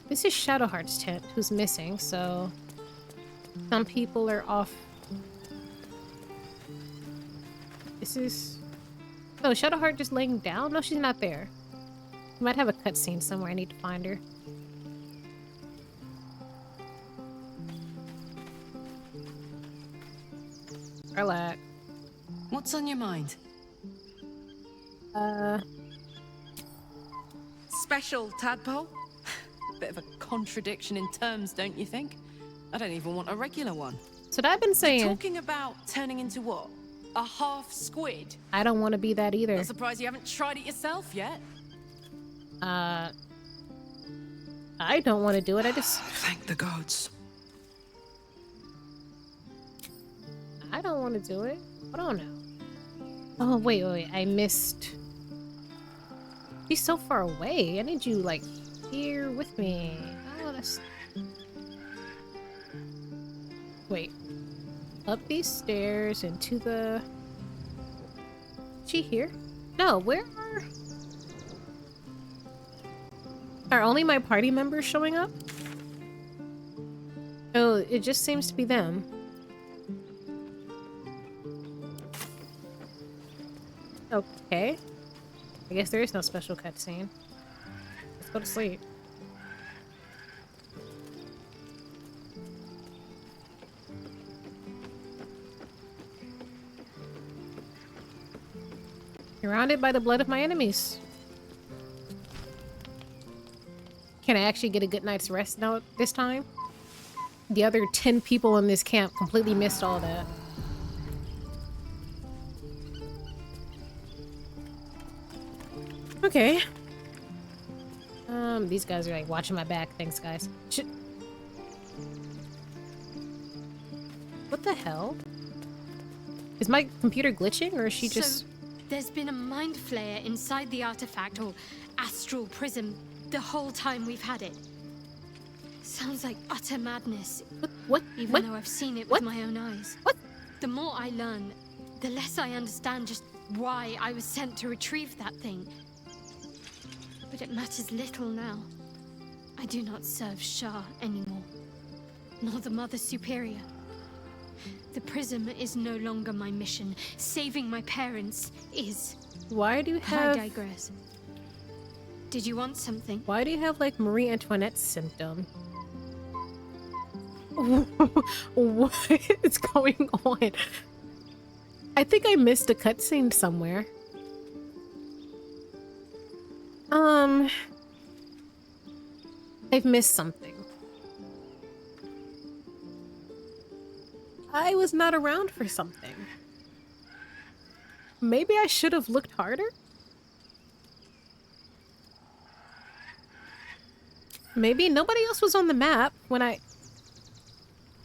This is Shadowheart's tent, who's missing, so... Some people are off... This is... Oh, Shadowheart just laying down? No, she's not there. We might have a cutscene somewhere. I need to find her. Relax. What's on your mind? Special tadpole? Bit of a contradiction in terms, don't you think? I don't even want a regular one. So I've been saying. You're talking about turning into what? A half squid? I don't want to be that either. Not surprised you haven't tried it yourself yet. I don't want to do it. I just. Thank the gods. I don't want to do it. Hold on now. Oh, wait. I missed. She's so far away. I need you, like, here with me. Oh, that's... Wait. Up these stairs and to the... Is she here? No, where are only my party members showing up? Oh, it just seems to be them. Okay. I guess there is no special cutscene. Let's go to sleep. Surrounded by the blood of my enemies. Can I actually get a good night's rest now this time? The other 10 people in this camp completely missed all that. Okay. These guys are like watching my back. Thanks, guys. Shit. What the hell? Is my computer glitching, or is she just... There's been a mind flayer inside the artifact, or astral prism, the whole time we've had it. Sounds like utter madness. What? Even though I've seen it with my own eyes. What? The more I learn, the less I understand just why I was sent to retrieve that thing. But it matters little now. I do not serve Shah anymore, nor the Mother Superior. The prism is no longer my mission. Saving my parents is. Why do you have... I digress. Did you want something? Why do you have, like, Marie Antoinette symptom? What is going on? I think I missed a cutscene somewhere. I've missed something. I was not around for something. Maybe I should have looked harder? Maybe nobody else was on the map when I...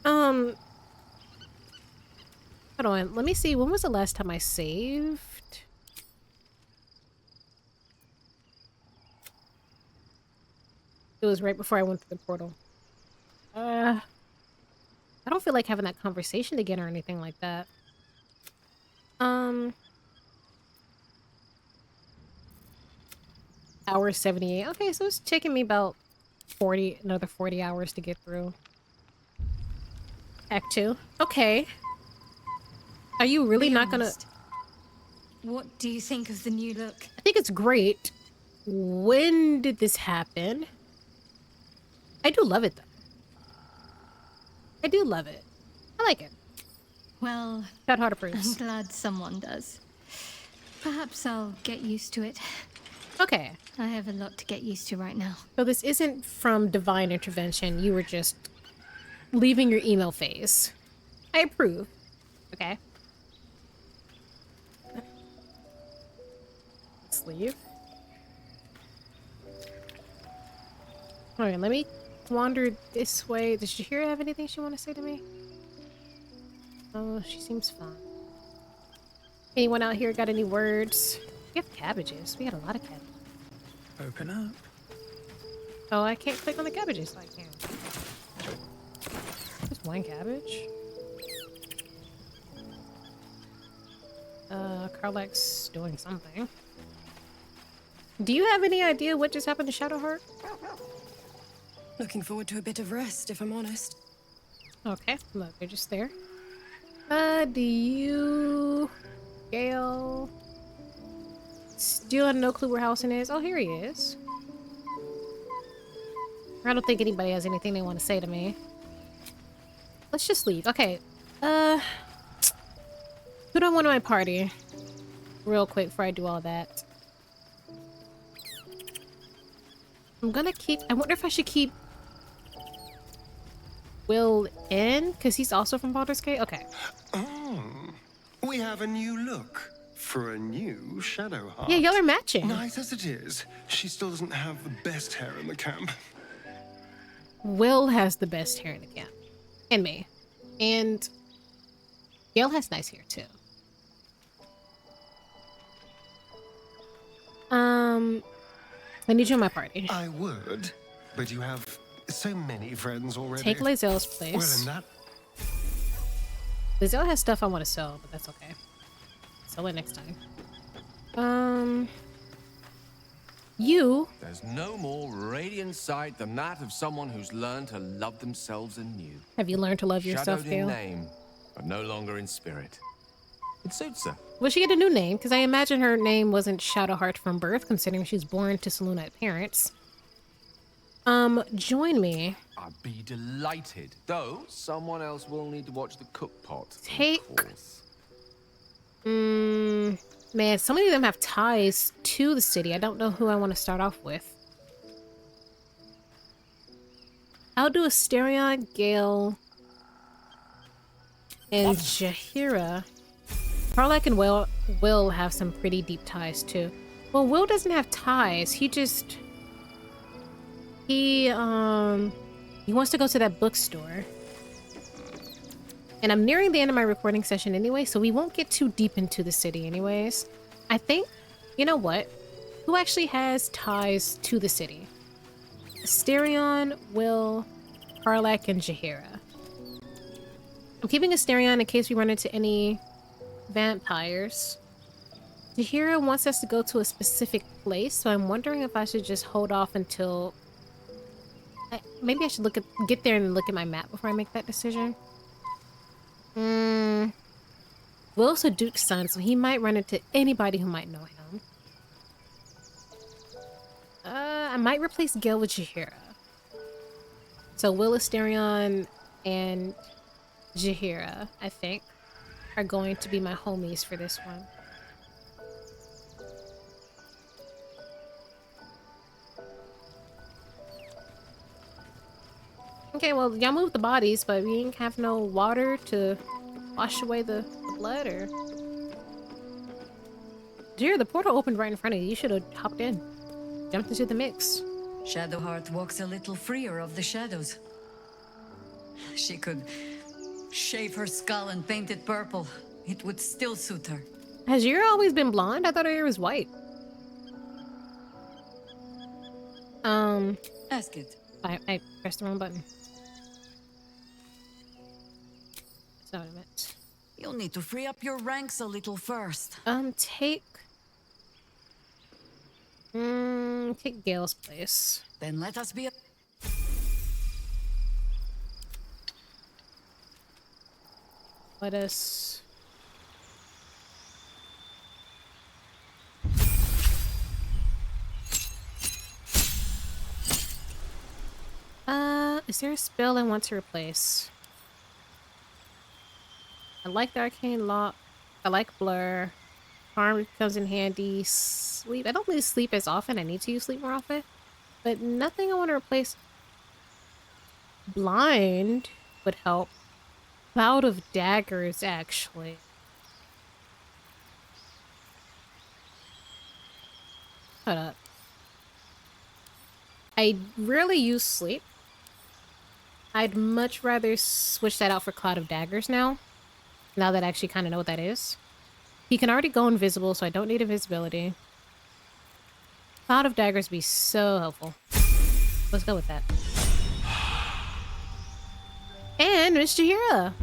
Hold on, let me see. When was the last time I saved? It was right before I went through the portal. I don't feel like having that conversation again or anything like that. Hour 78. Okay, so it's taking me about another 40 hours to get through. Act 2. Okay. Are you really not gonna... What do you think of the new look? I think it's great. When did this happen? I do love it, though. I do love it. I like it. Well, that hard approves. I'm glad someone does. Perhaps I'll get used to it. Okay. I have a lot to get used to right now. So this isn't from divine intervention. You were just leaving your email phase. I approve. Okay. Let's leave. Alright, let me wander this way. Does Shahira have anything she want to say to me? Oh, she seems fine. Anyone out here got any words? We have cabbages. We got a lot of cabbages. Open up. Oh, I can't click on the cabbages. I can. Just one cabbage. Karlak's doing something. Do you have any idea what just happened to Shadowheart? Looking forward to a bit of rest, if I'm honest. Okay, look, they're just there. Do you... Gale... Still have no clue where Halcyon is? Oh, here he is. I don't think anybody has anything they want to say to me. Let's just leave. Okay. Who do I want in my party? Real quick before I do all that. I'm gonna keep... I wonder if I should keep... Will in? Because he's also from Baldur's Gate? Okay. Oh, we have a new look for a new Shadowheart. Yeah, y'all are matching. Nice as it is, she still doesn't have the best hair in the camp. Will has the best hair in the camp. And me. And Gale has nice hair too. I need you in my party. I would, but you have so many friends already. Take Lae'zel's place. Well, in that... Lae'zel has stuff I want to sell, but that's okay. Sell it next time. You... There's no more radiant sight than that of someone who's learned to love themselves anew. Have you learned to love yourself, Shadowed Gale? in name, but no longer in spirit. It suits her. Will she get a new name? Because I imagine her name wasn't Shadowheart from birth, considering she's born to Selûnite parents. Join me. I'd be delighted. Though, someone else will need to watch the cook pot. Take... man, so many of them have ties to the city. I don't know who I want to start off with. I'll do Asterion, Gale, and Jaheira. Karlach and Will have some pretty deep ties too. Well, Will doesn't have ties. He wants to go to that bookstore. And I'm nearing the end of my recording session anyway, so we won't get too deep into the city anyways. I think, you know what? Who actually has ties to the city? Asterion, Will, Karlach, and Jaheira. I'm keeping Asterion in case we run into any vampires. Jaheira wants us to go to a specific place, so I'm wondering if I should just hold off until... maybe I should get there and look at my map before I make that decision. Will's a Duke's son, so he might run into anybody who might know him. I might replace Gale with Jaheira. So Will, Asterion, and Jaheira, I think, are going to be my homies for this one. Okay, well, y'all move the bodies, but we ain't have no water to wash away the blood, or... Dear, the portal opened right in front of you. You should have hopped in. Jumped into the mix. Shadowheart walks a little freer of the shadows. She could shave her skull and paint it purple. It would still suit her. Has your hair always been blonde? I thought her hair was white. Ask it. I pressed the wrong button. That's not what I meant. You'll need to free up your ranks a little first. Take Gale's place. Then let us be a... Let us... is there a spell I want to replace? I like the Arcane Lock. I like Blur. Harm comes in handy. Sleep. I don't use sleep as often. I need to use sleep more often. But nothing I want to replace. Blind would help. Cloud of Daggers, actually. Hold up. I rarely use sleep. I'd much rather switch that out for Cloud of Daggers now. Now that I actually kind of know what that is. He can already go invisible, so I don't need invisibility. Cloud of Daggers would be so helpful. Let's go with that. And Miss Jaheira,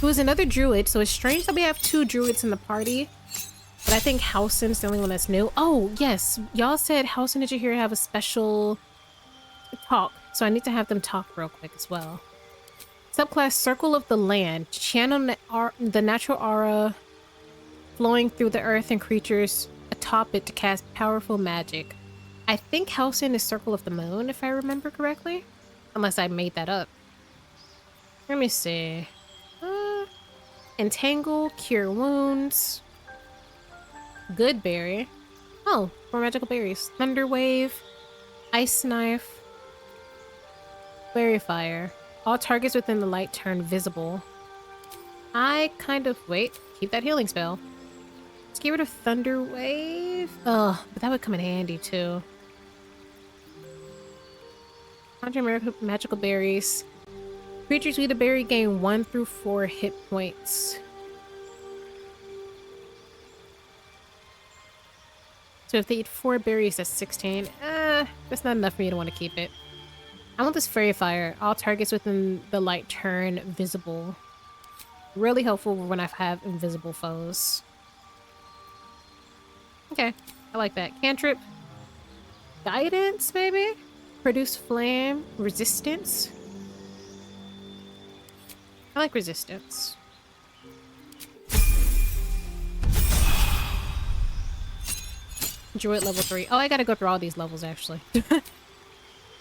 who is another druid, so it's strange that we have 2 druids in the party. But I think Housen's the only one that's new. Oh, yes. Y'all said Housen and Jaheira have a special talk, so I need to have them talk real quick as well. Subclass Circle of the Land. Channel the natural aura flowing through the earth and creatures atop it to cast powerful magic. I think Housen is Circle of the Moon, if I remember correctly. Unless I made that up. Let me see. Entangle, Cure Wounds. Good Berry. Oh, 4 magical berries. Thunder Wave. Ice Knife. Fairy Fire. All targets within the light turn visible. Keep that healing spell. Let's get rid of Thunder Wave. Oh, but that would come in handy too. Conjure magical berries. Creatures who eat a berry gain 1 through 4 hit points. So if they eat 4 berries, that's 16. That's not enough for me to want to keep it. I want this Fairy Fire. All targets within the light turn visible. Really helpful when I have invisible foes. Okay, I like that. Cantrip. Guidance, maybe? Produce flame. Resistance. I like resistance. Druid level 3. Oh, I gotta go through all these levels, actually.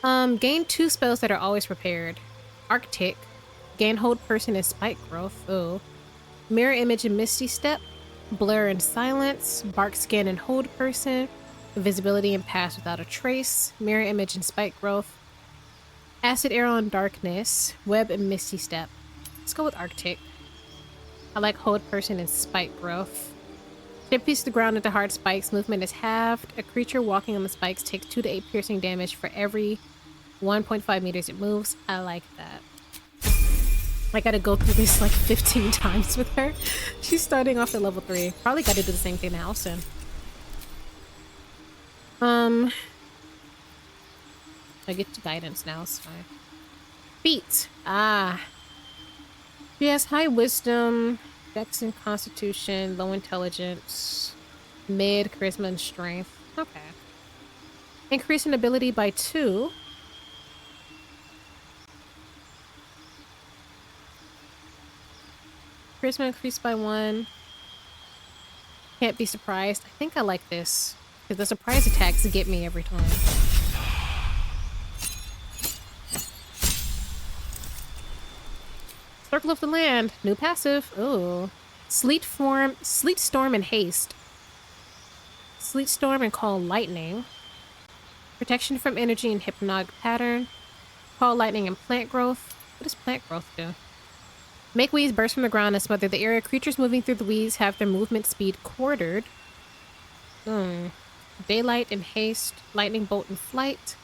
Gain 2 spells that are always prepared. Arctic. Gain hold person and spike growth. Oh. Mirror image and misty step. Blur and silence. Bark scan and hold person. Invisibility and pass without a trace. Mirror image and spike growth. Acid arrow and darkness. Web and misty step. Let's go with Arctic. I like hold person and spike growth. It piece the ground into hard spikes. Movement is halved. A creature walking on the spikes takes 2 to 8 piercing damage for every 1.5 meters it moves. I like that. I gotta go through this like 15 times with her. She's starting off at level 3. Probably gotta do the same thing to Allison. I get to guidance now, it's fine. Feet. Ah. She has high wisdom, dex and constitution, low intelligence, mid charisma and strength. Okay. Increase in ability by 2. Charisma increased by 1. Can't be surprised. I think I like this. Because the surprise attacks get me every time. Circle of the Land. New passive. Ooh. Sleet Storm and Haste. Sleet Storm and Call Lightning. Protection from energy and hypnotic pattern. Call Lightning and Plant Growth. What does Plant Growth do? Make weeds burst from the ground and smother the area. Creatures moving through the weeds have their movement speed quartered. Daylight and Haste. Lightning Bolt and Flight.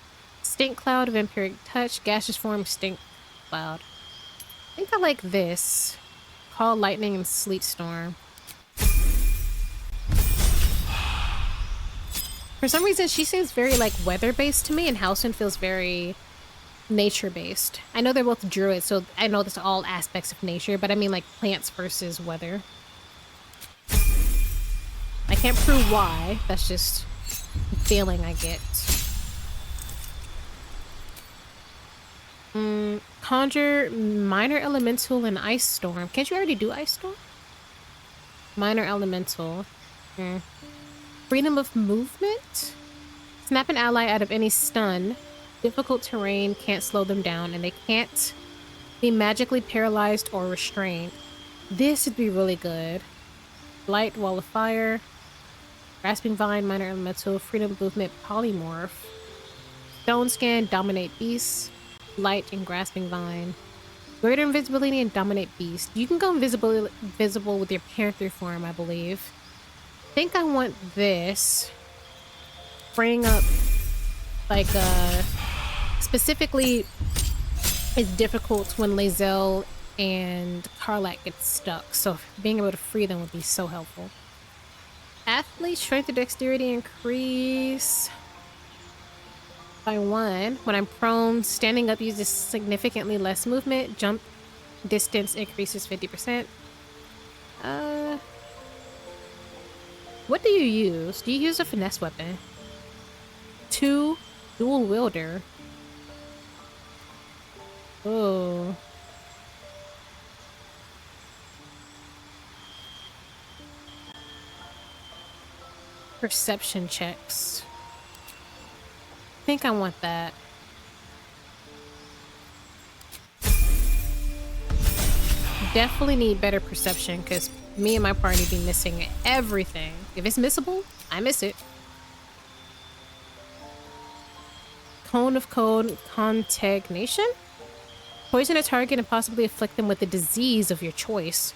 Stink Cloud, Vampiric Touch. Gaseous Form, Stink Cloud. I think I like this. Call Lightning and Sleet Storm. For some reason, she seems very like weather-based to me, and Halcyon feels very nature-based. I know they're both druids, so I know that's all aspects of nature, but I mean like plants versus weather. I can't prove why. That's just a feeling I get. Conjure Minor Elemental and Ice Storm. Can't you already do Ice Storm? Minor Elemental. Freedom of movement? Snap an ally out of any stun. Difficult terrain, can't slow them down, and they can't be magically paralyzed or restrained. This would be really good. Light, Wall of Fire. Grasping Vine, Minor Elemental. Freedom of Movement, Polymorph. Stone Scan, Dominate Beast. Light and Grasping Vine. Greater Invisibility and Dominate Beast. You can go invisible with your Panther form, I believe. I think I want this. Bring up, like, specifically, it's difficult when Lae'zel and Karlach get stuck, so being able to free them would be so helpful. Athlete, Strength and Dexterity increase by 1. When I'm prone, standing up uses significantly less movement. Jump distance increases 50%. What do you use? Do you use a finesse weapon? 2, dual wielder. Oh. Perception checks. I think I want that. Definitely need better perception because me and my party be missing everything. If it's missable, I miss it. Cone of Code Contagion? Poison a target and possibly afflict them with the disease of your choice.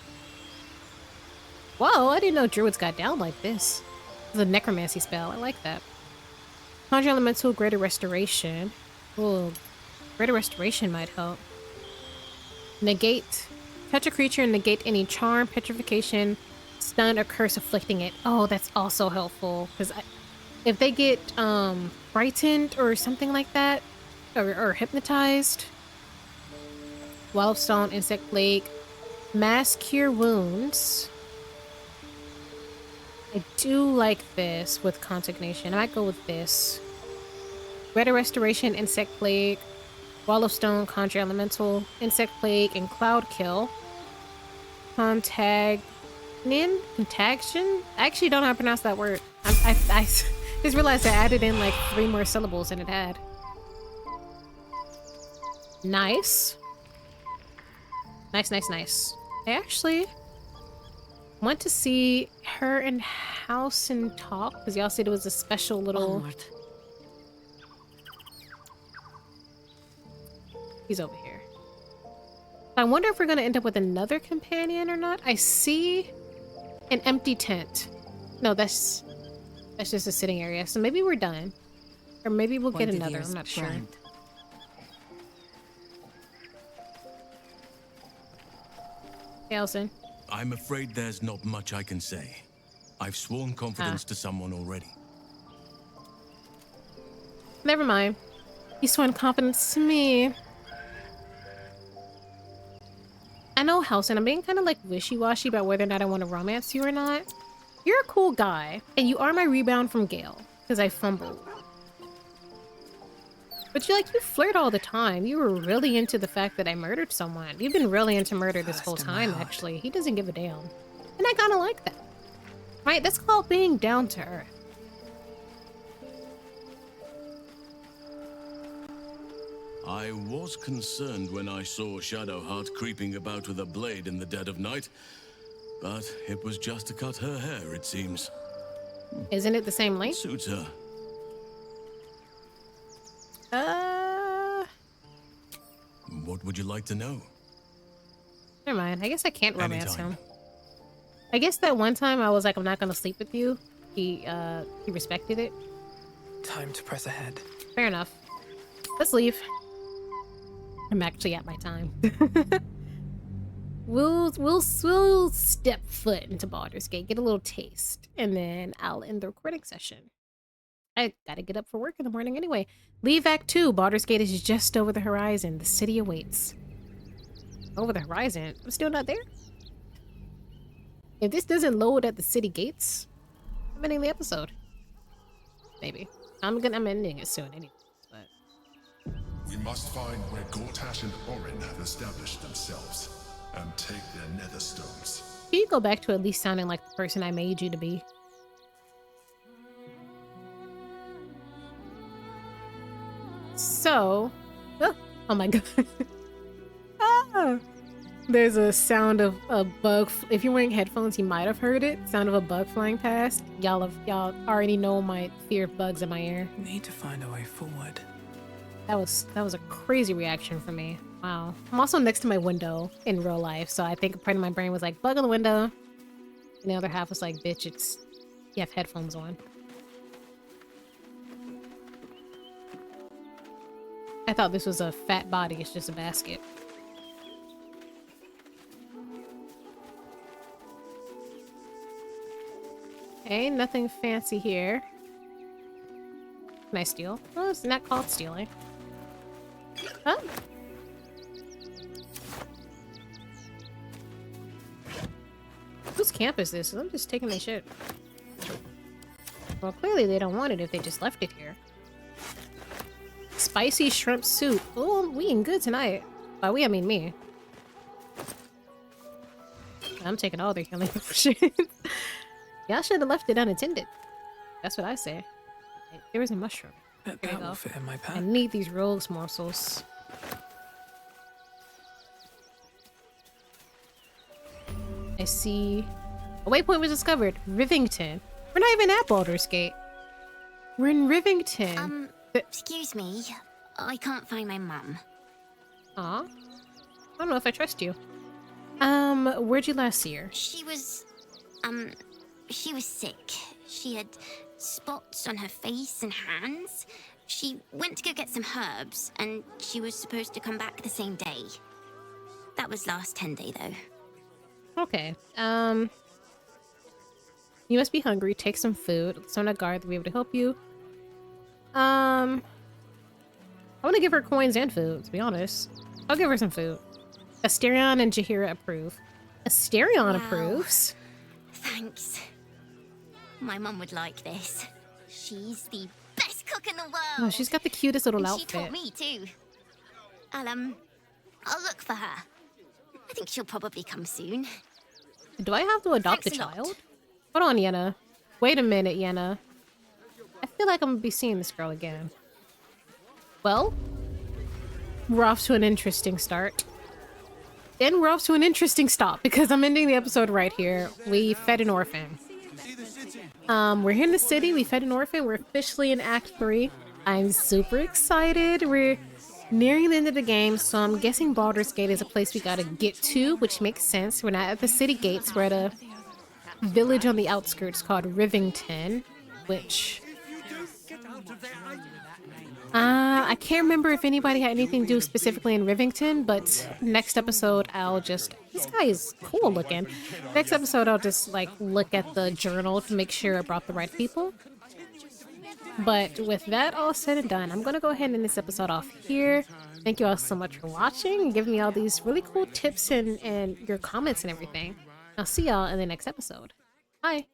Whoa, I didn't know druids got down like this. It's a necromancy spell. I like that. Conjure Elemental, Greater Restoration. Oh, Greater Restoration might help. Negate. Touch a creature and negate any charm, petrification, stun, or curse afflicting it. Oh, that's also helpful. Because if they get frightened or something like that, or hypnotized. Wall of Stone, Insect Plague. Mass Cure Wounds. I do like this with Contagion. I might go with this. Greater Restoration, Insect Plague. Wall of Stone, Conjure Elemental, Insect Plague, and Cloud Kill. Contagion? I actually don't know how to pronounce that word. It's Just realized I added in like 3 more syllables than it had. Nice. Nice, nice, nice. I actually want to see her and House and talk, because y'all said it was a special little... Onward. He's over here. I wonder if we're going to end up with another companion or not. I see an empty tent. No, that's just a sitting area. So maybe we're done. Or maybe we'll get another. I'm not sure. Elson. I'm afraid there's not much I can say. I've sworn confidence to someone already. Never mind. You sworn confidence to me. I know, Halson, I'm being kind of like wishy-washy about whether or not I want to romance you or not. You're a cool guy, and you are my rebound from Gale, because I fumbled. But you flirt all the time. You were really into the fact that I murdered someone. You've been really into murder this whole time, actually. He doesn't give a damn. And I kind of like that. Right? That's called being down to earth. I was concerned when I saw Shadowheart creeping about with a blade in the dead of night, but it was just to cut her hair, it seems. Isn't it the same length? Suits her. What would you like to know? Never mind. I guess I can't romance him. I guess that one time I was like, I'm not gonna sleep with you. He respected it. Time to press ahead. Fair enough. Let's leave. I'm actually at my time. We'll step foot into Baldur's Gate, get a little taste, and then I'll end the recording session. I gotta get up for work in the morning anyway. Leave Act 2. Baldur's Gate is just over the horizon. The city awaits. Over the horizon? I'm still not there? If this doesn't load at the city gates, I'm ending the episode. Maybe. I'm ending it soon anyway. But we must find where Gortash and Orin have established themselves and take their nether stones. Can you go back to at least sounding like the person I made you to be? So, oh my god. There's a sound of a bug. If you're wearing headphones, you might have heard it. Sound of a bug flying past. Y'all already know my fear of bugs in my ear. Need to find a way forward. That was a crazy reaction for me. Wow. I'm also next to my window in real life, so I think a part of my brain was like, bug on the window. And the other half was like, bitch, you have headphones on. I thought this was a fat body, it's just a basket. Okay, nothing fancy here. Can I steal? Oh, it's not called stealing. Oh. Whose camp is this? I'm just taking my shit. Well, clearly they don't want it if they just left it here. Spicy shrimp soup. Oh, we eating good tonight. By we, I mean me. I'm taking all their healing potions. Y'all should have left it unattended. That's what I say. There is a mushroom. That will fit in my pack. I need these rogues morsels. I see. A waypoint was discovered. Rivington. We're not even at Baldur's Gate. We're in Rivington. Excuse me. I can't find my mum. Aw. I don't know if I trust you. Where'd you last see her? She was sick. She had spots on her face and hands. She went to go get some herbs, and she was supposed to come back the same day. That was last 10 day, though. Okay. You must be hungry. Take some food. Someone at guard will be able to help you. I want to give her coins and food, to be honest. I'll give her some food. Asterion and Jaheira approve. Asterion approves? Thanks. My mum would like this. She's the best cook in the world. Oh, she's got the cutest little and outfit. She taught me too. I'll look for her. I think she'll probably come soon. Do I have to adopt a child? Hold on, Yenna. Wait a minute, Yenna. I feel like I'm gonna be seeing this girl again. Well, we're off to an interesting start. Then we're off to an interesting stop because I'm ending the episode right here. We fed an orphan. We're here in the city. We fed an orphan. We're officially in Act 3. I'm super excited. We're nearing the end of the game, so I'm guessing Baldur's Gate is a place we gotta get to, which makes sense. We're not at the city gates. We're at a village on the outskirts called Rivington, which... I can't remember if anybody had anything to do specifically in Rivington, but next episode I'll just... This guy is cool looking. Next episode I'll just, like, look at the journal to make sure I brought the right people. But with that all said and done, I'm gonna go ahead and end this episode off here. Thank you all so much for watching and giving me all these really cool tips and your comments and everything. I'll see y'all in the next episode. Bye!